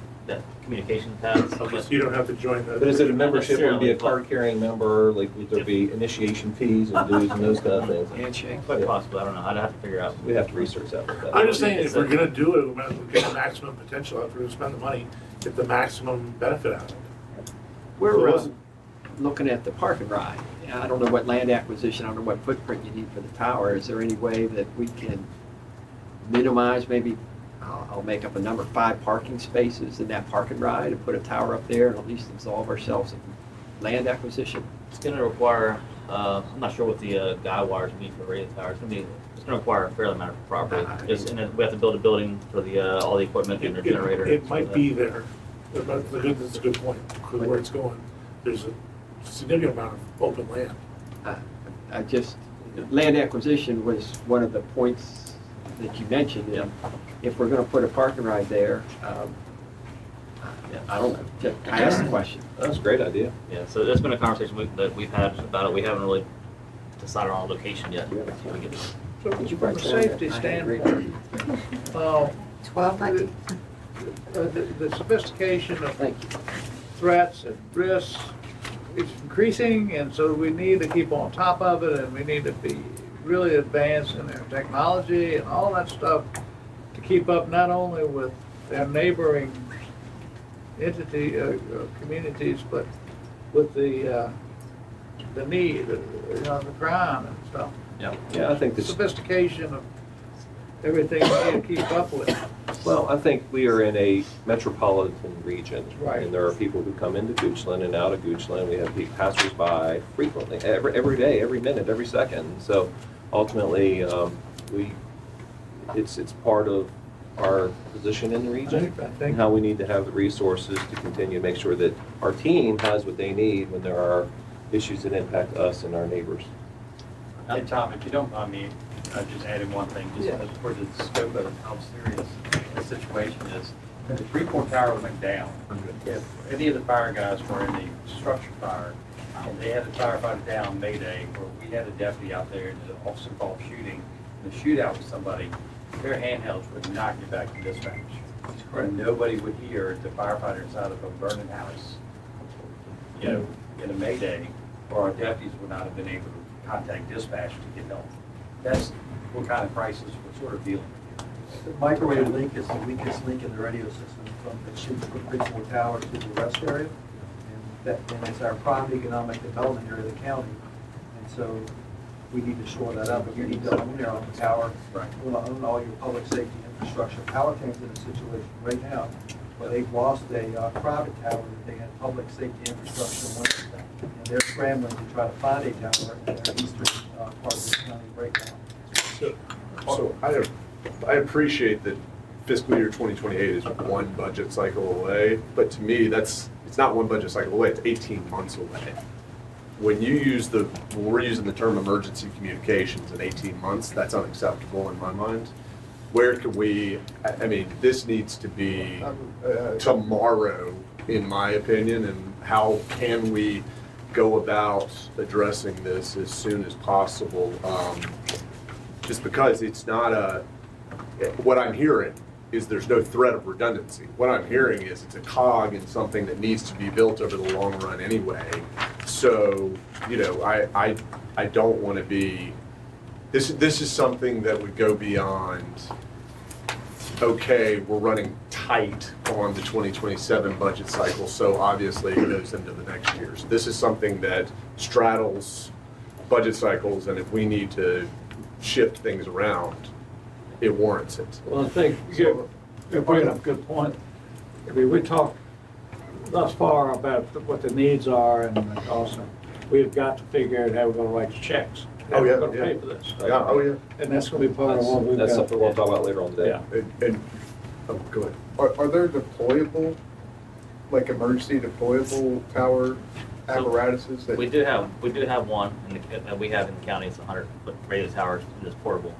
communication path. Okay, so you don't have to join the. But is it a membership, would it be a necessarily, but- card-carrying member, like would there be initiation fees and dues and those kind of things? Handshake. Quite possible, I don't know, I'd have to figure out. We'd have to research that. I'm just saying, if we're gonna do it, we might as well get the maximum potential, if we're gonna spend the money, get the maximum benefit out of it. So We're it wasn't- looking at the park and ride. I don't know what land acquisition, I don't know what footprint you need for the tower. Is there any way that we can minimize, maybe, I'll make up a number, 5 parking spaces in that park and ride and put a tower up there and at least absolve ourselves of land acquisition? It's gonna require, I'm not sure what the guy wires need for a radio tower. It's gonna require a fair amount of property. And then we have to build a building for all the equipment and the generator. It might be there, but that's a good point, because where it's going, there's a significant amount of open land. I just, land acquisition was one of the points that you mentioned. And if we're gonna put a park and ride there, I don't know, I asked the question. That's a great idea. Yeah, so there's been a conversation that we've had about it. We haven't really decided on a location yet. So we get- So Did you from write a that down? safety I had it standpoint, written. 12, the sophistication of Thank you. threats and risks it's increasing, and so we need to keep on top of it, and we need to be really advanced in our technology and all that stuff to keep up not only with our neighboring entity, communities, but with the need, the crime and stuff. Yeah, I think this, Sophistication of everything we need to keep up with. well, I think we are in a metropolitan region. Right. And there are people who come into Goochland and out of Goochland. We have passersby frequently, every day, every minute, every second. So ultimately, it's part of our position in the region. I And think, how we need to have the resources to continue to make sure that our team has what they need when there are issues that impact us and our neighbors. Hey, Tom, if you don't mind me, just adding one thing, just Yeah. for the scope of how serious the situation is. If the Freeport Tower went down, if any of the fire guys were in a structure fire, and they had a firefighter down Mayday, or we had a deputy out there in an officer-involved shooting, and the shootout with somebody, their handhelds would not get back to dispatch. And nobody would hear the firefighter inside of a burning house, in a Mayday, or our deputies would not have been able to contact dispatch to get help. That's what kind of crisis we're sort of dealing with. The microwave link is the weakest link in the radio system from the shoots from Freeport Tower to the rest area. And it's our prime economic development area of the county. And so we need to shore that up. But you need to own there on the tower. Right. You want to own all your public safety infrastructure. Powhatan's in a situation right now where they've lost a private tower that they had public safety infrastructure with. And they're scrambling to try to find a tower in their eastern part of the county right now. So I appreciate that fiscal year 2028 is one budget cycle away, but to me, it's not one budget cycle away, it's 18 months away. When we're using the term emergency communications in 18 months, that's unacceptable in my mind. Where could this needs to be tomorrow, in my opinion, and how can we go about addressing this as soon as possible? Just because it's not what I'm hearing is there's no threat of redundancy. What I'm hearing is it's a cog in something that needs to be built over the long run anyway. So, I don't want to be, this is something that would go beyond, okay, we're running tight on the 2027 budget cycle, so obviously it goes into the next year's. This is something that straddles budget cycles, and if we need to shift things around, it warrants it. well, I think you're bringing up a good point. I mean, we talked thus far about what the needs are and the costs. We've got to figure out how we're gonna write the checks. How we're gonna pay for this. Yeah, oh yeah. And that's gonna be part of what we've got. That's something we'll talk about later on today. Yeah. Go ahead. Are there deployable, like emergency deployable tower apparatuses that? We do have one that we have in the county. It's a 100-foot radio tower, and it's portable.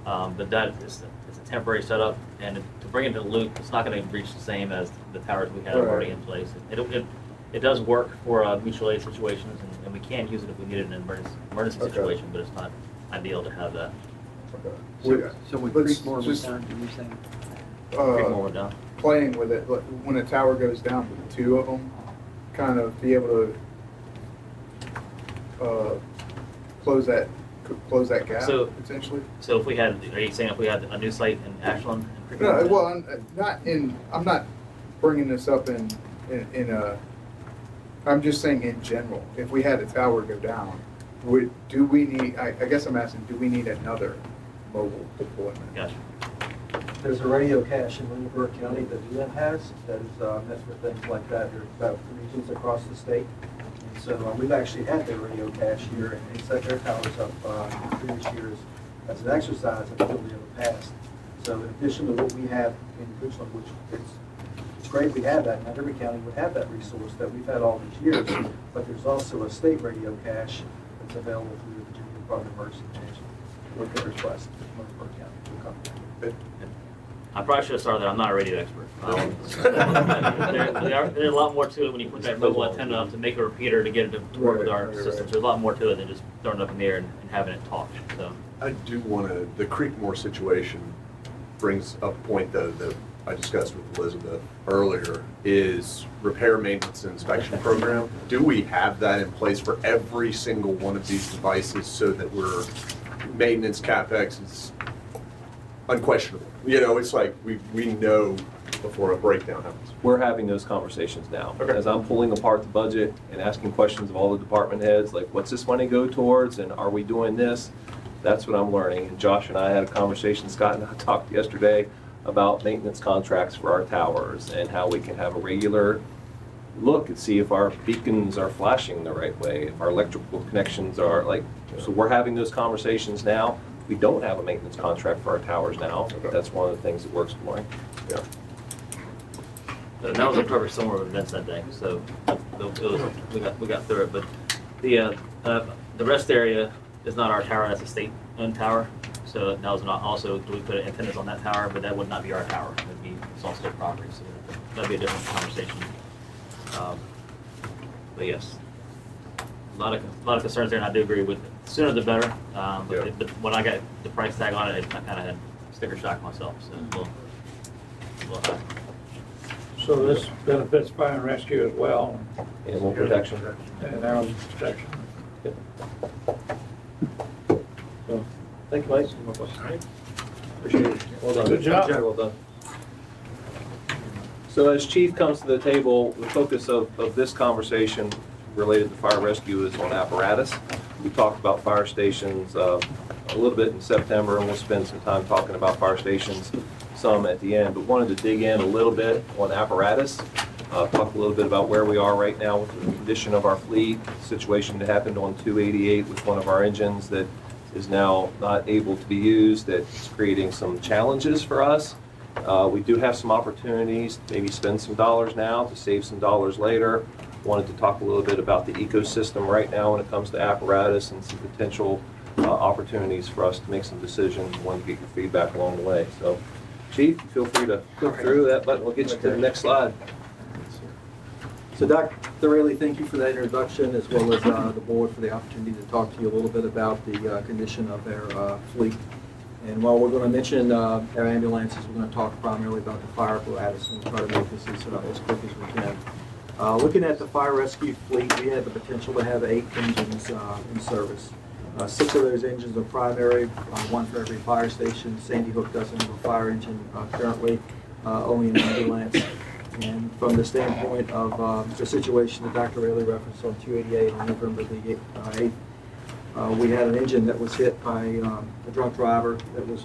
But that is it's a temporary setup, and to bring it to the loop, it's not going to reach the same as the towers we have already in place. It does work for mutual aid situations, and we can use it if we need it in an emergency Okay. situation, but it's not ideal to have that. So when Let's Creekmore was just- done, you saying? Creekmore we're done. Playing with it, like, when a tower goes down, the two of them, kind of be able to close that gap So- potentially. So if we had, are you saying if we had a new site in Ashland? And No, Creekmore? well, I'm not bringing this up in I'm just saying in general, if we had a tower go down, do we need, I guess I'm asking, do we need another mobile deployment? Gotcha. There's a radio cache in Lunenburg County that UM has that is meant for things like that. There's about regions across the state. And so we've actually had their radio cache here, and they set their towers up in previous years as an exercise until we ever passed. So in addition to what we have in Goochland, which it's great we have that, not every county would have that resource that we've had all these years, but there's also a state radio cache that's available through the Virginia Department of Emergency Management. With the request, Lunenburg County will come. I probably should have started there. I'm not a radio expert. There's a lot more to it when you put that mobile antenna up to make a repeater to get it to work with our systems. There's a lot more to it than just throwing it up in the air and having it talk. So I do want to, the Creekmore situation brings up a point though, that I discussed with Elizabeth earlier, is repair, maintenance, and inspection program. Do we have that in place for every single one of these devices so that we're, maintenance CapEx is unquestionable? You know, it's like we know before a breakdown happens. We're having those conversations now. Okay. As I'm pulling apart the budget and asking questions of all the department heads, like, what's this money go towards, and are we doing this? That's what I'm learning. And Josh and I had a conversation, Scott and I talked yesterday about maintenance contracts for our towers and how we can have a regular look and see if our beacons are flashing the right way, if our electrical connections are like, so we're having those conversations now. We don't have a maintenance contract for our towers now. Okay. That's one of the things that we're exploring. Yeah. And that was a perfect storm of events that day, so we got through it. But the rest area is not our tower, that's a state-owned tower. So that was not also, do we put antennas on that tower, but that would not be our tower. It would be, it's all state property, so that'd be a different conversation. But yes, a lot of concerns there, and I do agree with it. Sooner the better, Yeah. but when I got the price tag on it, I kind of had sticker shock myself, so we'll So this benefits fire and rescue as well, Animal protection. and animal protection. So, thank you, Mike. Appreciate it. Well done. Good job. Well done. So as Chief comes to the table, the focus of this conversation related to fire rescue is on apparatus. We talked about fire stations a little bit in September, and we'll spend some time talking about fire stations some at the end, but wanted to dig in a little bit on apparatus, talk a little bit about where we are right now with the condition of our fleet, situation that happened on 288 with one of our engines that is now not able to be used, that's creating some challenges for us. We do have some opportunities, maybe spend some dollars now to save some dollars later. Wanted to talk a little bit about the ecosystem right now when it comes to apparatus and some potential opportunities for us to make some decisions. Wanted to get your feedback along the way. So, Chief, feel free to click through that button. We'll get you to the next slide. So Dr. Rayleigh, thank you for that introduction, as well as the board for the opportunity to talk to you a little bit about the condition of their fleet. And while we're going to mention our ambulances, we're going to talk primarily about the fire apparatus, and try to make this as quick as we can. Looking at the fire rescue fleet, we have the potential to have 8 engines in service. 6 of those engines are primary, 1 for every fire station. Sandy Hook doesn't have a fire engine currently, only an ambulance. And from the standpoint of the situation that Dr. Rayleigh referenced on 288 on November the 8th, we had an engine that was hit by a drunk driver that was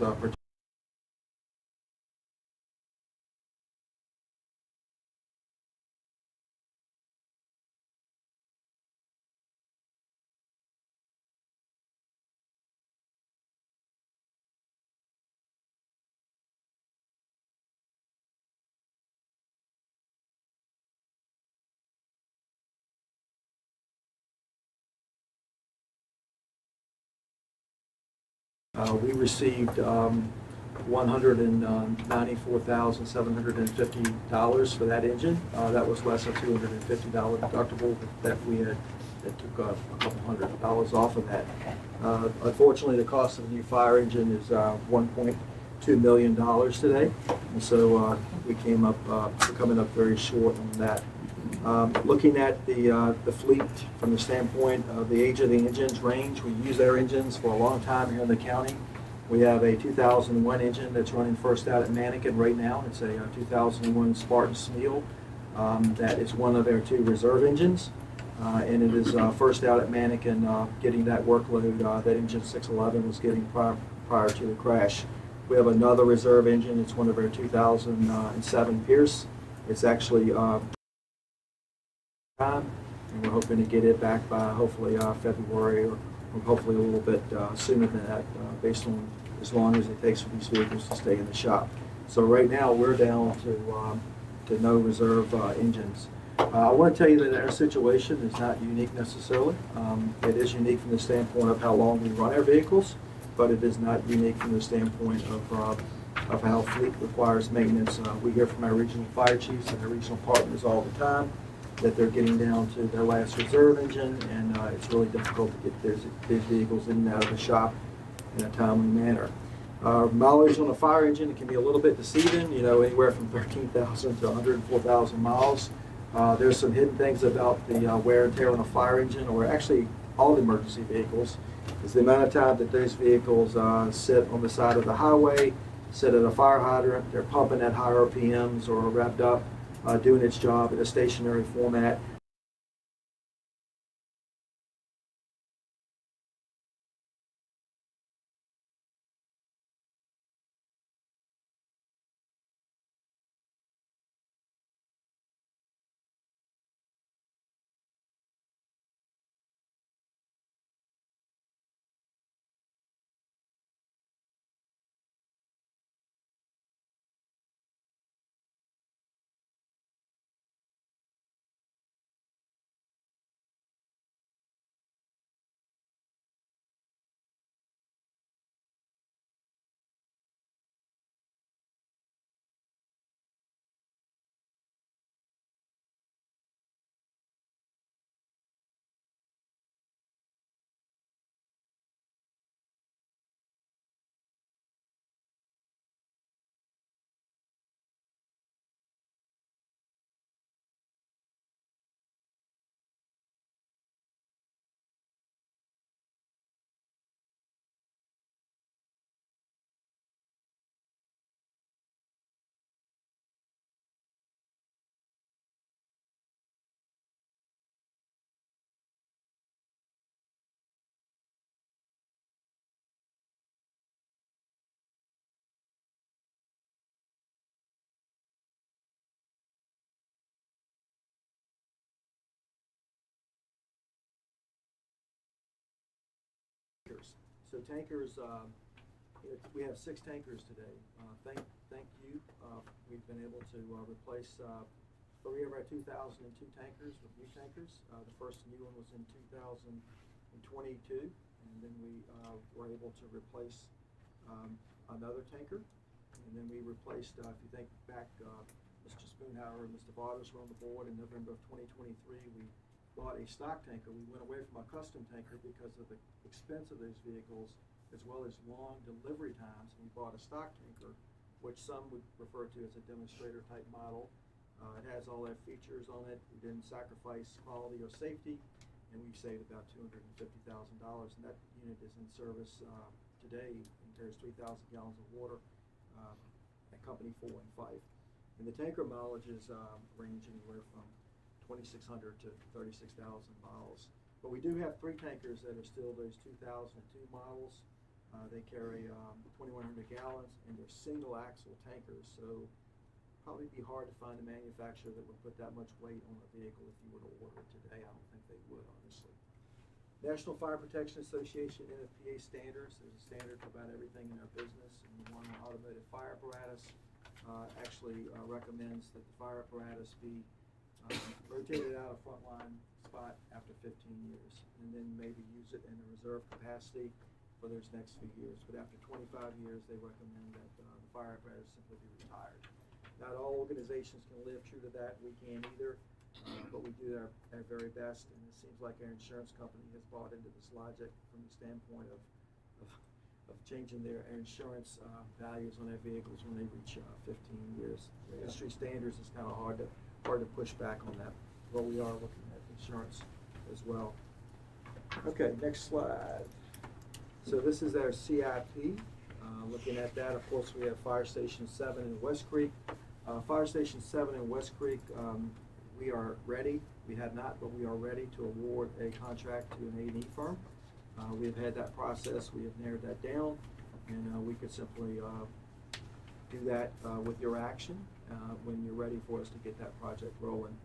we received $194,750 for that engine. That was less a $250 deductible that we had, that took a couple $100 off of that. Unfortunately, the cost of a new fire engine is $1.2 million today, and so we came up, we're coming up very short on that. Looking at the fleet from the standpoint of the age of the engines range, we use our engines for a long time here in the county. We have a 2001 engine that's running first out at Mannequin right now. It's a 2001 Spartan Smeal. That is one of our 2 reserve engines, and it is first out at Mannequin getting that workload that engine 611 was getting prior to the crash. We have another reserve engine. It's one of our 2007 Pierce. It's actually and we're hoping to get it back by hopefully February, or hopefully a little bit sooner than that, based on as long as it takes for these vehicles to stay in the shop. So right now we're down to no reserve engines. I want to tell you that our situation is not unique necessarily. It is unique from the standpoint of how long we run our vehicles, but it is not unique from the standpoint of how fleet requires maintenance. We hear from our regional fire chiefs and our regional partners all the time that they're getting down to their last reserve engine, and it's really difficult to get these vehicles in and out of the shop in a timely manner. Mileage on a fire engine, it can be a little bit deceiving, anywhere from 13,000 to 104,000 miles. There's some hidden things about the wear and tear on a fire engine, or actually all emergency vehicles, is the amount of time that those vehicles sit on the side of the highway, sit at a fire hydrant, they're pumping at high RPMs or revved up, doing its job in a stationary format. So tankers, we have 6 tankers today. Thank you. We've been able to replace 3 of our 2002 tankers with new tankers. The first new one was in 2022, and then we were able to replace another tanker. And then we replaced, if you think back, Mr. Spoonhauer and Mr. Waters were on the board in November of 2023. We bought a stock tanker. We went away from a custom tanker because of the expense of those vehicles, as well as long delivery times. And we bought a stock tanker, which some would refer to as a demonstrator type model. It has all our features on it. We didn't sacrifice quality or safety, and we've saved about $250,000. And that unit is in service today and carries 3,000 gallons of water at Company 4 in Fife. And the tanker mileages range anywhere from 2,600 to 36,000 miles. But we do have 3 tankers that are still those 2002 models. They carry 2,100 gallons, and they're single axle tankers. So probably be hard to find a manufacturer that would put that much weight on a vehicle if you were to order it today. I don't think they would, honestly. National Fire Protection Association NFPA standards. There's a standard for about everything in our business, and the one on automotive fire apparatus actually recommends that the fire apparatus be rotated out of frontline spot after 15 years, and then maybe use it in a reserve capacity for those next few years. But after 25 years, they recommend that the fire apparatus simply be retired. Not all organizations can live true to that. We can't either, but we do our very best, and it seems like our insurance company has bought into this logic from the standpoint of changing their insurance values on their vehicles when they reach 15 years. The industry standards is kind of hard to push back on that, but we are looking at insurance as well. Okay, next slide. So this is our CIP. Looking at that, of course, we have Fire Station 7 in West Creek. Fire Station 7 in West Creek, we are ready. We have not, but we are ready to award a contract to an A&E firm. We have had that process. We have narrowed that down, and we could simply do that with your action when you're ready for us to get that project rolling.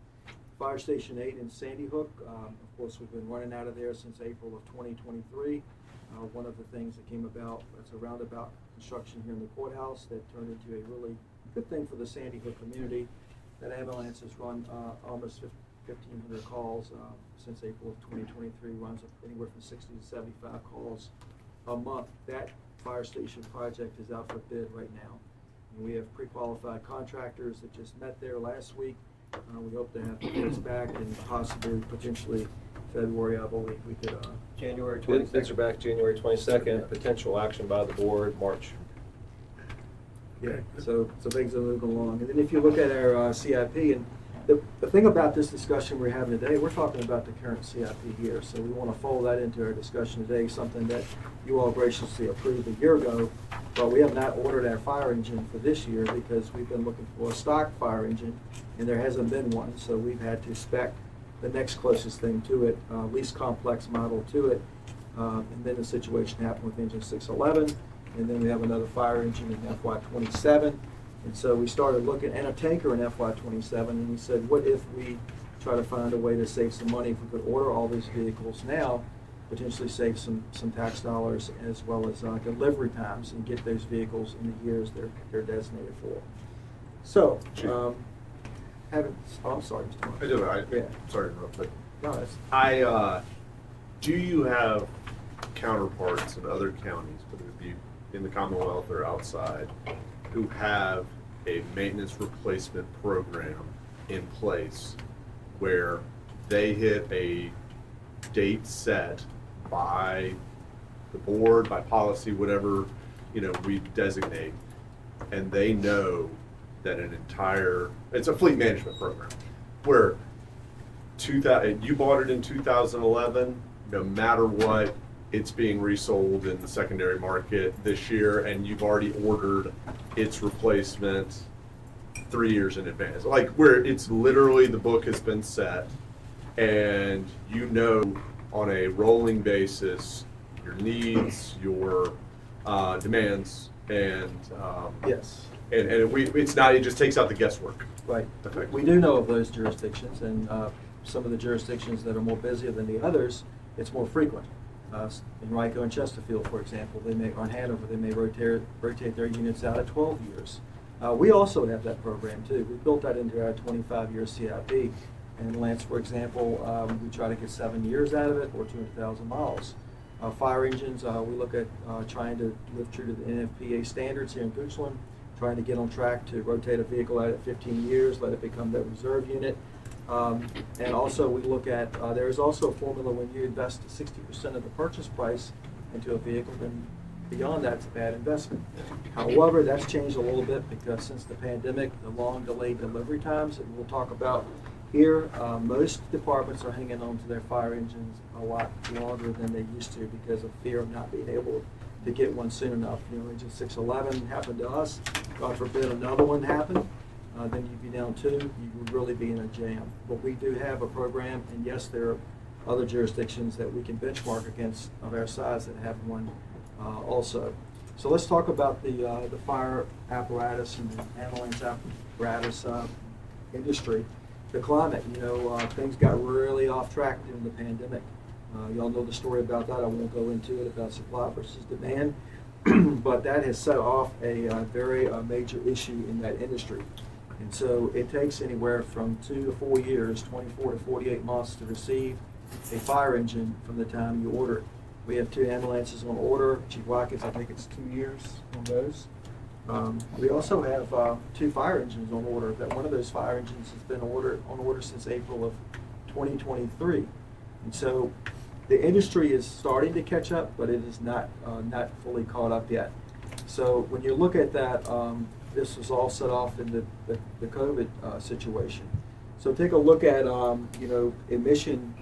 Fire Station 8 in Sandy Hook, of course, we've been running out of there since April of 2023. One of the things that came about was a roundabout construction here in the courthouse that turned into a really good thing for the Sandy Hook community. That ambulance has run almost 1,500 calls since April of 2023, runs up anywhere from 60 to 75 calls a month. That fire station project is out for bid right now. And we have pre-qualified contractors that just met there last week. We hope to have the bids back in possibly, potentially February, I believe we could. January 22nd. Bids are back January 22nd. Potential action by the board March Yeah, so things are moving along. And then if you look at our CIP, and the thing about this discussion we're having today, we're talking about the current CIP here. So we want to fold that into our discussion today, something that you all graciously approved a year ago. But we have not ordered our fire engine for this year because we've been looking for a stock fire engine, and there hasn't been one. So we've had to spec the next closest thing to it, least complex model to it. And then the situation happened with engine 611, and then we have another fire engine in FY27. And so we started looking at a tanker in FY27, and we said, what if we try to find a way to save some money if we could order all these vehicles now, potentially save some tax dollars as well as delivery times and get those vehicles in the years they're designated for. So, I'm sorry, Mr. Mark. I do. Yeah. Sorry to interrupt, but No, that's, do you have counterparts in other counties, whether it be in the Commonwealth or outside, who have a maintenance replacement program in place where they hit a date set by the board, by policy, whatever, we designate, and they know that it's a fleet management program where you bought it in 2011, no matter what, it's being resold in the secondary market this year, and you've already ordered its replacement 3 years in advance. Like where it's literally the book has been set, and on a rolling basis your needs, your demands, and yes. And it just takes out the guesswork. Right. Effectively. We do know of those jurisdictions, and some of the jurisdictions that are more busier than the others, it's more frequent. In Rico and Chesterfield, for example, or in Hanover, they may rotate their units out at 12 years. We also have that program too. We built that into our 25-year CIP. And Lance, for example, we try to get 7 years out of it or 200,000 miles. Fire engines, we look at trying to live true to the NFPA standards here in Goochland, trying to get on track to rotate a vehicle out at 15 years, let it become that reserve unit. And also we look at, there is also a formula when you invest 60% of the purchase price into a vehicle, then beyond that, it's a bad investment. However, that's changed a little bit because since the pandemic, the long delayed delivery times that we'll talk about here, most departments are hanging on to their fire engines a lot longer than they used to because of fear of not being able to get one soon enough. Engine 611 happened to us. God forbid another one happened. Then you'd be down 2. You would really be in a jam. But we do have a program, and yes, there are other jurisdictions that we can benchmark against of our size that have one also. So let's talk about the fire apparatus and the ambulance apparatus industry. The climate, things got really off track during the pandemic. Y'all know the story about that. I won't go into it about supply versus demand, but that has set off a very major issue in that industry. And so it takes anywhere from 2 to 4 years, 24 to 48 months to receive a fire engine from the time you order it. We have 2 ambulances on order. Chief Watkins, I think it's 2 years on those. We also have 2 fire engines on order. That one of those fire engines has been on order since April of 2023. And so the industry is starting to catch up, but it is not fully caught up yet. So when you look at that, this was all set off in the COVID situation. So take a look at diesel emission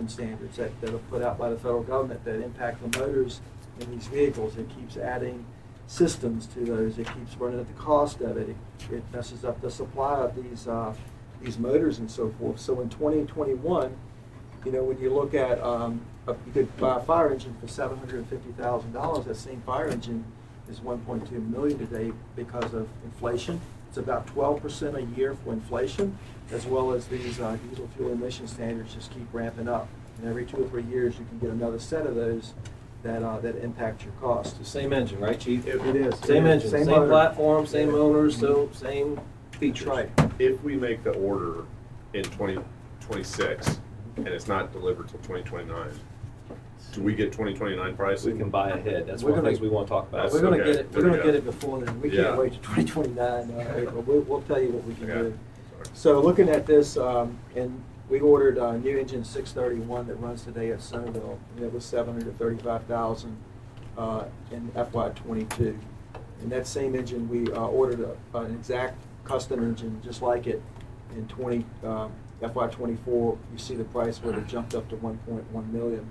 standards that are put out by the federal government that impact the motors in these vehicles. It keeps adding systems to those. It keeps running up the cost of it. It messes up the supply of these motors and so forth. So in 2021, when you look at you could buy a fire engine for $750,000. That same fire engine is $1.2 million today because of inflation. It's about 12% a year for inflation, as well as these diesel fuel emission standards just keep ramping up. And every 2 or 3 years, you can get another set of those that impact your cost. The same engine, right, Chief? It is. Same engine, same motor. platform, same owners, so same features. Right. If we make the order in 2026 and it's not delivered till 2029, do we get 2029 pricing? We can buy ahead. That's We're one of the gonna- things we want to talk about. We're going to okay. get it. There We're we going to go. get it before then. We Yeah. can't wait to 2029 April. We'll tell you what we can Okay. do. So looking at this, and we ordered a new engine 631 that runs today at Centerville. And it was $735,000 in FY22. And that same engine, we ordered an exact custom engine just like it in FY24. You see the price where it jumped up to 1.1 million.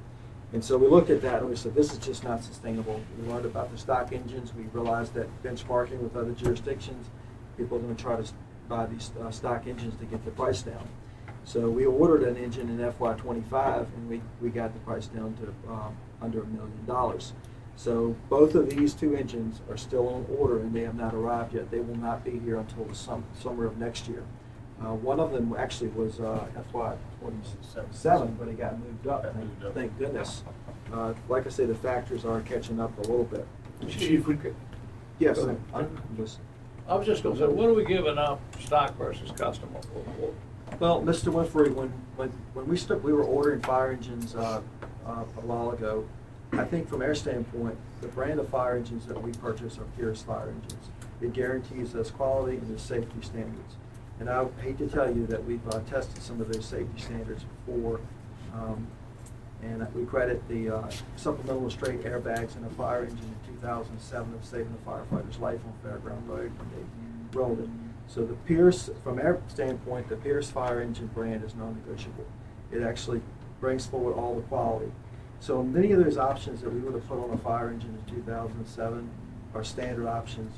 And so we looked at that and we said, this is just not sustainable. We learned about the stock engines. We realized that benchmarking with other jurisdictions, people are going to try to buy these stock engines to get the price down. So we ordered an engine in FY25 and we got the price down to under $1 million. So both of these two engines are still on order and they have not arrived yet. They will not be here until the summer of next year. One of them actually was FY27, but it got moved up, thank goodness. Like I say, the factors are catching up a little bit. Chief, Yes, Go ahead. I'm listening. I was just gonna say, what are we giving up stock versus custom? Well, Mr. Winfrey, when we were ordering fire engines a while ago, I think from our standpoint, the brand of fire engines that we purchase are Pierce fire engines. It guarantees us quality and the safety standards. And I hate to tell you that we've tested some of those safety standards before, and we credit the supplemental straight airbags in a fire engine in 2007 of saving the firefighter's life on Fairground Road when they rolled it. So the Pierce, from our standpoint, the Pierce fire engine brand is non-negotiable. It actually brings forward all the quality. So many of those options that we would have put on a fire engine in 2007 are standard options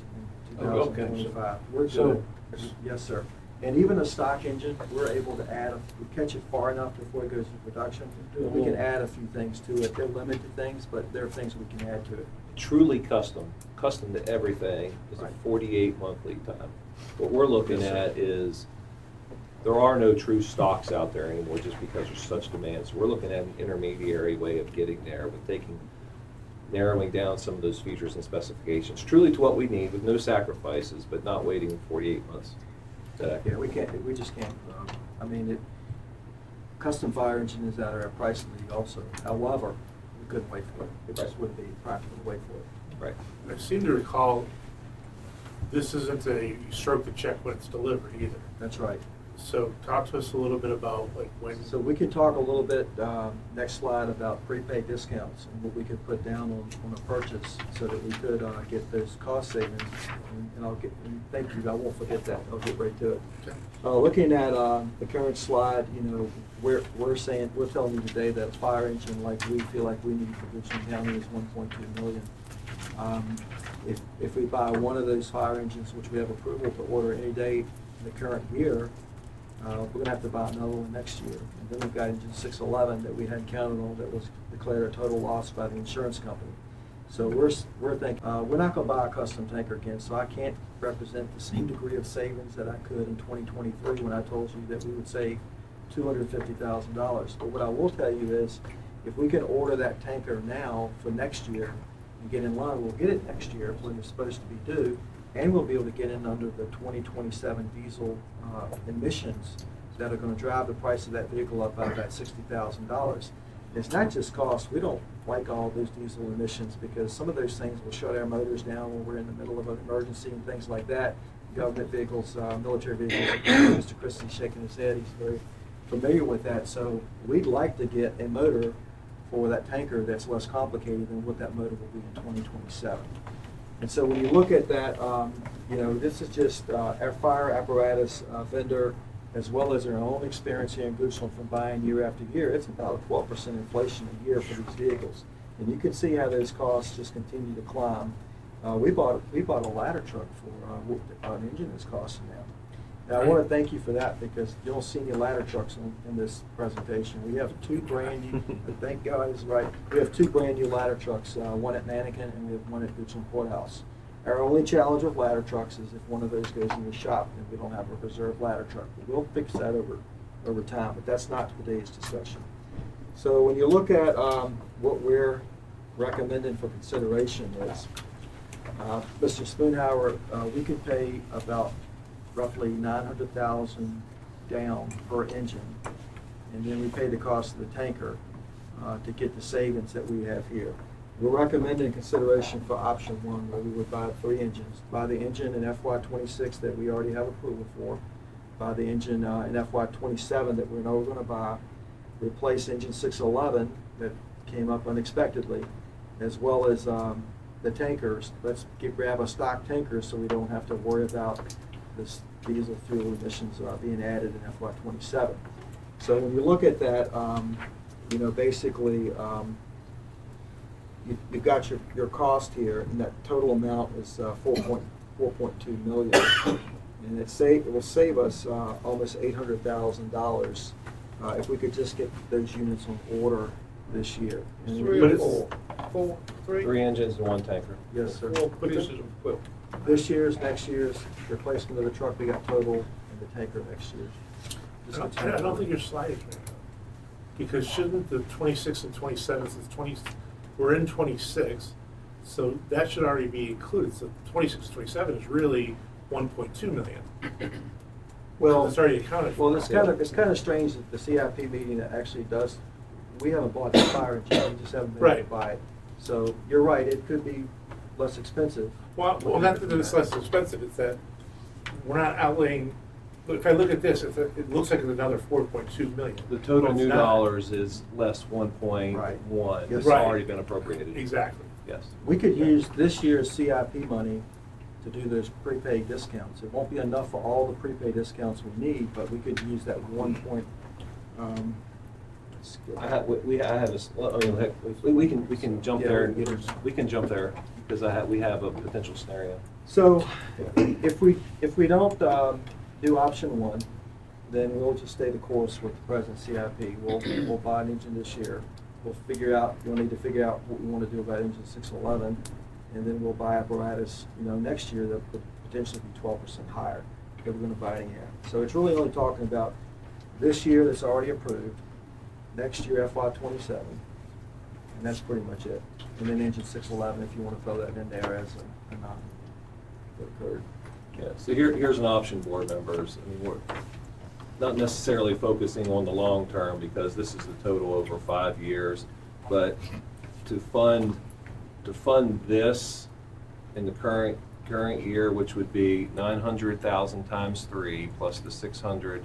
in 2025. We're So- good. Yes, sir. And even a stock engine, we're able to add, we catch it far enough before it goes into production. We can add a few things to it. They're limited things, but there are things we can add to it. Truly custom to everything is a Right. 48-month lead time. What we're looking at is, there are no true stocks out there anymore just because there's such demand. So we're looking at an intermediary way of getting there with narrowing down some of those features and specifications, truly to what we need with no sacrifices, but not waiting 48 months. Yeah, we just can't, custom fire engine is out of our price league also. However, we couldn't wait for it. It just wouldn't be practical to wait for it. Right. I seem to recall, this isn't you stroke the check when it's delivered either. That's right. So talk to us a little bit about when. So we can talk a little bit, next slide, about prepaid discounts and what we could put down on a purchase so that we could get those cost savings. And thank you, I won't forget that, I'll get right to it. Okay. Looking at the current slide, we're telling you today that a fire engine like we feel like we need for Richland County is 1.2 million. If we buy one of those fire engines, which we have approval to order any day in the current year, we're going to have to buy another one next year. And then we've got engine 611 that we hadn't counted on that was declared a total loss by the insurance company. So we're thinking, we're not going to buy a custom tanker again, so I can't represent the same degree of savings that I could in 2023 when I told you that we would save $250,000. But what I will tell you is, if we can order that tanker now for next year and get in line, we'll get it next year when it's supposed to be due. And we'll be able to get in under the 2027 diesel emissions that are going to drive the price of that vehicle up by about $60,000. It's not just cost. We don't like all those diesel emissions because some of those things will shut our motors down when we're in the middle of an emergency and things like that. Government vehicles, military vehicles, Mr. Christie's shaking his head. He's very familiar with that. So we'd like to get a motor for that tanker that's less complicated than what that motor will be in 2027. And so when you look at that, this is just our fire apparatus vendor, as well as our own experience here in Goochland from buying year after year. It's about a 12% inflation a year for these vehicles. And you can see how those costs just continue to climb. We bought a ladder truck for an engine that's costing now. Now, I want to thank you for that because you don't see any ladder trucks in this presentation. We have two brand new, thank God is right, we have two brand new ladder trucks, one at Mannequin and we have one at Goochland Courthouse. Our only challenge with ladder trucks is if one of those goes in the shop and we don't have a reserve ladder truck. But we'll fix that over time, but that's not today's discussion. So when you look at what we're recommending for consideration is, Mr. Spoonhauer, we could pay about roughly $900,000 down per engine, and then we pay the cost of the tanker to get the savings that we have here. We're recommending consideration for option one, where we would buy 3 engines. Buy the engine in FY26 that we already have approval for, buy the engine in FY27 that we're going to buy, replace engine 611 that came up unexpectedly, as well as the tankers, grab a stock tanker so we don't have to worry about this diesel fuel emissions being added in FY '27. So when you look at that, basically, you've got your cost here, and that total amount is 4.2 million. And it will save us almost $800,000 if we could just get those units on order this year. And it would be Three engines and one tanker. Yes, sir. Pieces of equipment. This year's, next year's replacement of the truck we got total, and the tanker next year. I don't think you're sliding right now. Because shouldn't the 26th and 27th, we're in 26, so that should already be included. So 26 and 27 is really 1.2 million. Well, It's already accounted for. well, it's kind of strange that the CIP meeting that actually does, we haven't bought the fire engine, we just haven't been able to Right. buy it. So you're right, it could be less expensive. Well, not that it's less expensive, it's that we're not outlaying, if I look at this, it looks like it's another 4.2 million. The total But it's new not. dollars is less 1.1. Right. It's Right. already been appropriated. Exactly. Yes. We could use this year's CIP money to do those prepaid discounts. It won't be enough for all the prepaid discounts we need, but we could use that 1 point. I have, I have, heck, we can jump Yeah, there, we can- we can jump there, because we have a potential scenario. So if we don't do option one, then we'll just stay the course with the present CIP. We'll buy an engine this year. We'll need to figure out what we want to do about engine 611, and then we'll buy apparatus, next year that would potentially be 12% higher if we're going to buy anyhow. So it's really only talking about this year that's already approved, next year FY '27, and that's pretty much it. And then engine 611, if you want to throw that in there as a that occurred. Yeah, so here's an option, board members. I mean, we're not necessarily focusing on the long term, because this is the total over 5 years, but to fund this in the current year, which would be 900,000 times 3 plus the 600.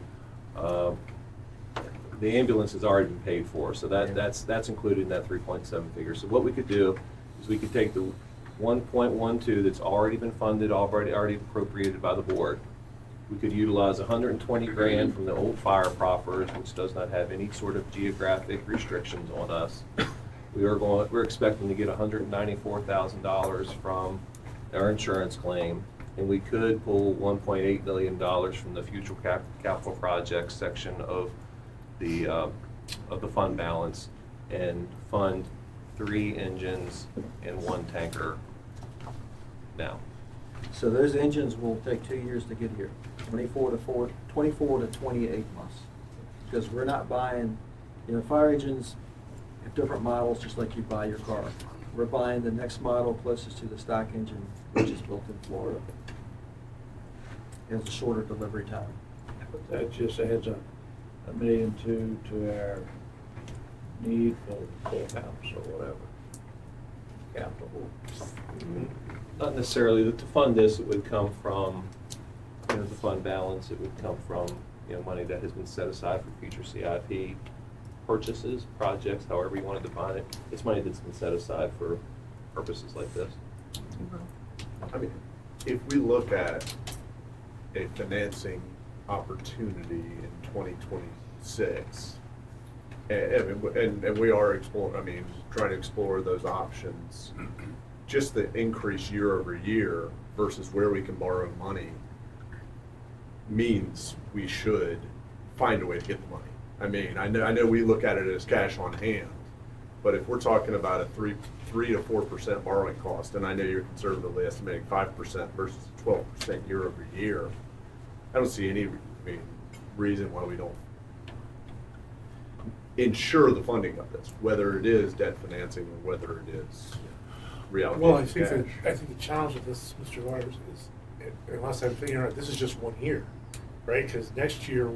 The ambulance has already been paid for, so that's included in that 3.7 figure. So what we could do is we could take the 1.12 that's already been funded, already appropriated by the board. We could utilize 120 grand from the old fire proffers, which does not have any sort of geographic restrictions on us. We're expecting to get $194,000 from our insurance claim, and we could pull $1.8 million from the future capital projects section of the fund balance and fund 3 engines and 1 tanker now. So those engines will take 2 years to get here, 24 to 28 months. Because we're not buying, fire engines have different models, just like you buy your car. We're buying the next model closest to the stock engine, which is built in Florida. It has a shorter delivery time. But that just adds up $1.2 million to our need for the courthouse or whatever. Capital. Not necessarily. To fund this, it would come from, the fund balance. It would come from, money that has been set aside for future CIP purchases, projects, however you want to define it. It's money that's been set aside for purposes like this. I mean, if we look at a financing opportunity in 2026, and we are exploring, trying to explore those options, just the increase year over year versus where we can borrow money means we should find a way to get the money. I know we look at it as cash on hand, but if we're talking about a 3 to 4% borrowing cost, and I know you're conservatively estimating 5% versus 12% year over year, I don't see any reason why we don't ensure the funding of this, whether it is debt financing or whether it is reallocating Well, I cash. think the challenge of this, Mr. Waters, is, unless I'm thinking right, this is just 1 year, right? Because next year,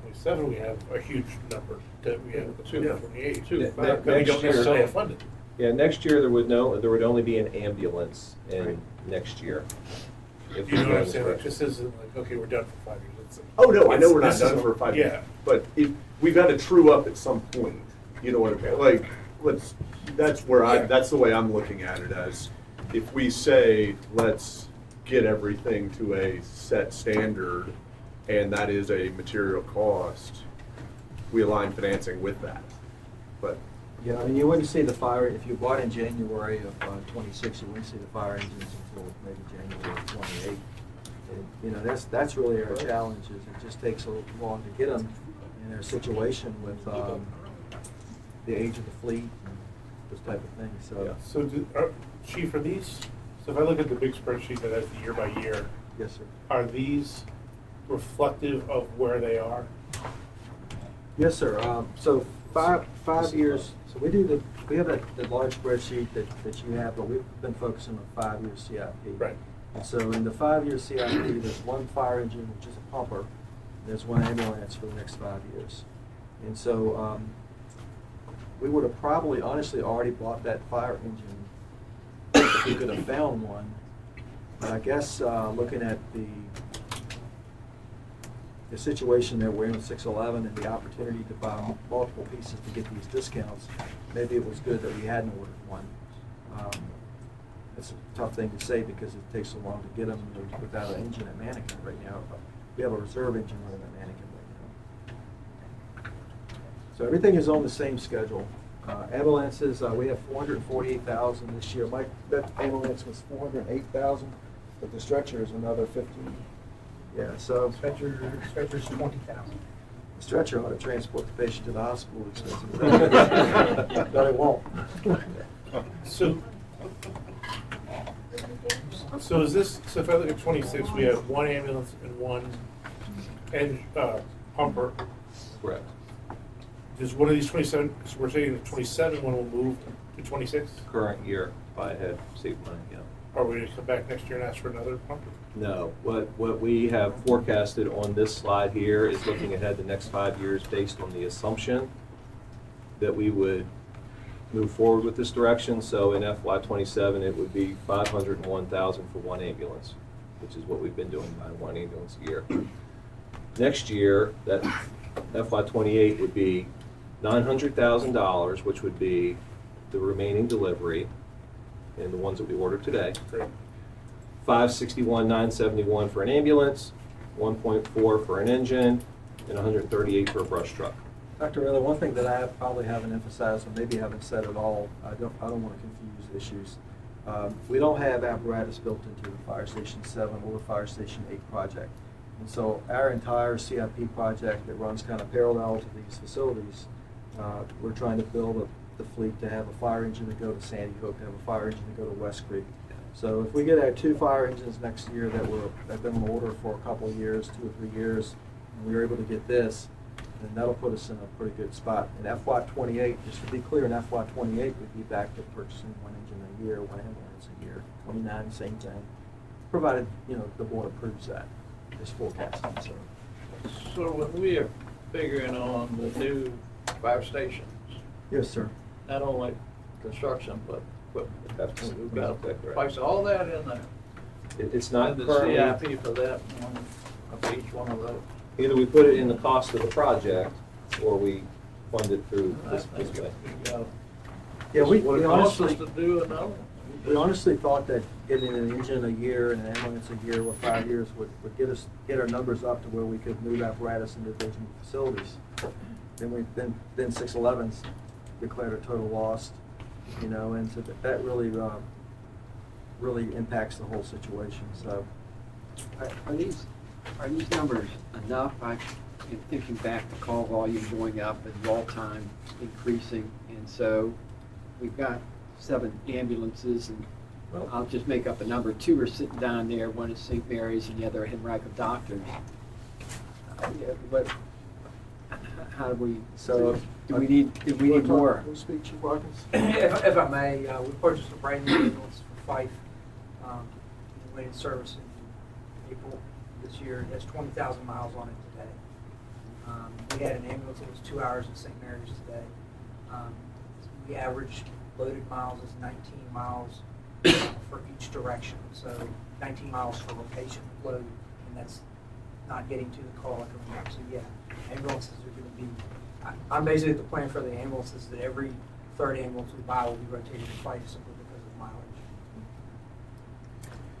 27, we have a huge number that we have, 28. That we don't necessarily have funded. Yeah, next year there would only be an ambulance in next year. if You know we're what I'm going saying? this Like, this isn't like, okay, we're done for 5 years. Oh, no, I know we're not This is done a- for 5 years. Yeah. But we've got to true up at some point, you know what I mean? Like, that's the way I'm looking at it, as if we say, let's get everything to a set standard, and that is a material cost, we align financing with that. But Yeah, I mean, you wouldn't see the fire, if you bought in January of '26, you wouldn't see the fire engines until maybe January of '28. You know, that's really our challenge, is it just takes so long to get them in their situation with the age of the fleet and those type of things, so. So, Chief, are these, so if I look at the big spreadsheet that has the year by year, Yes, sir. are these reflective of where they are? Yes, sir. So five years, so we have the large spreadsheet that you have, but we've been focusing on 5-year CIP. Right. And so in the 5-year CIP, there's one fire engine, which is a pumper, there's one ambulance for the next 5 years. And so we would have probably honestly already bought that fire engine if we could have found one. But I guess looking at the situation that we're in with 611 and the opportunity to buy multiple pieces to get these discounts, maybe it was good that we hadn't ordered one. It's a tough thing to say because it takes so long to get them without an engine at Mannequin right now. But we have a reserve engine running at Mannequin right now. So everything is on the same schedule. Ambulances, we have 448,000 this year. Mike, that ambulance was 408,000, but the stretcher is another 50. Yeah, so. Stretcher's 20,000. The stretcher ought to transport the patient to the hospital expensive. But it won't. So is this, so if I look at 26, we have one ambulance and one pumper. Correct. Does one of these 27, so we're saying the 27 one will move to 26? Current year, buy ahead, save money, yeah. Are we going to come back next year and ask for another pumper? No, what we have forecasted on this slide here is looking ahead the next 5 years based on the assumption that we would move forward with this direction. So in FY '27, it would be 501,000 for one ambulance, which is what we've been doing, by one ambulance a year. Next year, that FY '28 would be $900,000, which would be the remaining delivery in the ones that we ordered today. Great. 561,971 for an ambulance, 1.4 for an engine, and 138 for a brush truck. Dr. Miller, one thing that I probably haven't emphasized, or maybe haven't said at all, I don't want to confuse issues. We don't have apparatus built into the Fire Station 7 or Fire Station 8 project. And so our entire CIP project that runs kind of parallel to these facilities, we're trying to build the fleet to have a fire engine to go to Sandy Hook, to have a fire engine to go to West Creek. So if we get our 2 fire engines next year that have been on order for a couple of years, 2 or 3 years, and we were able to get this, then that'll put us in a pretty good spot. In FY '28, just to be clear, in FY '28, we'd be back to purchasing one engine a year, one ambulance a year. 29, same thing, provided, the board approves that, this forecasting, so. So when we are figuring on the new fire stations, Yes, sir. not only construction, but equipment, That's we've got to correct. price all that in there. It's not And the currently, CIP for that, one of each one of those. either we put it in the cost of the project, or we fund it through this way. Yeah, we What it costs us honestly, to do another one. we honestly thought that getting an engine a year and an ambulance a year with 5 years would get our numbers up to where we could move apparatus into those new facilities. Then 611's declared a total loss, and so that really impacts the whole situation, so. Are these numbers enough? I'm thinking back to call volume going up and wall time increasing, and so we've got 7 ambulances, and I'll just make up a number. 2 are sitting down there, one is St. Mary's and the other Henrico Doctors. But how do we, So, do we need more? Who speaks, Chief Watkins? If I may, we purchased a brand new ambulance for Fife. It went in service in April this year. It has 20,000 miles on it today. We had an ambulance that was 2 hours in St. Mary's today. The average loaded miles is 19 miles for each direction. So 19 miles for a patient load, and that's not getting to the call. So yeah, ambulances are going to be, I'm basically the plan for the ambulances that every third ambulance we buy will be rotated twice simply because of mileage.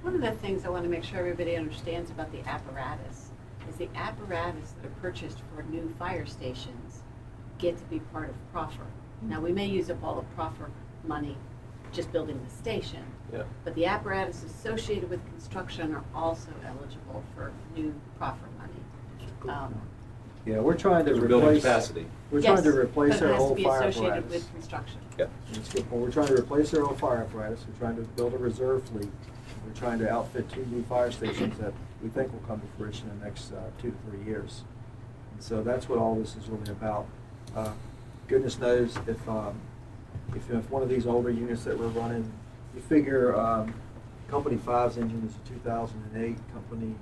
One of the things I want to make sure everybody understands about the apparatus is the apparatus that are purchased for new fire stations get to be part of proffer. Now, we may use up all the proffer money just building the station, Yeah. but the apparatus associated with construction are also eligible for new proffer money. Yeah, we're trying to Because we're building replace, capacity. we're trying to Yes, replace but it our has to old be fire associated apparatus. with construction. Yeah. That's a good point. We're trying to replace our old fire apparatus. We're trying to build a reserve fleet. We're trying to outfit 2 new fire stations that we think will come to fruition in the next 2 to 3 years. And so that's what all this is really about. Goodness knows if one of these older units that we're running, you figure Company 5's engine is a 2008 company.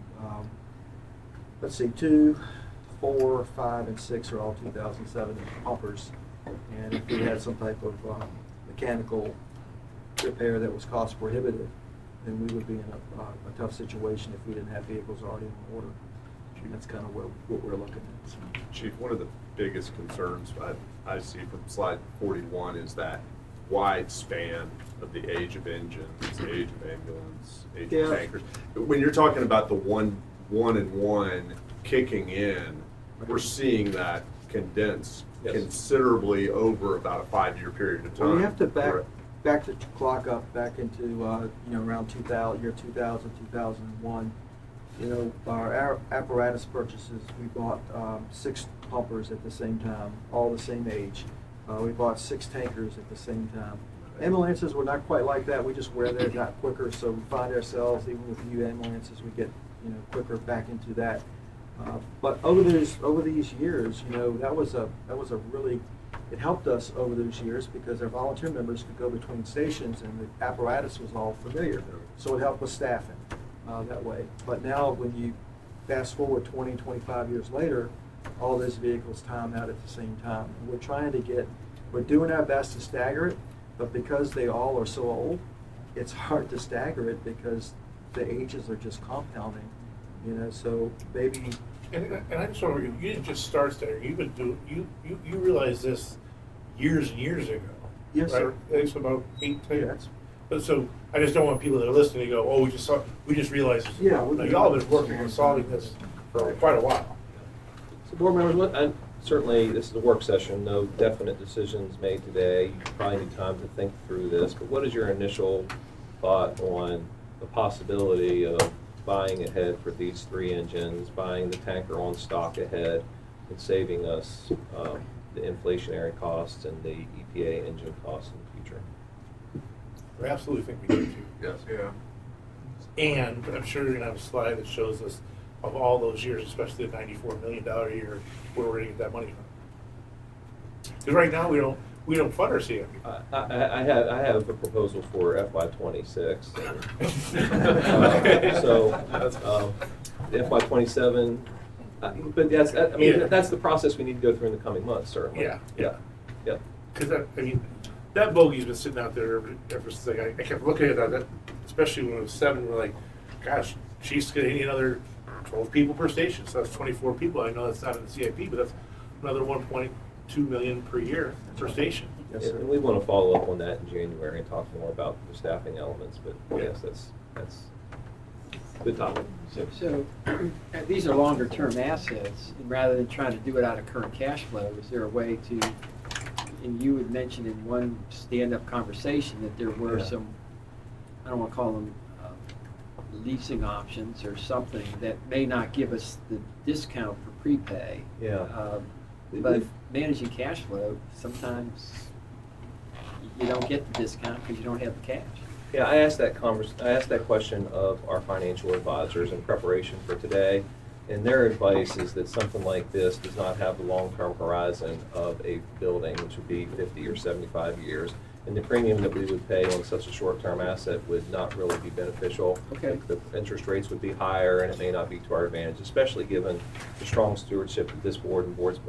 Let's see, 2, 4, 5, and 6 are all 2007 pumpers. And if we had some type of mechanical repair that was cost prohibitive, then we would be in a tough situation if we didn't have vehicles already on order. And that's kind of what we're looking at. So. Chief, one of the biggest concerns I see from slide 41 is that wide span of the age of engines, age of ambulance, age of tankers. When you're talking about the one and one kicking in, we're seeing that condense considerably over about a 5-year period of time. Well, you have to back the clock up back into around 2000, year 2000, 2001. Our apparatus purchases, we bought 6 pumpers at the same time, all the same age. We bought 6 tankers at the same time. Ambulances were not quite like that. We just wear theirs out quicker, so we find ourselves, even with new ambulances, we get quicker back into that. But over these years, that was a really, it helped us over those years because our volunteer members could go between stations and the apparatus was all familiar. So it helped with staffing that way. But now when you fast forward 20, 25 years later, all those vehicles time out at the same time. And we're doing our best to stagger it, but because they all are so old, it's hard to stagger it because the ages are just compounding. So maybe. And I just want to, you didn't just start there. You've been doing, you realized this years and years ago. Yes, right? sir. It's about 8, 10 Yes. But so I just don't want people that are listening to go, oh, we just realized this. Yeah, No, y'all have been working on solving this for quite a while. So board members, and certainly this is a work session, no definite decisions made today. You probably need time to think through this, but what is your initial thought on the possibility of buying ahead for these 3 engines, buying the tanker on stock ahead, and saving us the inflationary costs and the EPA engine costs in the future? I absolutely think we need to. Yes. Yeah. And I'm sure you're gonna have a slide that shows us of all those years, especially the $94 million year, where we're gonna get that money from. Because right now, we don't fund our CIP. I have a proposal for FY26. So FY27, but that's the process we need to go through in the coming months, certainly. Yeah. Yeah. Because that bogey's been sitting out there ever since I kept looking at that, especially when it was 7, we're like, gosh, Chief's gonna need another 12 people per station, so that's 24 people. I know that's not in the CIP, but that's another 1.2 million per year per station. Yes, sir. And we want to follow up on that in January and talk more about the staffing elements, but yes, that's a good topic. So these are longer-term assets, and rather than trying to do it out of current cash flow, is there a way to, and you had mentioned in one stand-up conversation that there were some, I don't want to call them leasing options or something that may not give us the discount for prepay. Yeah. But managing cash flow, sometimes you don't get the discount because you don't have the cash. Yeah, I asked that question of our financial advisors in preparation for today, and their advice is that something like this does not have the long-term horizon of a building, which would be 50 or 75 years. And the premium that we would pay on such a short-term asset would not really be beneficial. Okay. The interest rates would be higher, and it may not be to our advantage, especially given the strong stewardship that this board and boards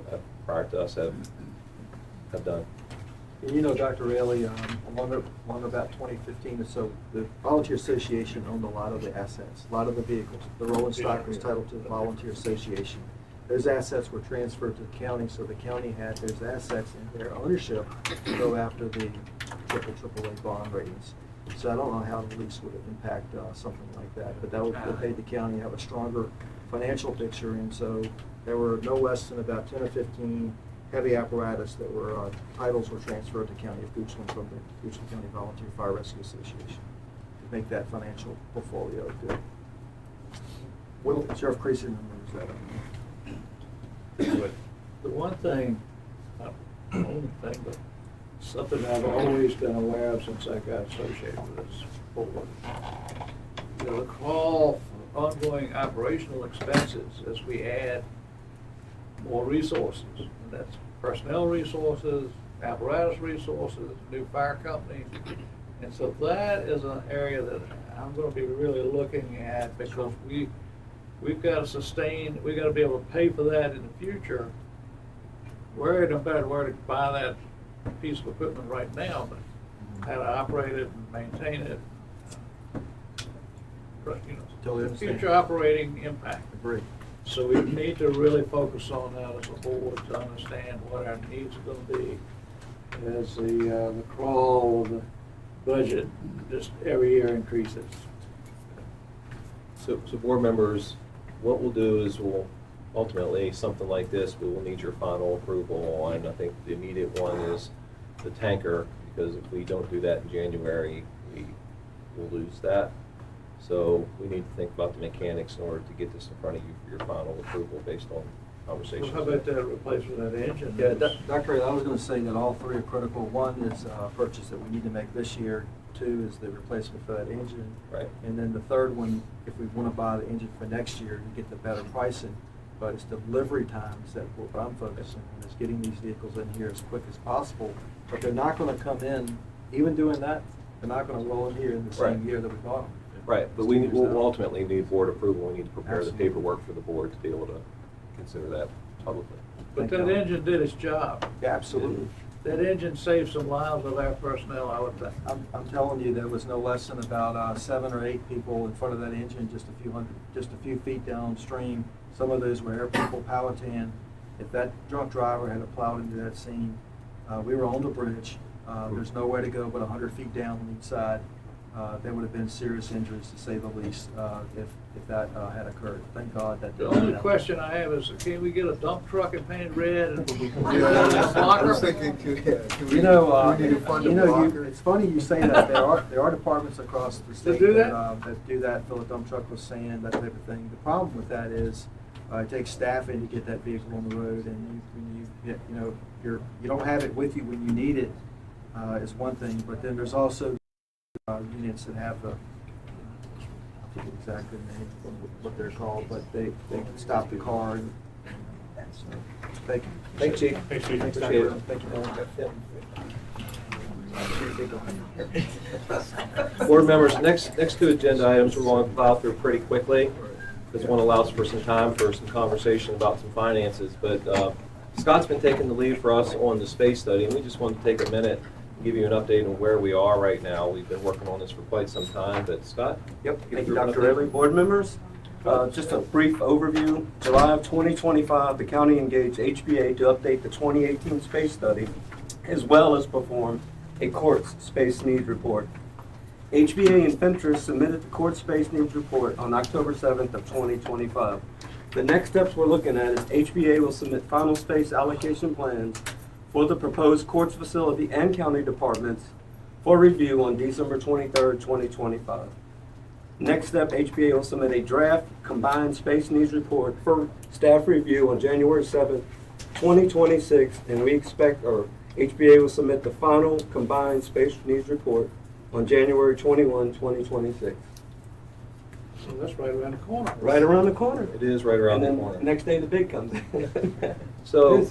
prior to us have done. And Dr. Rayleigh, along about 2015 or so, the Volunteer Association owned a lot of the assets, a lot of the vehicles. The rolling stock was titled to the Volunteer Association. those assets were transferred to the county, so the county had those assets in their ownership to go after the AAA bond ratings. So I don't know how the lease would impact something like that, but that would have made the county have a stronger financial picture, and so there were no less than about 10 or 15 heavy apparatus that were, titles were transferred to County of Goochland from the Goochland County Volunteer Fire Rescue Association to make that financial portfolio good. Sheriff Creasy remembers that. The one thing, not the only thing, but something I've always been aware of since I got associated with this board. The call for ongoing operational expenses as we add more resources. And that's personnel resources, apparatus resources, new fire companies. And so that is an area that I'm going to be really looking at, because we've got to sustain, we've got to be able to pay for that in the future. We're no better where to buy that piece of equipment right now, but how to operate it and maintain it. You know, Totally understand. future operating impact. Agree. So we need to really focus on that as a board to understand what our needs are going to be as the crawl of the budget just every year increases. So board members, what we'll do is we'll ultimately, something like this, we will need your final approval on. I think the immediate one is the tanker, because if we don't do that in January, we will lose that. So we need to think about the mechanics in order to get this in front of you for your final approval based on conversations. Well, how about that replacement of that engine? Yeah, Dr. Ray, I was going to say that all three are critical. One is a purchase that we need to make this year. Two is the replacement for that engine. Right. And then the third one, if we want to buy the engine for next year, you get the better pricing. But it's delivery times that what I'm focusing on, is getting these vehicles in here as quick as possible. But they're not going to come in, even doing that, they're not going to roll in here in the same Right. year that we bought them. Right, but we'll ultimately need board approval. We need to prepare the Absolutely. paperwork for the board to be able to consider that publicly. But that engine did its job. Yeah, absolutely. That engine saved some lives of our personnel, I would think. I'm telling you, there was no less than about 7 or 8 people in front of that engine, just a few feet downstream. Some of those were air people, Powhatan. If that drunk driver had plowed into that scene, we were on the bridge. There's nowhere to go but 100 feet down on each side. There would have been serious injuries, to say the least, if that had occurred. Thank God that The didn't only happen. question I have is, can we get a dump truck and paint it red and I was thinking, can we You know, do we need to fund a blocker? it's funny you say that. There are departments across the state do that? that do that, fill a dump truck with sand, that type of thing. The problem with that is, it takes staffing to get that vehicle on the road, and you don't have it with you when you need it, is one thing. But then there's also units that have the, I forget exactly the name of what they're called, but they can stop the car. And so, thank you. Thanks, Chief. Thanks, Chief. Thanks, Appreciate Dr. it. Thank you, Dylan. Board members, next two agenda items we're going to plow through pretty quickly. This one allows for some time for some conversation about some finances. But Scott's been taking the lead for us on the space study, and we just wanted to take a minute and give you an update on where we are right now. We've been working on this for quite some time, but Scott? Yep, give thank you, us an Dr. update. Rayleigh. Board members, just a brief overview. July of 2025, the county engaged HBA to update the 2018 space study, as well as perform a courts space needs report. HBA and Venture submitted the court space needs report on October 7th of 2025. The next steps we're looking at is HBA will submit final space allocation plans for the proposed courts facility and county departments for review on December 23rd, 2025. Next step, HBA will submit a draft combined space needs report for staff review on January 7th, 2026, and we expect, or HBA will submit the final combined space needs report on January 21, 2026. So that's right around the corner. Right around the corner. It is right around And the then corner. next day the bid comes in. So,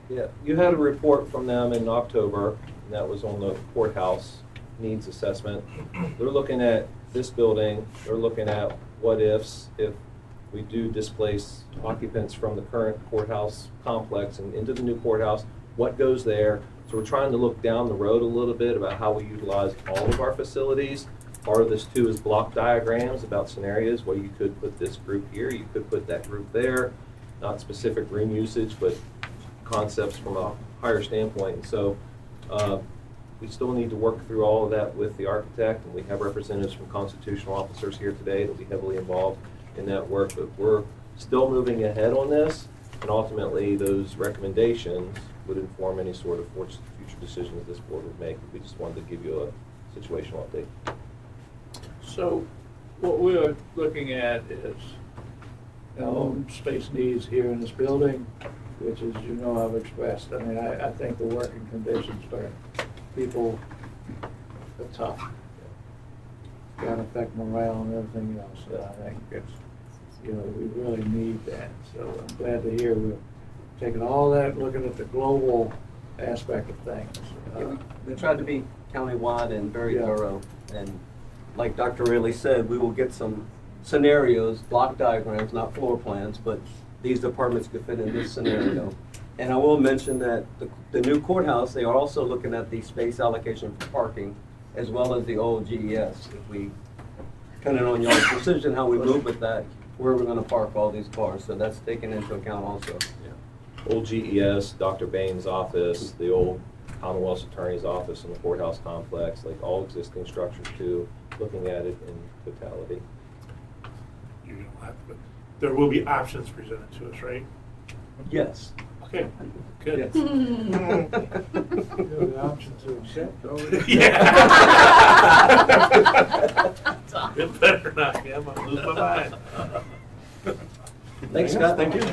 yeah, you had a report from them in October, and that was on the courthouse needs assessment. They're looking at this building, they're looking at what ifs if we do displace occupants from the current courthouse complex and into the new courthouse, what goes there. So we're trying to look down the road a little bit about how we utilize all of our facilities. Part of this too is block diagrams about scenarios where you could put this group here, you could put that group there. not specific room usage, but concepts from a higher standpoint. And so we still need to work through all of that with the architect, and we have representatives from constitutional officers here today that will be heavily involved in that work, but we're still moving ahead on this, and ultimately those recommendations would inform any sort of future decisions this board would make. We just wanted to give you a situational update. So what we are looking at is our own space needs here in this building, which, as you know, I've expressed. I mean, I think the working conditions for people are tough. It's got to affect morale and everything else. So I think it's, you know, we really need that. So I'm glad to hear we're taking all that, looking at the global aspect of things. We tried to be countywide and very Yeah. thorough, and like Dr. Rayleigh said, we will get some scenarios, block diagrams, not floor plans, but these departments could fit in this scenario. And I will mention that the new courthouse, they are also looking at the space allocation for parking, as well as the old GES. If we, depending on your decision, how we move with that, where we're gonna park all these cars, so that's taken into account also. Old GES, Dr. Bain's office, the old Commonwealth's Attorney's office in the courthouse complex, like all existing structures too, looking at it in totality. You don't have to, but there will be options presented to us, right? Yes. Okay, good. Yes. You have the option to accept already. Yeah. It better not, yeah, I'm gonna lose my mind. Thanks, Scott. Thank you.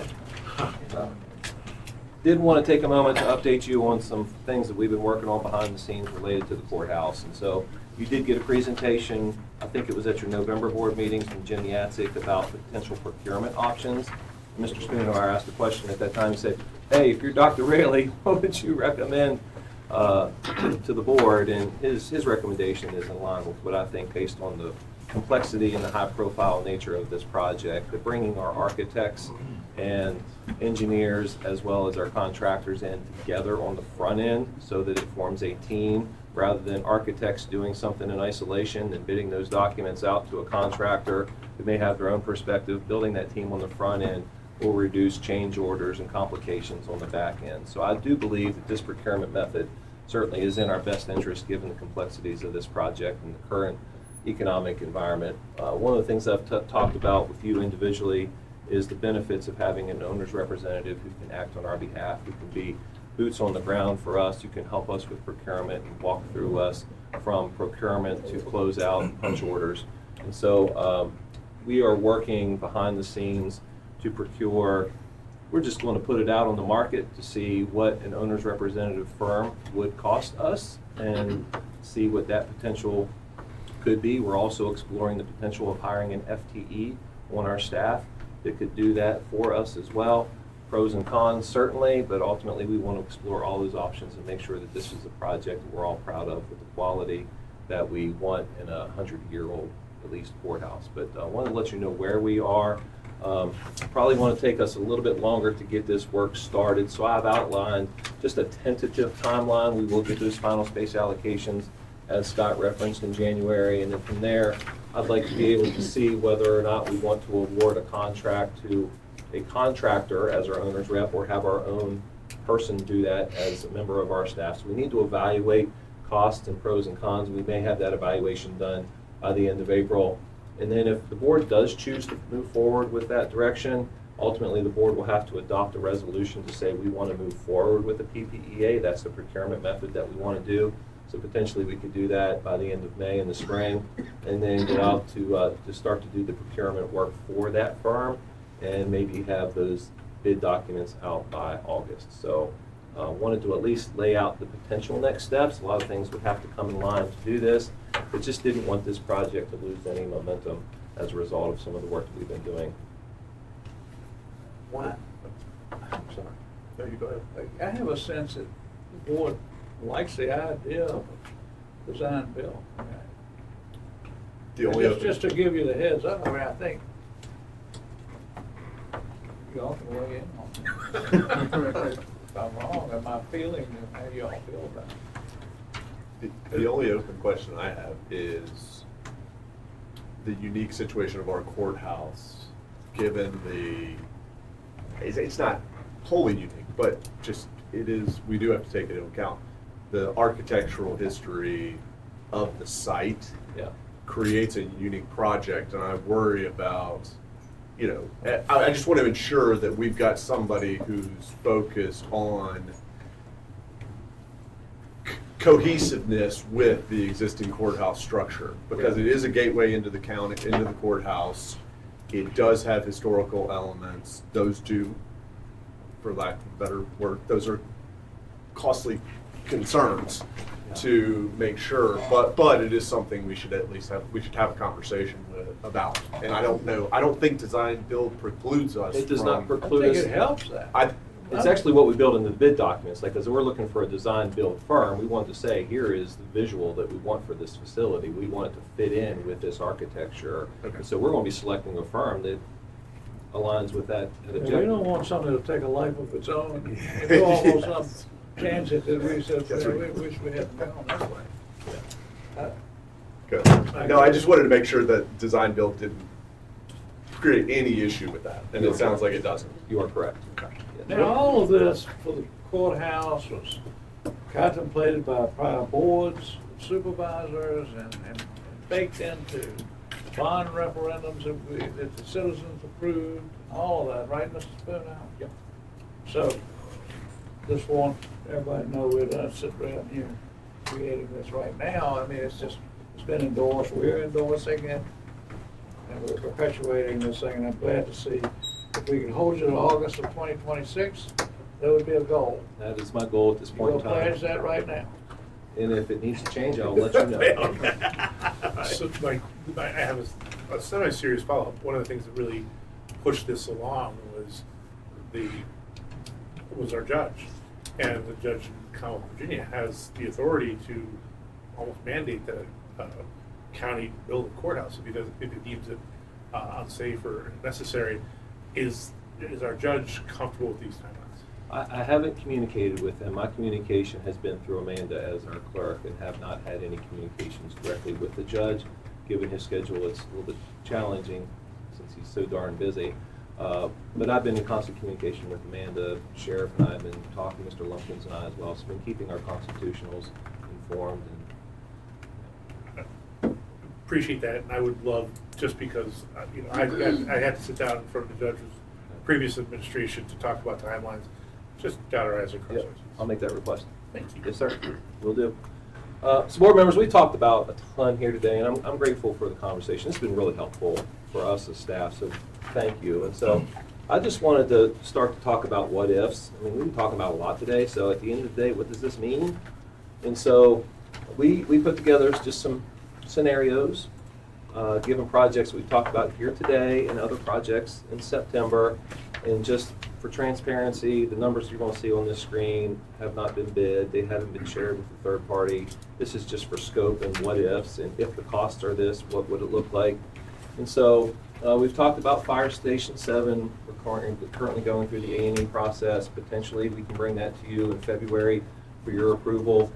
Did want to take a moment to update you on some things that we've been working on behind the scenes related to the courthouse. And so you did get a presentation, I think it was at your November board meeting, from Jim Yatzik about potential procurement options. Mr. Spooner asked a question at that time. He said, hey, if you're Dr. Rayleigh, what would you recommend to the board? And his recommendation is in line with what I think, based on the complexity and the high-profile nature of this project, that bringing our architects and engineers as well as our contractors in together on the front end so that it forms a team, rather than architects doing something in isolation and bidding those documents out to a contractor who may have their own perspective. Building that team on the front end will reduce change orders and complications on the back end. So I do believe that this procurement method certainly is in our best interest, given the complexities of this project and the current economic environment. One of the things I've talked about with you individually is the benefits of having an owner's representative who can act on our behalf, who can be boots on the ground for us, who can help us with procurement and walk through us from procurement to close out and punch orders. And so we are working behind the scenes to procure. We're just going to put it out on the market to see what an owner's representative firm would cost us and see what that potential could be. We're also exploring the potential of hiring an FTE on our staff that could do that for us as well. Pros and cons certainly, but ultimately we want to explore all those options and make sure that this is a project that we're all proud of with the quality that we want in a 100-year-old at least courthouse. But I want to let you know where we are. Probably want to take us a little bit longer to get this work started, so I've outlined just a tentative timeline. We will get those final space allocations, as Scott referenced, in January, and then from there I'd like to be able to see whether or not we want to award a contract to a contractor as our owner's rep, or have our own person do that as a member of our staff. So we need to evaluate costs and pros and cons. We may have that evaluation done by the end of April. And then if the board does choose to move forward with that direction, ultimately the board will have to adopt a resolution to say we want to move forward with the PPEA. That's the procurement method that we want to do. So potentially we could do that by the end of May in the spring, and then get out to start to do the procurement work for that firm, and maybe have those bid documents out by August. So wanted to at least lay out the potential next steps. A lot of things would have to come in line to do this, but just didn't want this project to lose any momentum as a result of some of the work that we've been doing. What? I'm sorry. There you go. I have a sense that the board likes the idea of a design bill. The only Just to give you the heads up, I mean, I think y'all can weigh in on it. If I'm wrong, am I feeling, how do y'all feel about it? The only open question I have is the unique situation of our courthouse, given the it's not wholly unique, but just it is, we do have to take it into account. The architectural history of the site Yeah. creates a unique project, and I worry about, I just want to ensure that we've got somebody who's focused on cohesiveness with the existing courthouse structure, because it is a gateway into the county, into the courthouse. It does have historical elements. Those do, for lack of a better word, those are costly concerns to make sure, but it is something we should at least have a conversation about. And I don't think design build precludes us. It does not I preclude think us. it helps that. It's actually what we build in the bid documents, like, as we're looking for a design build firm, we want to say, here is the visual that we want for this facility. We want it to fit in with this architecture. Okay. So we're going to be selecting a firm that aligns with that And we objective. don't want something to take a life of its own and go off on some tangent that we said, That's "Well, right. we wish we hadn't gone that way." Good. No, I just wanted to make sure that design build didn't create any issue with that, and it sounds like it doesn't. You are correct. Okay. Now, all of this for the courthouse was contemplated by prior boards, supervisors, and baked into bond referendums that the citizens approved, all of that, right, Mr. Spoonhouse? Yep. So, just want everybody to know we're not sitting around here creating this right now. I mean, it's been endorsed, we're endorsing it, and we're perpetuating this thing, and I'm glad to see if we can hold it in August of 2026, that would be a goal. That is my goal at this point in We'll pledge time. that right now. And if it needs to change, I'll let you know. So I have a semi-serious follow-up. One of the things that really pushed this along was our judge. And the judge in Commonwealth, Virginia has the authority to almost mandate that county build a courthouse if it deems it unsafe or necessary. Is our judge comfortable with these timelines? I haven't communicated with him. My communication has been through Amanda as our clerk, and have not had any communications directly with the judge. Given his schedule, it's a little bit challenging since he's so darn busy. But I've been in constant communication with Amanda. Sheriff and I have been talking, Mr. Lumpkins and I as well. So I've been keeping our constitutionals informed. Appreciate that, and I would love, just because, I had to sit down in front of the judge's previous administration to talk about timelines, just dot our i's and cross our Yep, t's. I'll make that request. Thank you. Yes, sir. Will do. So board members, we talked about a ton here today, and I'm grateful for the conversation. It's been really helpful for us as staff, so thank you. And so I just wanted to start to talk about what ifs. I mean, we've been talking about a lot today, so at the end of the day, what does this mean? And so we put together just some scenarios, given projects we've talked about here today and other projects in September. And just for transparency, the numbers you're going to see on this screen have not been bid. They haven't been shared with the third party. This is just for scope and what ifs, and if the costs are this, what would it look like? And so we've talked about Fire Station 7. We're currently going through the A&E process. Potentially, we can bring that to you in February for your approval.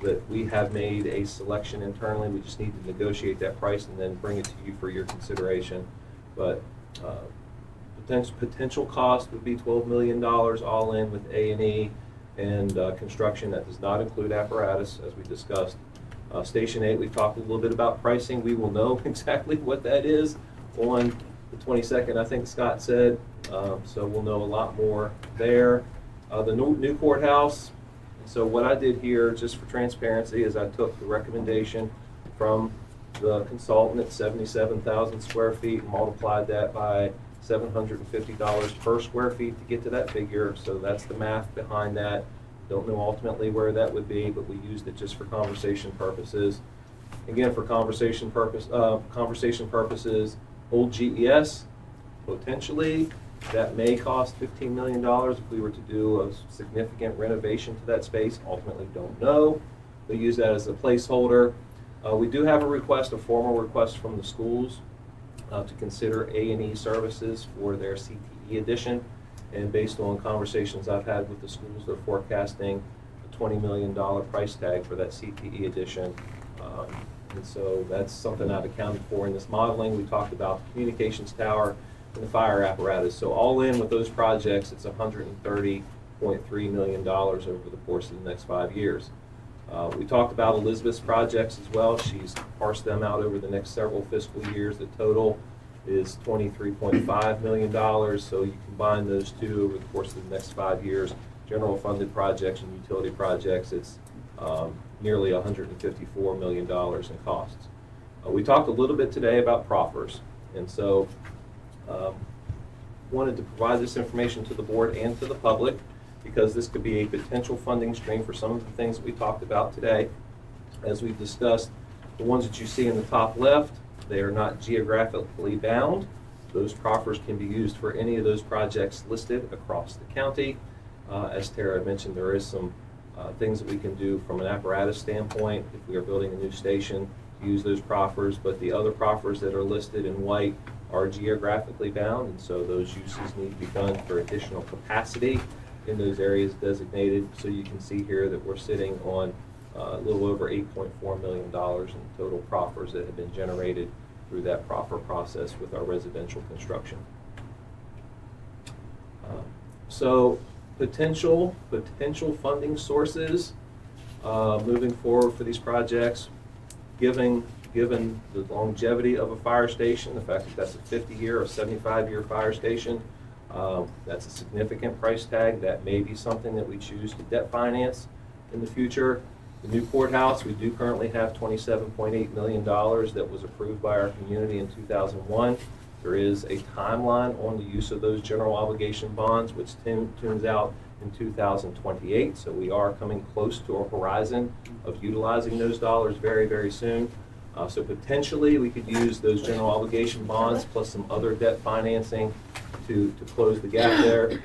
That we have made a selection internally. We just need to negotiate that price and then bring it to you for your consideration. But potential cost would be $12 million all in with A&E and construction. That does not include apparatus, as we discussed. Station 8, we've talked a little bit about pricing. We will know exactly what that is on the 22nd, I think Scott said. So we'll know a lot more there. The new courthouse. So what I did here, just for transparency, is I took the recommendation from the consultant at 77,000 square feet and multiplied that by $750 per square feet to get to that figure. So that's the math behind that. Don't know ultimately where that would be, but we used it just for conversation purposes. Again, for conversation purposes, old GES, potentially, that may cost $15 million if we were to do a significant renovation to that space. Ultimately, don't know. We use that as a placeholder. We do have a formal request from the schools to consider A&E services for their CTE edition. And based on conversations I've had with the schools, they're forecasting a $20 million price tag for that CTE edition. And so that's something I've accounted for in this modeling. We talked about the communications tower and the fire apparatus. So all in with those projects, it's $130.3 million over the course of the next 5 years. We talked about Elizabeth's projects as well. She's parsed them out over the next several fiscal years. The total is $23.5 million. So you combine those two over the course of the next 5 years, general funded projects and utility projects, it's nearly $154 million in costs. We talked a little bit today about proffers, and so wanted to provide this information to the board and to the public because this could be a potential funding stream for some of the things that we talked about today. As we've discussed, the ones that you see in the top left, they are not geographically bound. Those proffers can be used for any of those projects listed across the county. As Tara mentioned, there is some things that we can do from an apparatus standpoint if we are building a new station to use those proffers, but the other proffers that are listed in white are geographically bound, and so those uses need to be done for additional capacity in those areas designated. So you can see here that we're sitting on a little over $8.4 million in total proffers that have been generated through that proffer process with our residential construction. So potential funding sources moving forward for these projects, given the longevity of a fire station, the fact that that's a 50-year or 75-year fire station, that's a significant price tag. That may be something that we choose to debt finance in the future. The new courthouse, we do currently have $27.8 million that was approved by our community in 2001. There is a timeline on the use of those general obligation bonds, which tunes out in 2028. So we are coming close to a horizon of utilizing those dollars very, very soon. So potentially we could use those general obligation bonds plus some other debt financing to close the gap there.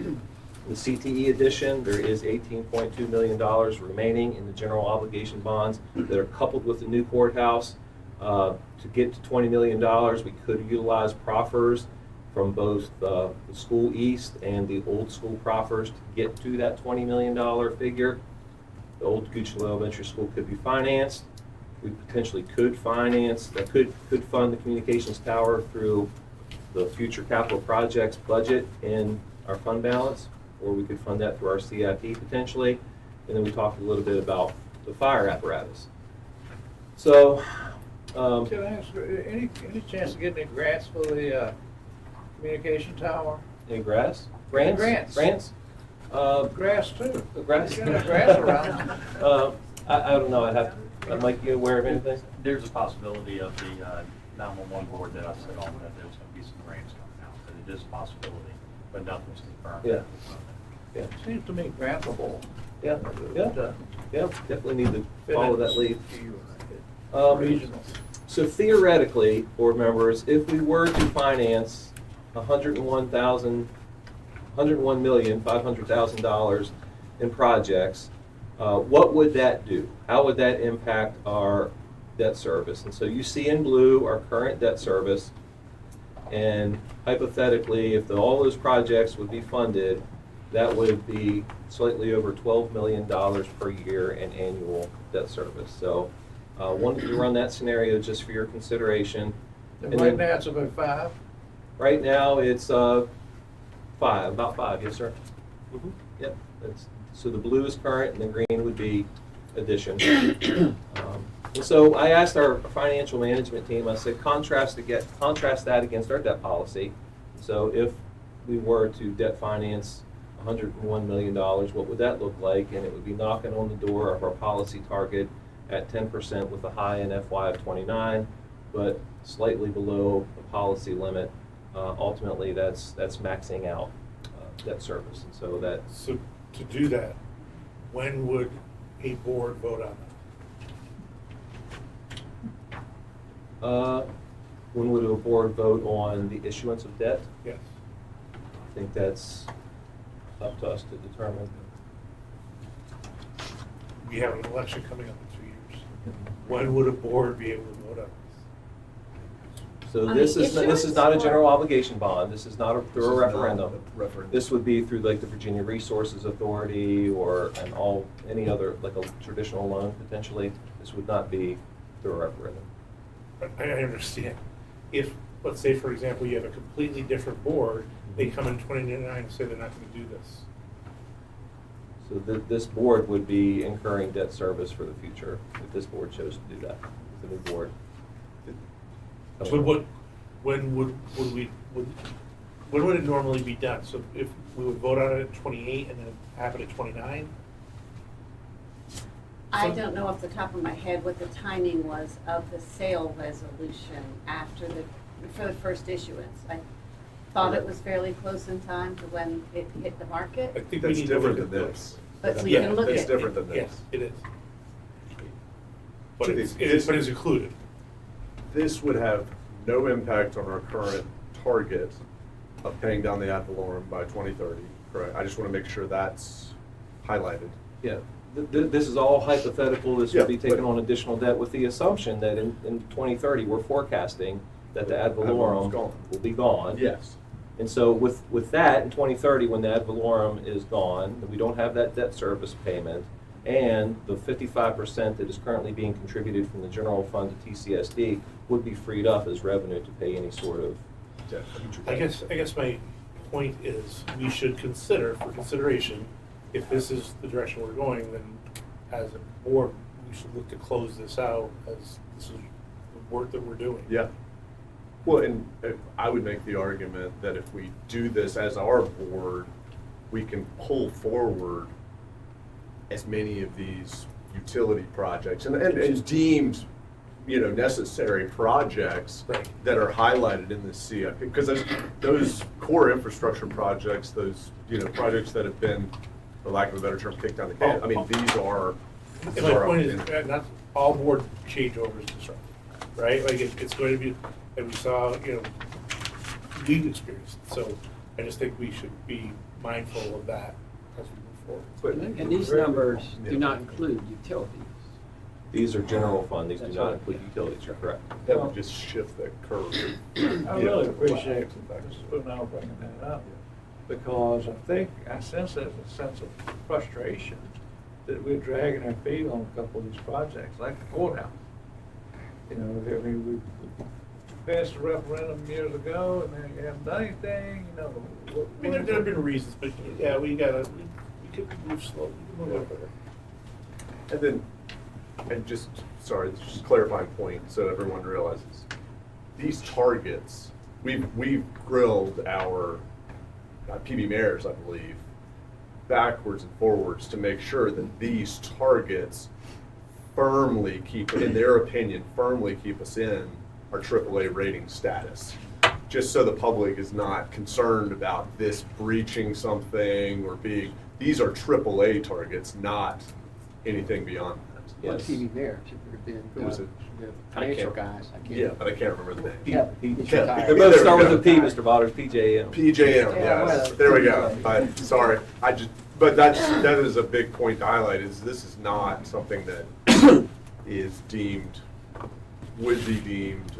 The CTE edition, there is $18.2 million remaining in the general obligation bonds that are coupled with the new courthouse. To get to $20 million, we could utilize proffers from both the school east and the old school proffers to get to that $20 million figure. The old Goochland Elementary School could be financed. We potentially could finance, could fund the communications tower through the future capital projects budget in our fund balance, or we could fund that through our CIP potentially. And then we talked a little bit about the fire apparatus. So, Can I ask, any chance of getting any grants for the communication tower? any grants? Grants. Grants? Grass too. Grass? You got grass around. I don't know. I'd have to. Mike, you aware of anything? There's a possibility of the 911 board that I sit on, that there's going to be some grants coming out, but it is a possibility, but nothing's confirmed. Yeah. Yeah. Seems to me grantable. Yeah. Yeah. Yeah. Definitely need to follow that lead. Regional. So theoretically, board members, if we were to finance $101,500,000 in projects, what would that do? How would that impact our debt service? And so you see in blue our current debt service, and hypothetically, if all those projects would be funded, that would be slightly over $12 million per year in annual debt service. So wanted to run that scenario just for your consideration. And right now it's about 5? Right now it's 5, about 5, yes sir. Mm-hmm. Yep. So the blue is current and the green would be addition. And so I asked our financial management team, I said, contrast that against our debt policy. So if we were to debt finance $101 million, what would that look like? And it would be knocking on the door of our policy target at 10% with a high in FY of 29, but slightly below the policy limit. Ultimately, that's maxing out debt service. And so that. So to do that, when would a board vote on that? When would a board vote on the issuance of debt? Yes. I think that's up to us to determine. We have an election coming up in 2 years. When would a board be able to vote on this? So On this the is issuance not a or- general obligation bond. This is not through a referendum. Referendum. This would be through like the Virginia Resources Authority or any other, like a traditional loan potentially. This would not be through a referendum. I understand. If let's say, for example, you have a completely different board, they come in 2029 and say they're not going to do this. So this board would be incurring debt service for the future if this board chose to do that, the new board. So when would it normally be done? So if we would vote on it at 28 and then happen at 29? I don't know off the top of my head what the timing was of the sale resolution for the first issuance. I thought it was fairly close in time to when it hit the I market, think we That's need to look different at than this. this. but we Yeah, can look It's at. different than this. Yes, it is. But This- it's included. This would have no impact on our current target of paying down the ad valorem by 2030, correct? I just want to make sure that's highlighted. Yeah, this is all hypothetical, this would be Yeah, taking but- on additional debt with the assumption that in 2030, we're forecasting that the ad Ad valorem's valorem gone. will be gone. Yes. And so with that, in 2030, when the ad valorem is gone, we don't have that debt service payment, and the 55% that is currently being contributed from the general fund to TCSD would be freed up as revenue to pay any sort of future I debt. guess my point is, we should consider, for consideration, if this is the direction we're going, then as a board, we should look to close this out as this is the work that we're doing. Yeah. Well, and I would make the argument that if we do this as our board, we can pull forward as many of these utility projects and deemed, necessary projects Right. that are highlighted in the CIP. Because those core infrastructure projects, those, projects that have been, for lack of a better term, kicked down the can, I mean, these are. And my point is, not all board changeovers disrupt, right? Like, it's going to be, and we saw, we've experienced. So I just think we should be mindful of that as we move forward. And these numbers do not include utilities. These are general fund, these do not include utilities, you're correct. That would just shift the curve. I really appreciate Mr. Brunel bringing that up, because I sense there's a sense of frustration that we're dragging our feet on a couple of these projects, like the courthouse. We passed a referendum years ago, and then you haven't done anything, I mean, there have been reasons, but yeah, we could move slowly, move a little better. And then, just clarifying point, so everyone realizes, these targets, we've grilled our PB mayors, I believe, backwards and forwards to make sure that these targets firmly in their opinion, firmly keep us in our AAA rating status. Just so the public is not concerned about this breaching something or these are AAA targets, not anything beyond that. What Yes. TV there, should have been. Who was it? The financial guys, I can't. Yeah, but I can't remember the name. Yeah, He- he's Yeah. retired. They both There start we with a go. P, Mr. Botters, PJM. PJM, Yeah, yes, well, there we go. Sorry, but that is a big point to highlight, is this is not something that is would be deemed,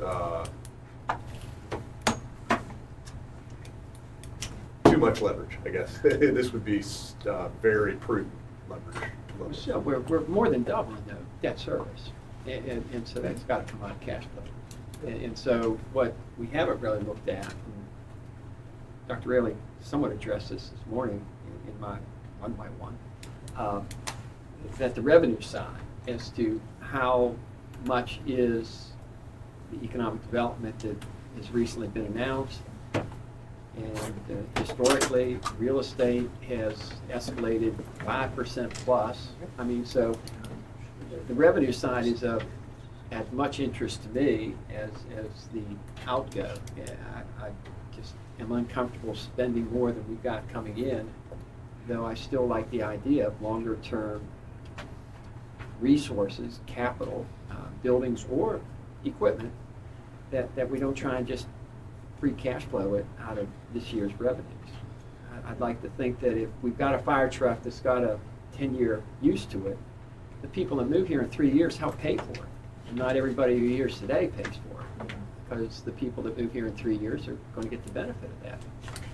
too much leverage, I guess. This would be, very prudent leverage. So we're more than doubling the debt service, and so that's got to come out of cash flow. And so what we haven't really looked at, and Dr. Rayleigh somewhat addressed this morning in my one-by-one, is that the revenue side as to how much is the economic development that has recently been announced. And historically, real estate has escalated 5% plus. I mean, so the revenue side is of as much interest to me as the outgo. I just am uncomfortable spending more than we've got coming in, though I still like the idea of longer term resources, capital, buildings or equipment, that we don't try and just free cash flow it out of this year's revenues. I'd like to think that if we've got a fire truck that's got a 10-year use to it, the people that move here in 3 years help pay for it. And not everybody who hears today pays for it, because the people that move here in 3 years are going to get the benefit of that.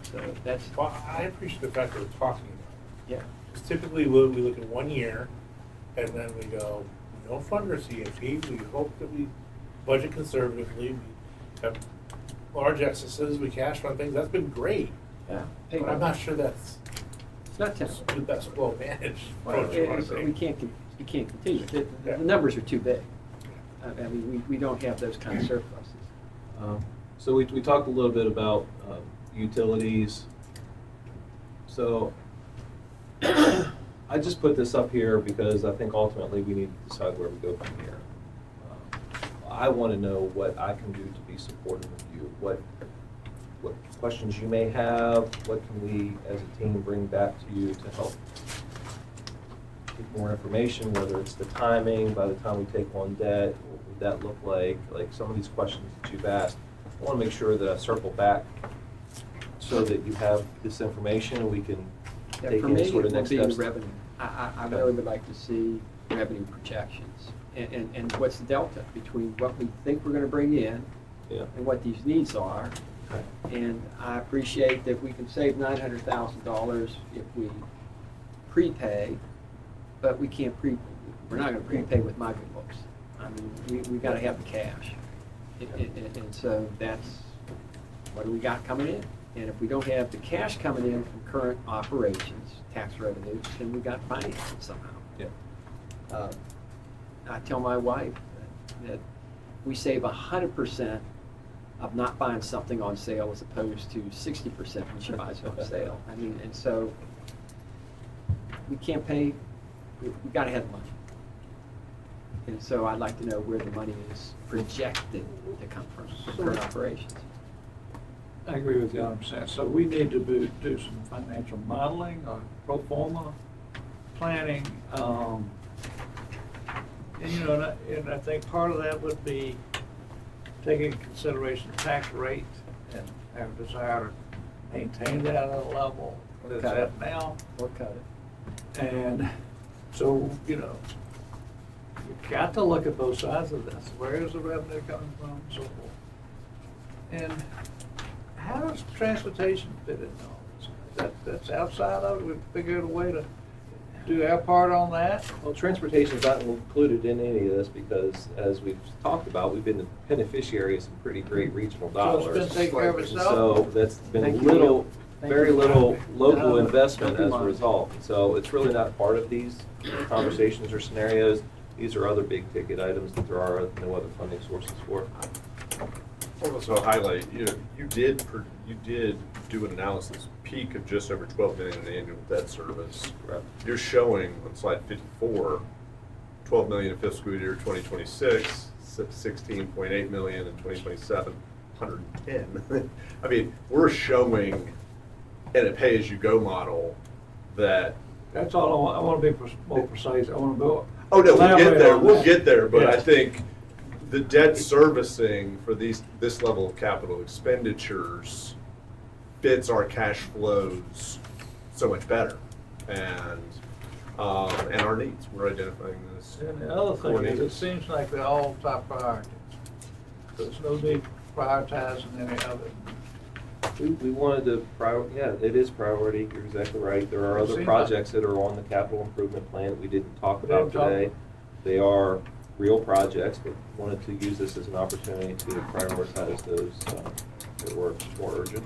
So that's, Well, I appreciate the fact that we're talking about it. yeah. Because typically, we look at 1 year, and then we go, we don't fund our CIP, we hope that we budget conservatively, we have large excesses, we cash run things, that's been great. Yeah. But I'm not sure that's It's not tenable. the best well-managed Well, approach. you wanna take. we can't, you can't continue. The Yeah. numbers are too big. I mean, we don't have those kind of surpluses. So we talked a little bit about utilities. So I just put this up here because I think ultimately we need to decide where we go from here. I want to know what I can do to be supportive of you, what questions you may have, what can we as a team bring back to you to help get more information, whether it's the timing, by the time we take on debt, what would that look like some of these questions that you've asked. I want to make sure that I circle back so that you have this information and we can Yeah, take for me, any it sort of will next be the steps. revenue. I Okay. really would like to see revenue projections and what's the delta between what we think we're gonna bring in Yeah. and what these needs are. And I appreciate that we can save $900,000 if we prepay, but we can't we're not gonna prepay with my good looks. I mean, we gotta have the cash. And so that's, what do we got coming in? And if we don't have the cash coming in from current operations, tax revenues, then we got to finance it somehow. Yeah. I tell my wife that we save 100% of not buying something on sale as opposed to 60% when she buys it on sale. I mean, and so we can't pay, we got to have the money. And so I'd like to know where the money is projected to come from current operations. I agree with you 100%. So we need to do some financial modeling or pro forma planning. And, you know, and I think part of that would be taking into consideration the tax rate and our desire to maintain that at a level that's Cut it. at now. Or cut it. And so, you know, you've got to look at both sides of this. Where is the revenue coming from, and so forth. And how does transportation fit in all this? That's outside of it, we figured a way to do our part on that? Well, transportation's not included in any of this because, as we've talked about, we've been the beneficiary of some pretty great regional So dollars. it's been taking care of itself? So that's been Thank you. little, Thank very you. little local Yeah. investment Don't as be a mind. result. So it's really not part of these conversations or scenarios. These are other big ticket items that there are no other funding sources for. I'll also highlight, you know, you did do an analysis, peak of just over 12 million in annual debt service. Correct. You're showing on slide 54, 12 million in fiscal year 2026, 16.8 million in 2027, 110. I mean, we're showing in a pay-as-you-go model that, That's all I want. I want to be more precise. I want to go. oh no, we'll get elaborate there, on we'll that. get there, but I Yes. think the debt servicing for this level of capital expenditures fits our cash flows so much better, and our needs. We're identifying this. And the other thing is, it seems like they're all top priorities. There's no need for prioritizing any of it. We wanted to yeah, it is priority, you're exactly right. There are other Seems projects that are on the capital improvement plan that we didn't talk about Didn't talk today. about. They are real projects, but wanted to use this as an opportunity to prioritize those that were more urgent.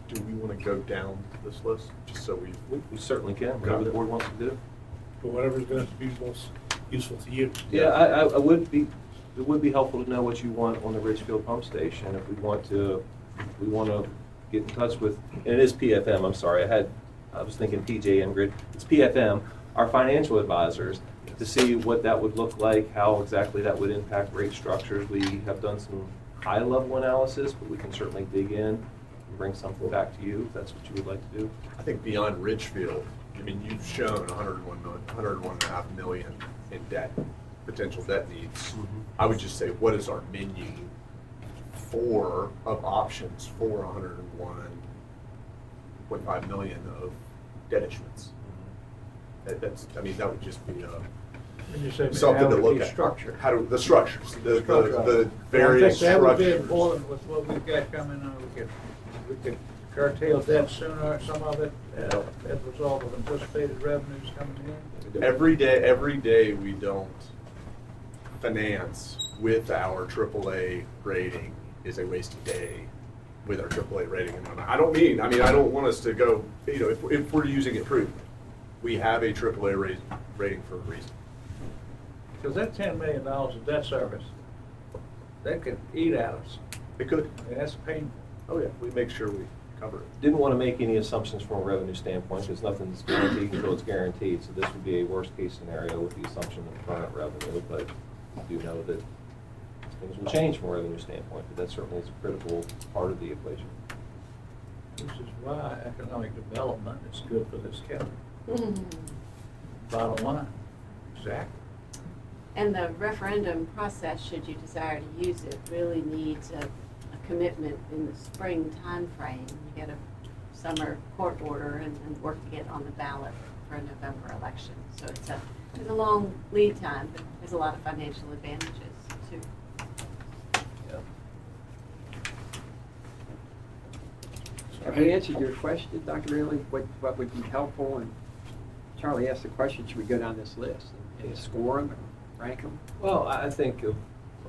Do we want to go down this list, just so we? We certainly can, whatever the board wants to do. But whatever's gonna be most useful to you. Yeah, I would be, it would be helpful to know what you want on the Ridgefield pump station if we want to get in touch with, and it is PFM, I'm sorry, I was thinking PJM Grid. It's PFM, our financial advisors, to see what that would look like, how exactly that would impact rate structures. We have done some high-level analysis, but we can certainly dig in and bring something back to you if that's what you would like to do. I think beyond Ridgefield, I mean, you've shown 101.5 million in debt, potential debt needs. I would just say, what is our menu of options for 101.5 million of debt issuance? I mean, that would just be When you say something how to would look be at. structured. How do, the structures, the Structure. various I think that would be structures. important with what we've got coming on. We could curtail debt sooner, some of it, as a result of anticipated revenues coming in. Every day we don't finance with our AAA rating is a wasted day with our AAA rating. And I don't want us to go, if we're using it prudently. We have a AAA rating for a reason. Because that $10 million of debt service, that could eat at us. It could. And that's painful. Oh, yeah, we make sure we cover it. Didn't want to make any assumptions from a revenue standpoint, because nothing's guaranteed until it's guaranteed. So this would be a worst-case scenario with the assumption of current revenue, but we do know that things will change from a revenue standpoint, but that certainly is a critical part of the equation. This is why economic development is good for this county. Bottom line. Exactly. And the referendum process, should you desire to use it, really needs a commitment in the spring timeframe. You get a summer court order and work to get on the ballot for a November election. So it's a long lead time, but there's a lot of financial advantages too. Have we answered your question, Dr. Ridley? What would be helpful? And Charlie asked the question, should we go down this list and score them and rank them? Well, I think of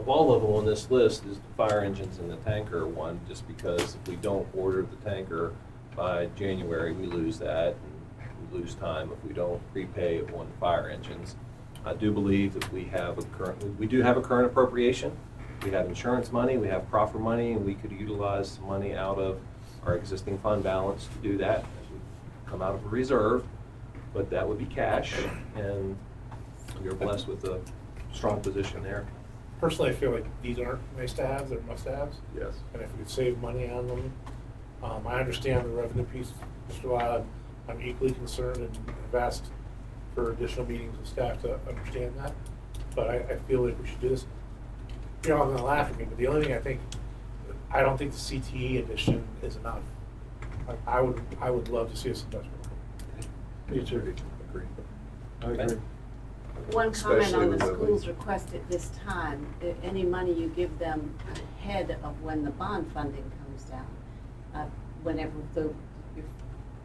all of them on this list is the fire engines and the tanker one, just because if we don't order the tanker by January, we lose that, and we lose time if we don't prepay on fire engines. I do believe that we do have a current appropriation. We have insurance money, we have proffer money, and we could utilize some money out of our existing fund balance to do that. It would come out of a reserve, but that would be cash, and you're blessed with a strong position there. Personally, I feel like these aren't nice to haves, they're must haves. Yes. And if we could save money on them, I understand the revenue piece, Mr. Lyle. I'm equally concerned and have asked for additional meetings with staff to understand that. But I feel like we should do this. You're all gonna laugh at me, but the only thing I don't think the CTE edition is enough. I would love to see us invest more. Me too. Agree. I agree. One comment Especially on with the the- school's request at this time, if any money you give them ahead of when the bond funding comes down, whenever you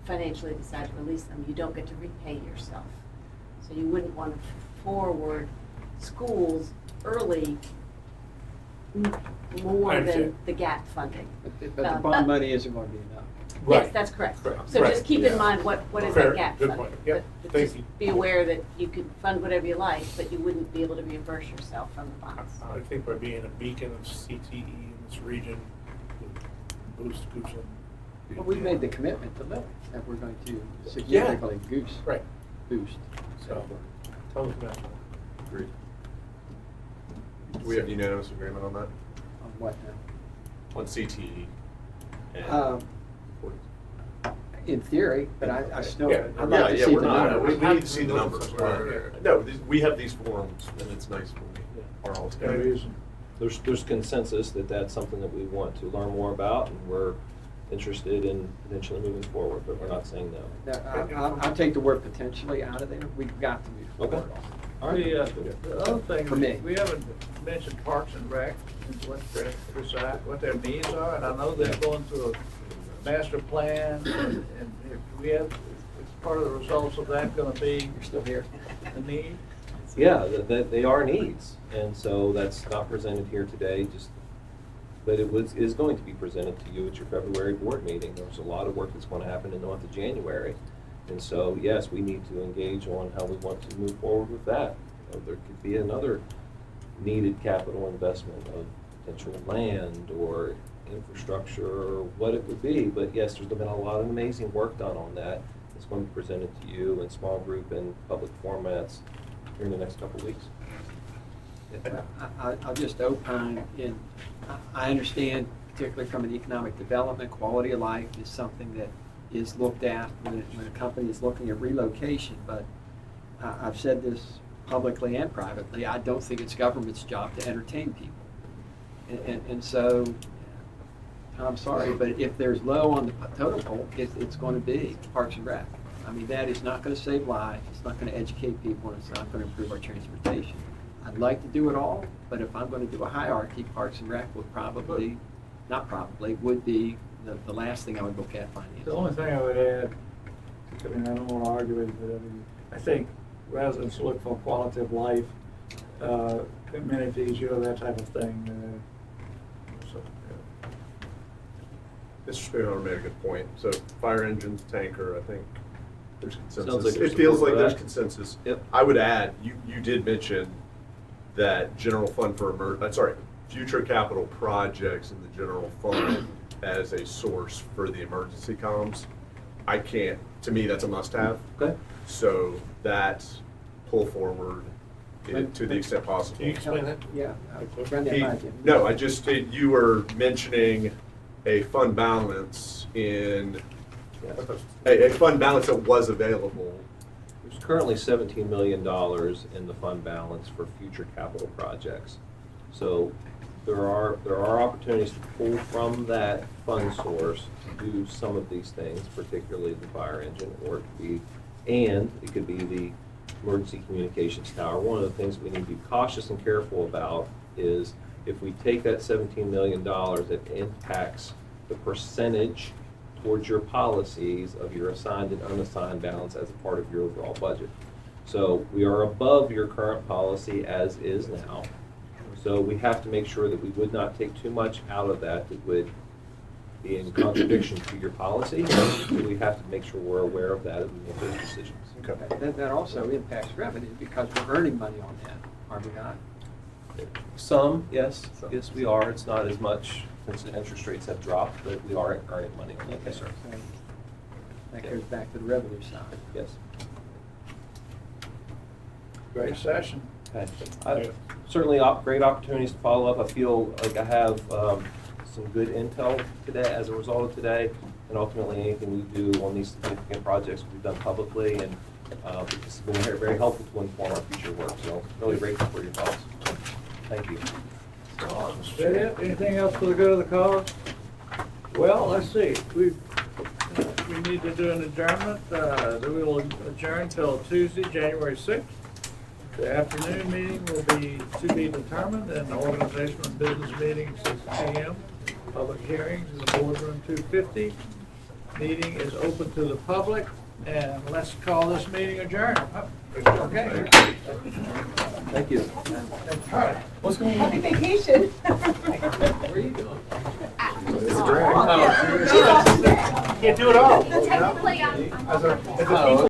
financially decide to release them, you don't get to repay yourself. So you wouldn't want to forward schools early more I than understand. the gap funding. But the bond money isn't going to be enough. Yes, that's correct. Correct. So Right. just keep in mind what is Fair. that gap Good funding. point. Yep. But Thank just you. be aware that you could fund whatever you like, but you wouldn't be able to reimburse yourself from the bonds. I think by being a beacon of CTE in this region would boost Goochland. Well, we made the commitment to Lily that we're going to significantly Right. boost. So, tell them that. Agreed. Do we have unanimous agreement on that? On what now? On CTE? and Um, In theory, but I still, Yeah. I'd like to Yeah, see we're the not, numbers. we need to see the numbers. Right. No, we have these forums, and it's nice when we are all together. There's consensus that that's something that we want to learn more about, and we're interested in potentially moving forward, but we're not saying no. Now, I'll take the word potentially out of there. We've got to move Okay. forward. All right. The other thing, For me. we haven't mentioned Parks and Rec, and what their needs are, and I know they're going through a master plan, and if we have, it's part of the results of that gonna be You're still here. Uh, the need? Yeah, they are needs, and so that's not presented here today, but is going to be presented to you at your February board meeting. There's a lot of work that's going to happen in the month of January. And so, yes, we need to engage on how we want to move forward with that. There could be another needed capital investment of potential land or infrastructure or what it would be. But yes, there's been a lot of amazing work done on that. It's going to be presented to you in small group and public formats here in the next couple of weeks. I'll just opine in, I understand, particularly from an economic development, quality of life is something that is looked at when a company is looking at relocation, but I've said this publicly and privately, I don't think it's government's job to entertain people. And so, I'm sorry, but if there's low on the totem pole, it's going to be Parks and Rec. I mean, that is not going to save lives, it's not going to educate people, and it's not going to improve our transportation. I'd like to do it all, but if I'm going to do a hierarchy, Parks and Rec would probably, not probably, would be the last thing I would look at financially. The only thing I would add, I mean, I don't want to argue it, but I mean, I think residents look for quality of life. amenities, that type of thing. So, Mr. Spooner made a good point. So fire engines, tanker, I think there's Sounds consensus. like there's It feels support like for there's that. consensus. Yep. I would add, you did mention that general fund for future capital projects in the general fund as a source for the emergency comms. To me, that's a must-have. Okay. So that pull forward to the extent possible. Can you explain that? Yeah, run that by Jim. No, you were mentioning a fund balance a fund balance that was available. There's currently $17 million in the fund balance for future capital projects. So there are opportunities to pull from that fund source to do some of these things, particularly the fire engine, or it could be the emergency communications tower. One of the things we need to be cautious and careful about is if we take that $17 million, it impacts the percentage towards your policies of your assigned and unassigned balance as a part of your overall budget. So we are above your current policy as is now. So we have to make sure that we would not take too much out of that would be in contradiction to your policy. So we have to make sure we're aware of that as we make those decisions. That also impacts revenue because we're earning money on that, are we not? Some, yes, yes, we are. It's not as much since the interest rates have dropped, but we are earning money on that. Yes, sir. So that goes back to the revenue side. Yes. great session. Okay. Certainly, great opportunities to follow up. I feel like I have some good intel today as a result of today, and ultimately anything we do on these significant projects will be done publicly, and it's been very, very helpful to inform our future work. So, really grateful for your thoughts. Thank you. Is that it? Anything else for the good of the cause? Well, let's see, we need to do an adjournment, we will adjourn till Tuesday, January 6th. The afternoon meeting will be to be determined, and the organizational and business meeting 6 p.m. Public hearings in the boardroom 250. Meeting is open to the public, and let's call this meeting adjourned. Okay. Thank you. What's going on? Happy vacation. Where are you going? It's a drag. Oh. Can't do it all. Technically, I'm. As a people